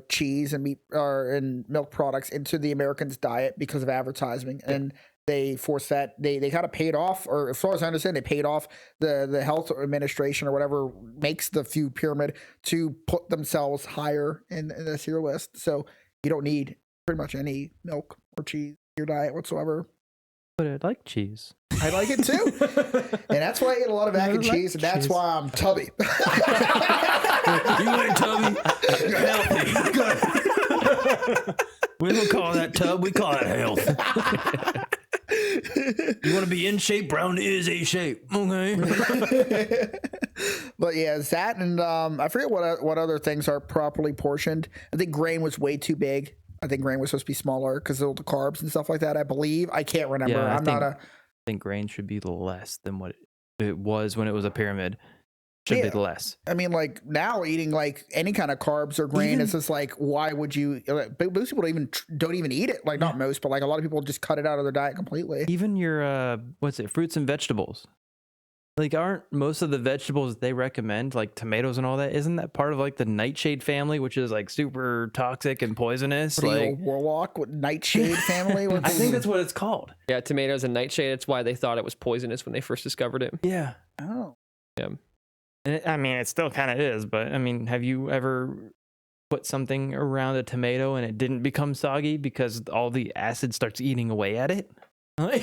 S1: cheese and meat and milk products into the Americans' diet because of advertising. And they forced that they kind of paid off, or as far as I understand, they paid off the health administration or whatever makes the food pyramid to put themselves higher in this here list. So you don't need pretty much any milk or cheese in your diet whatsoever.
S2: But I like cheese.
S1: I like it too. And that's why I eat a lot of mac and cheese, and that's why I'm tubby.
S2: You ain't tubby. You're healthy. We don't call that tub. We call that health. You want to be in shape? Brown is a shape. Okay.
S1: But yeah, it's that, and I forget what other things are properly portioned. I think grain was way too big. I think grain was supposed to be smaller because of the carbs and stuff like that. I believe. I can't remember.
S2: Yeah,
S1: I
S2: think grain should be less than what it was when it was a pyramid. Should be
S1: Yeah.
S2: less.
S1: I mean, like now eating like any kind of carbs or grain, it's just like, why would you? But most people don't even eat it. Like not most, but like a lot of people just cut it out of their diet completely.
S2: Even your fruits and vegetables. Like, aren't most of the vegetables they recommend, like tomatoes and all that, isn't that part of like the nightshade family, which is like super toxic and poisonous?
S1: The
S2: Like
S1: old warlock with nightshade family.
S2: I think that's what it's called.
S3: Yeah, tomatoes and nightshade. That's why they thought it was poisonous when they first discovered it.
S2: Yeah.
S1: Oh.
S3: Yeah.
S2: I mean, it still kind of is, but I mean, have you ever put something around a tomato and it didn't become soggy because all the acid starts eating away at it?
S1: I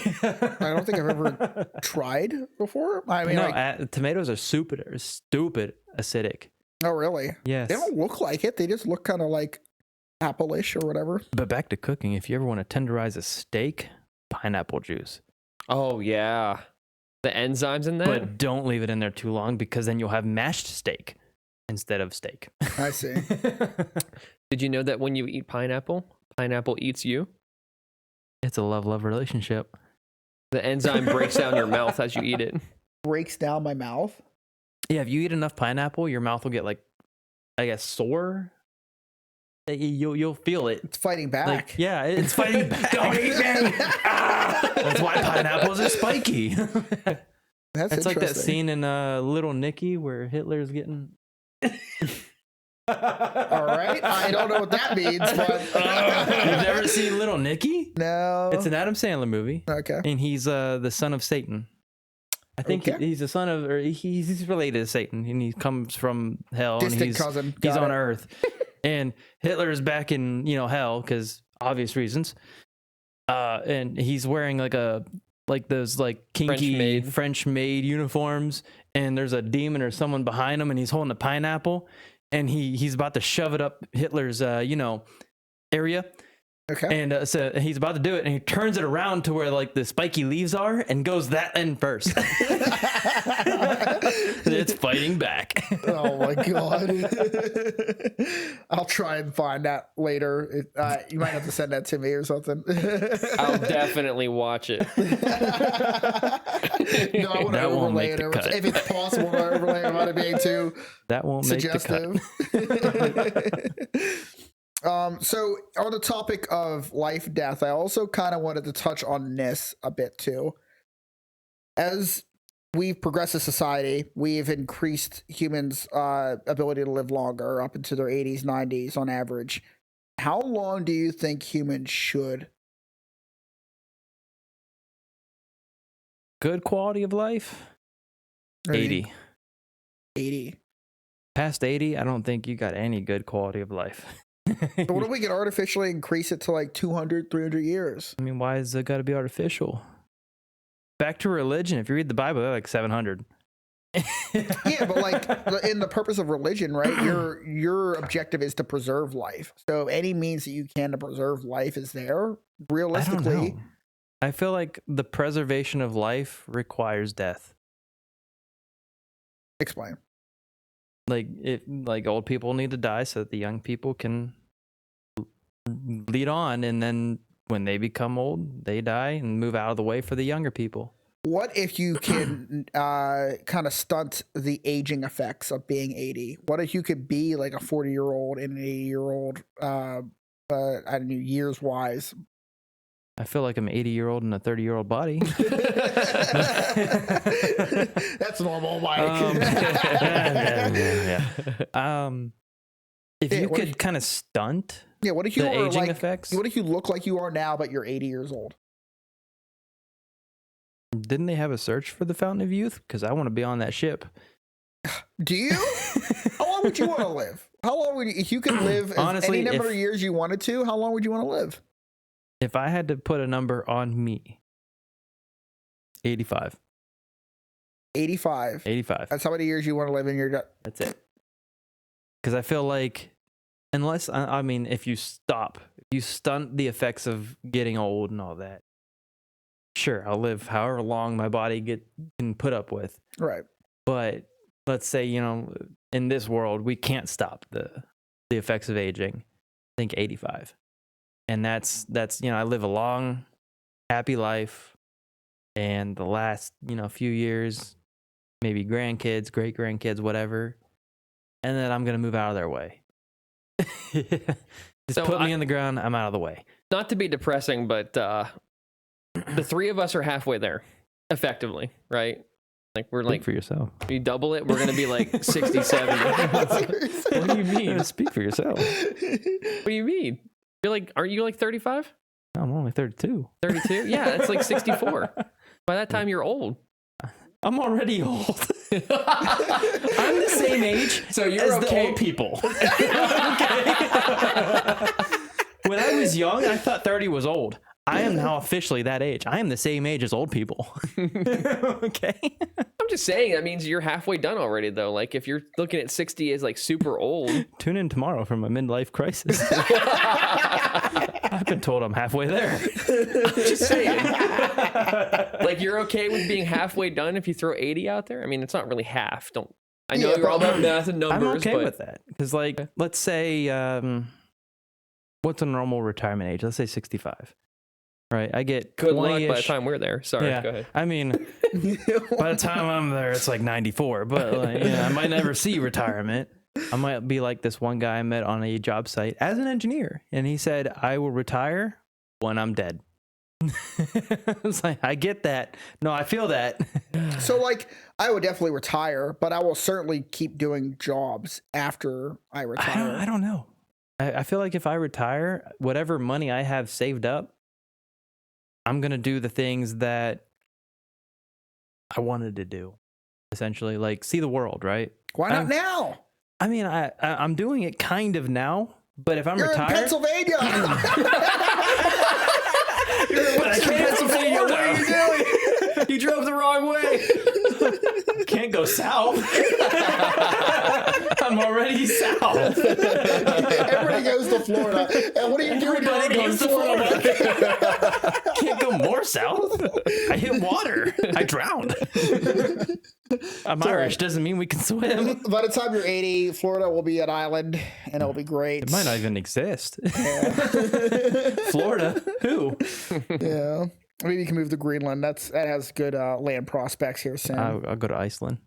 S1: don't think I've ever tried before. I mean,
S2: no, tomatoes are stupid acidic.
S1: Oh, really?
S2: Yes.
S1: They don't look like it. They just look kind of like apple-ish or whatever.
S2: But back to cooking. If you ever want to tenderize a steak, pineapple juice.
S3: Oh yeah, the enzymes in that.
S2: But don't leave it in there too long because then you'll have mashed steak instead of steak.
S1: I see.
S3: Did you know that when you eat pineapple, pineapple eats you?
S2: It's a love-love relationship.
S3: The enzyme breaks down your mouth as you eat it.
S1: Breaks down my mouth.
S2: Yeah, if you eat enough pineapple, your mouth will get like, I guess, sore. You'll feel it.
S1: It's fighting back.
S2: Like, yeah, it's fighting back. Don't eat me. That's why pineapples are spiky.
S1: That's
S2: like that
S1: interesting.
S2: scene in Little Nicky where Hitler's getting.
S1: All right, I don't know what that means, but
S2: You've never seen Little Nicky?
S1: no,
S2: It's an Adam Sandler movie.
S1: Okay,
S2: And he's the son of Satan. I think
S1: Okay.
S2: he's the son of, or he's related to Satan, and he comes from hell.
S1: distant
S2: and he's,
S1: cousin.
S2: He's
S1: Got
S2: on
S1: it.
S2: Earth, and Hitler is back in hell because obvious reasons. And he's wearing like those kinky French made uniforms, and there's a demon or someone behind him, and he's holding a pineapple, and he's about to shove it up Hitler's area.
S1: Okay,
S2: And so he's about to do it, and he turns it around to where like the spiky leaves are, and goes that end first. It's fighting back.
S1: Oh my god! I'll try and find that later. You might have to send that to me or something.
S3: I'll definitely watch it.
S1: No, I want to
S2: That won't
S1: overlay
S2: make
S1: it
S2: the cut.
S1: if it's possible to overlay it without it being too
S2: That won't make the
S1: suggestive. So on the topic of life, death, I also kind of wanted to touch on this a bit too. As we've progressed as society, we've increased humans' ability to live longer, up into their 80s, 90s on average. How long do you think humans should?
S2: Good quality of life. 80.
S1: 80.
S2: Past 80, I don't think you got any good quality of life.
S1: But what if we could artificially increase it to like 200, 300 years?
S2: I mean, why is it got to be artificial? Back to religion. If you read the Bible, they're like 700.
S1: Yeah, but like in the purpose of religion, right? Your objective is to preserve life. So any means that you can to preserve life is there. Realistically,
S2: I don't know. I feel like the preservation of life requires death.
S1: explain.
S2: Like old people need to die so that the young people can lead on, and then when they become old, they die and move out of the way for the younger people.
S1: What if you can kind of stunt the aging effects of being 80? What if you could be like a 40-year-old and an 80-year-old, I don't know, years wise?
S2: I feel like I'm an 80-year-old in a 30-year-old body.
S1: That's normal, Mike.
S2: If
S1: Yeah,
S2: you
S1: what if
S2: could kind of stunt
S1: yeah, what if you
S2: the
S1: were
S2: aging
S1: like,
S2: effects,
S1: what if you look like you are now, but you're 80 years old?
S2: didn't they have a search for the Fountain of Youth? Because I want to be on that ship.
S1: Do you? How long would you want to live? How long would you, if you could live
S2: Honestly,
S1: any number of years you wanted to, how long would you want to live?
S2: If I had to put a number on me, 85.
S1: 85.
S2: 85.
S1: That's how many years you want to live in your...
S2: That's it. Because I feel like, unless, I mean, if you stunt the effects of getting old and all that, sure, I'll live however long my body can put up with.
S1: Right.
S2: But let's say, in this world, we can't stop the effects of aging. I think 85. And that's I live a long, happy life. And the last, few years, maybe grandkids, great grandkids, whatever. And then I'm going to move out of their way. Just put me in the ground. I'm out of the way.
S3: Not to be depressing, but the three of us are halfway there, effectively, right? Like we're
S2: Speak for yourself.
S3: You double it, we're gonna be like 60, 70. What do you mean?
S2: Speak for yourself.
S3: What do you mean? You're like, aren't you like 35?
S2: I'm only 32.
S3: 32? Yeah, that's like 64. By that time, you're old.
S2: I'm already old. I'm the same age
S3: so you're
S2: as
S3: okay.
S2: the old people. When I was young, I thought 30 was old. I am now officially that age. I am the same age as old people. Okay.
S3: I'm just saying that means you're halfway done already, though. Like if you're looking at 60 as like super old.
S2: Tune in tomorrow for my midlife crisis. I've been told I'm halfway there.
S3: I'm just saying. Like you're okay with being halfway done if you throw 80 out there? I mean, it's not really half. I know you're all about math and numbers.
S2: I'm okay with that. Because like, let's say, what's a normal retirement age? Let's say 65. Right, I get
S3: good luck by the time we're there. Sorry,
S2: yeah.
S3: Go ahead.
S2: I mean, by the time I'm there, it's like 94. But like, I might never see retirement. I might be like this one guy I met on a job site as an engineer, and he said, "I will retire when I'm dead." It's like I get that. No, I feel that.
S1: So like, I would definitely retire, but I will certainly keep doing jobs after I retire.
S2: I don't know. I feel like if I retire, whatever money I have saved up, I'm going to do the things that I wanted to do, essentially, like see the world, right?
S1: Why not now?
S2: I mean, I'm doing it kind of now, but if I'm
S1: You're
S2: retired...
S1: in Pennsylvania!
S3: You're in Pennsylvania. What are you doing? You drove the wrong way.
S2: Can't go south. I'm already south.
S1: Everybody goes to Florida. And what are you doing?
S2: Everybody goes to Florida. Can't go more south. I hit water. I drowned. I'm Irish. Doesn't mean we can swim.
S1: By the time you're 80, Florida will be an island, and it'll be great.
S2: It might not even exist.
S1: Yeah.
S2: Florida? Who?
S1: Yeah. Maybe you can move to Greenland. That has good land prospects here soon.
S2: I'll go to Iceland.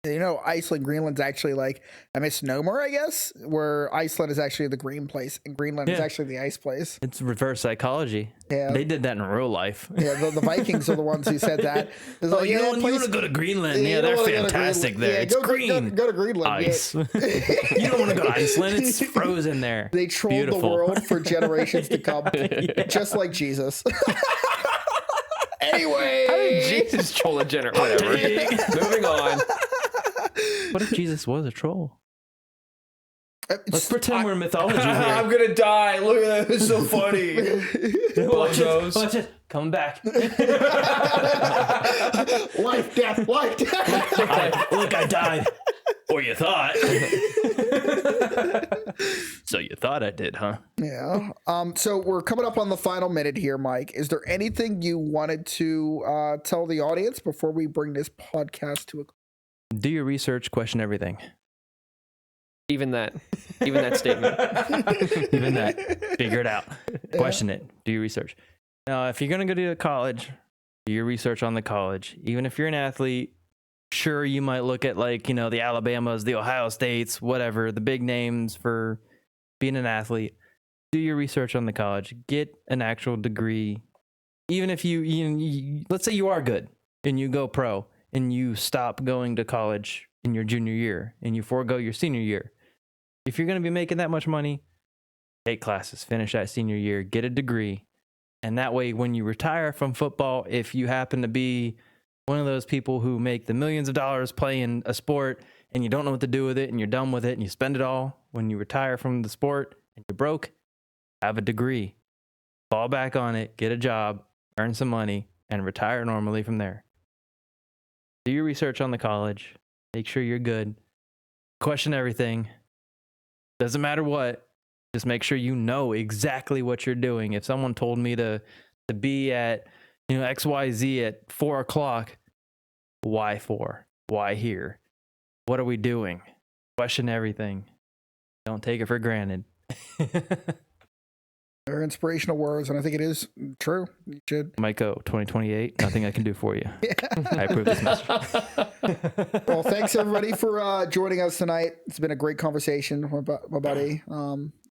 S1: You know, Iceland, Greenland's actually like a misnomer, I guess, where Iceland is actually the green place and Greenland is actually the ice place.
S2: It's reverse psychology.
S1: Yeah.
S2: They did that in real life.
S1: Yeah, the Vikings are the ones who said that.
S2: It's like, you want to go to Greenland? Yeah, they're fantastic there.
S1: Yeah,
S2: it's green.
S1: Go to Greenland.
S2: Ice. You don't want to go to Iceland. It's frozen there.
S1: They trolled the world for generations to come, just like Jesus. Anyway.
S3: How did Jesus troll a generation? Whatever. Moving on.
S2: What if Jesus was a troll? Let's pretend we're mythology here.
S3: I'm gonna die. Look at that. It's so funny.
S2: Watch it. Come back.
S1: Life, death.
S2: Look, I died. Or you thought. So you thought I did, huh?
S1: Yeah. So we're coming up on the final minute here, Mike. Is there anything you wanted to tell the audience before we bring this podcast to a close?
S2: Do your research, question everything.
S3: Even that statement.
S2: Even that. Figure it out. Question it. Do your research. Now, if you're going to go to college, do your research on the college. Even if you're an athlete, sure, you might look at like, the Alabamas, the Ohio States, whatever, the big names for being an athlete. Do your research on the college. Get an actual degree. Even if you let's say you are good and you go pro and you stop going to college in your junior year and you forego your senior year. If you're going to be making that much money, take classes, finish that senior year, get a degree. And that way, when you retire from football, if you happen to be one of those people who make the millions of dollars playing a sport and you don't know what to do with it and you're done with it and you spend it all, when you retire from the sport and you're broke, have a degree, fall back on it, get a job, earn some money, and retire normally from there. Do your research on the college. Make sure you're good. Question everything. Doesn't matter what. Just make sure you know exactly what you're doing. If someone told me to be at XYZ at 4 o'clock, why 4? Why here? What are we doing? Question everything. Don't take it for granted.
S1: They're inspirational words, and I think it is true. You should.
S2: Michael, 2028, nothing I can do for you. I approve this message.
S1: Well, thanks everybody for joining us tonight. It's been a great conversation with my buddy. I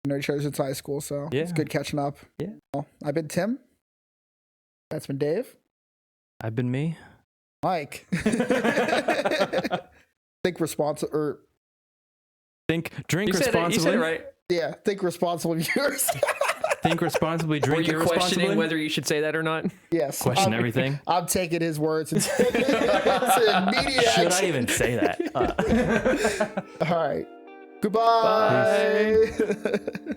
S1: know each other since high school, so it's good catching up.
S2: Yeah.
S1: Well, I've been Tim. That's been Dave.
S2: I've been me.
S1: Mike. Think responsible or
S2: drink
S3: you
S2: responsibly.
S3: You said it right.
S1: yeah, think responsible viewers.
S2: Think responsibly,
S3: Were
S2: drink
S3: you
S2: irresponsibly.
S3: questioning whether you should say that or not?
S1: Yes.
S2: Question everything.
S1: I'm taking his words and it's immediate
S2: Should
S1: action.
S2: I even say that?
S1: All right. Goodbye.
S3: Bye.